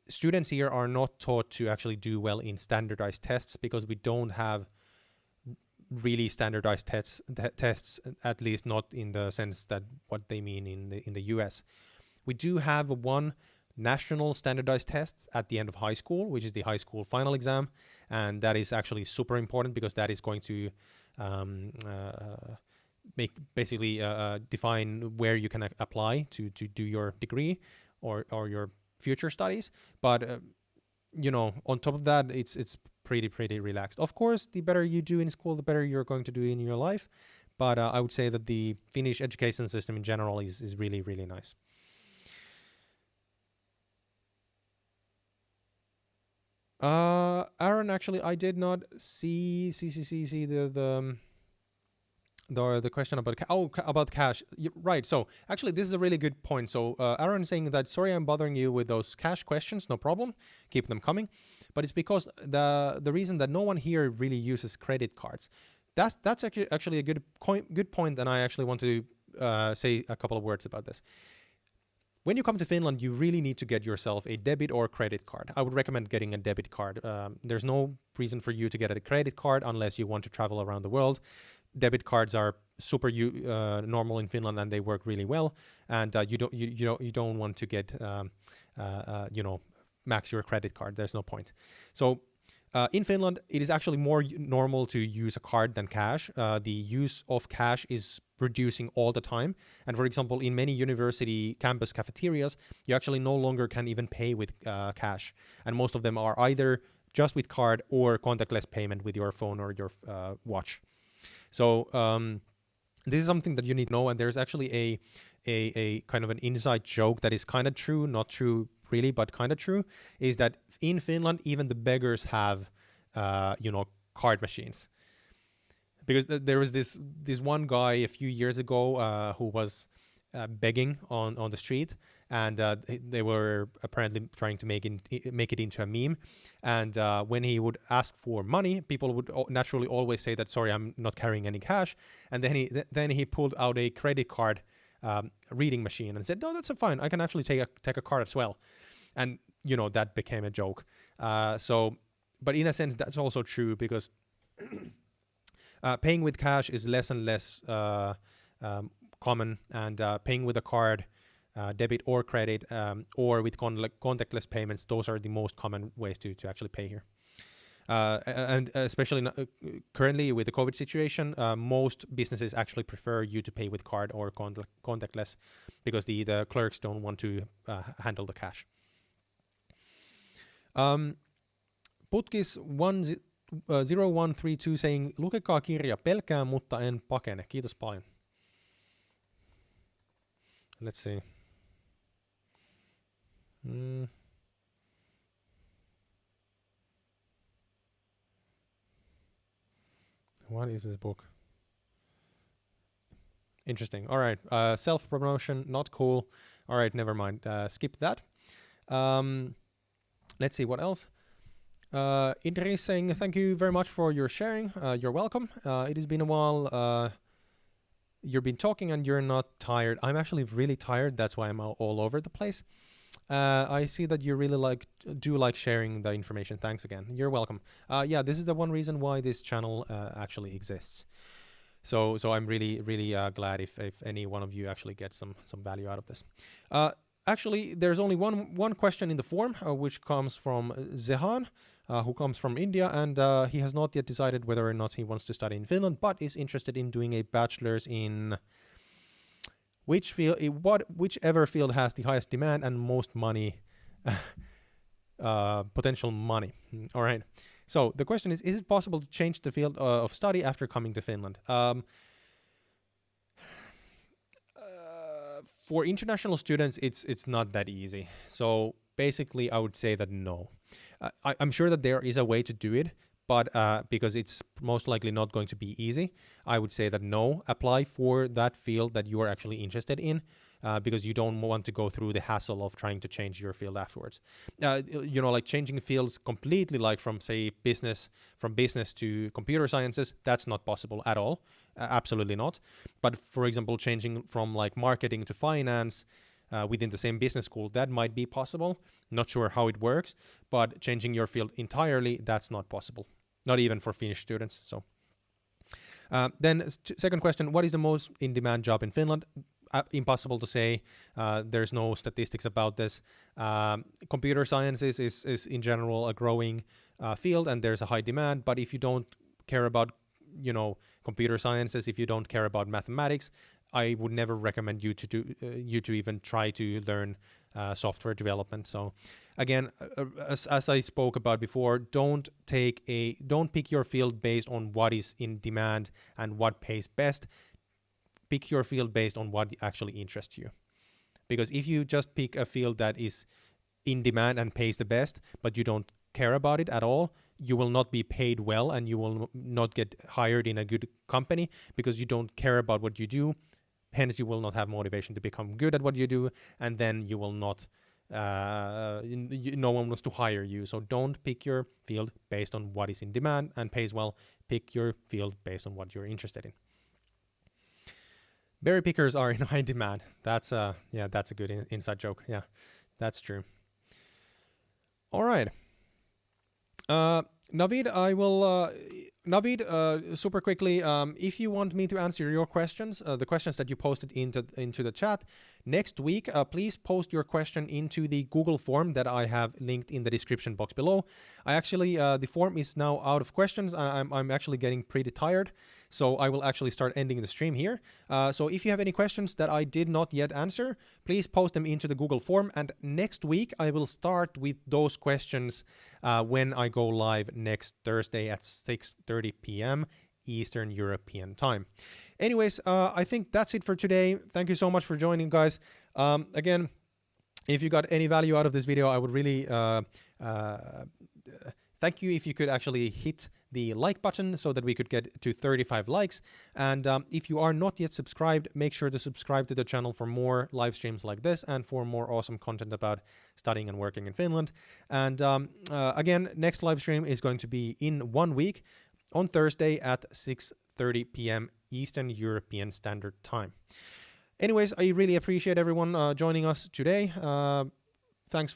students here are not taught to actually do well in standardized tests, because we don't have really standardized tests, at least not in the sense that what they mean in the US. We do have one national standardized test at the end of high school, which is the high school final exam, and that is actually super important, because that is going to define where you can apply to do your degree or your future studies. But on top of that, it's pretty relaxed. Of course, the better you do in school, the better you're going to do in your life. But I would say that the Finnish education system in general is really, really nice. Aaron, actually, I did not see the question about about cash. Right. So actually, this is a really good point. So Aaron saying that, sorry, I'm bothering you with those cash questions. No problem. Keep them coming. But it's because the reason that no one here really uses credit cards. That's actually a good point, and I actually want to say a couple of words about this. When you come to Finland, you really need to get yourself a debit or credit card. I would recommend getting a debit card. There's no reason for you to get a credit card unless you want to travel around the world. debit cards are super normal in Finland, and they work really well. And you don't want to get max your credit card. There's no point. So in Finland, it is actually more normal to use a card than cash. The use of cash is reducing all the time. And for example, in many university campus cafeterias, you actually no longer can even pay with cash. And most of them are either just with card or contactless payment with your phone or your watch. So this is something that you need to know. And there's actually a kind of an inside joke that is kind of true, not true really, but kind of true, is that in Finland, even the beggars have, card machines. Because there was this one guy a few years ago who was begging on the street, and they were apparently trying to make it into a meme. And when he would ask for money, people would naturally always say that, sorry, I'm not carrying any cash. And then he pulled out a credit card reading machine and said, no, that's fine. I can actually take a card as well. And, that became a joke. But in a sense, that's also true, because paying with cash is less and less common, and paying with a card, debit or credit, or with contactless payments, those are the most common ways to actually pay here. And especially currently with the COVID situation, most businesses actually prefer you to pay with card or contactless, because the clerks don't want to handle the cash. Putkis 0132 saying, lukekaa kirja, pelkään, mutta en pakene. Kiitos paljon. Let's see. What is this book? Interesting. All right. Self-promotion, not cool. All right, never mind. Skip that. Let's see what else. Idris saying, thank you very much for your sharing. You're welcome. It has been a while. You've been talking and you're not tired. I'm actually really tired. That's why I'm all over the place. I see that you really do like sharing the information. Thanks again. You're welcome. Yeah, this is the one reason why this channel actually exists. So I'm really glad if any one of you actually gets some value out of this. Actually, there's only one question in the form, which comes from Zehan, who comes from India, and he has not yet decided whether or not he wants to study in Finland, but is interested in doing a bachelor's in whichever field has the highest demand and most money, potential money. All right. So the question is it possible to change the field of study after coming to Finland? For international students, it's not that easy. So basically, I would say that no. I'm sure that there is a way to do it, but because it's most likely not going to be easy, I would say that no. Apply for that field that you are actually interested in, because you don't want to go through the hassle of trying to change your field afterwards. Like changing fields completely, like from business to computer sciences, that's not possible at all. Absolutely not. But for example, changing from like marketing to finance within the same business school, that might be possible. Not sure how it works, but changing your field entirely, that's not possible. Not even for Finnish students. So then second question, what is the most in-demand job in Finland? Impossible to say. There's no statistics about this. Computer sciences is in general a growing field, and there's a high demand. But if you don't care about computer sciences, if you don't care about mathematics, I would never recommend you to even try to learn software development. So again, as I spoke about before, don't pick your field based on what is in demand and what pays best. Pick your field based on what actually interests you. Because if you just pick a field that is in demand and pays the best, but you don't care about it at all, you will not be paid well and you will not get hired in a good company because you don't care about what you do. Hence, you will not have motivation to become good at what you do, and then you will not, no one wants to hire you. So don't pick your field based on what is in demand and pays well. Pick your field based on what you're interested in. Berry pickers are in high demand. That's a good inside joke. Yeah, that's true. All right. Navid, Navid, super quickly, if you want me to answer your questions, the questions that you posted into the chat next week, please post your question into the Google form that I have linked in the description box below. I actually, the form is now out of questions. I'm actually getting pretty tired, so I will actually start ending the stream here. So if you have any questions that I did not yet answer, please post them into the Google form, and next week I will start with those questions when I go live next Thursday at 6:30 p.m. Eastern European time. Anyways, I think that's it for today. Thank you so much for joining, guys. Again, if you got any value out of this video, I would really thank you if you could actually hit the like button so that we could get to 35 likes. And if you are not yet subscribed, make sure to subscribe to the channel for more live streams like this and for more awesome content about studying and working in Finland. And again, next live stream is going to be in 1 week on Thursday at 6:30 p.m. Eastern European Standard Time. Anyways, I really appreciate everyone joining us today.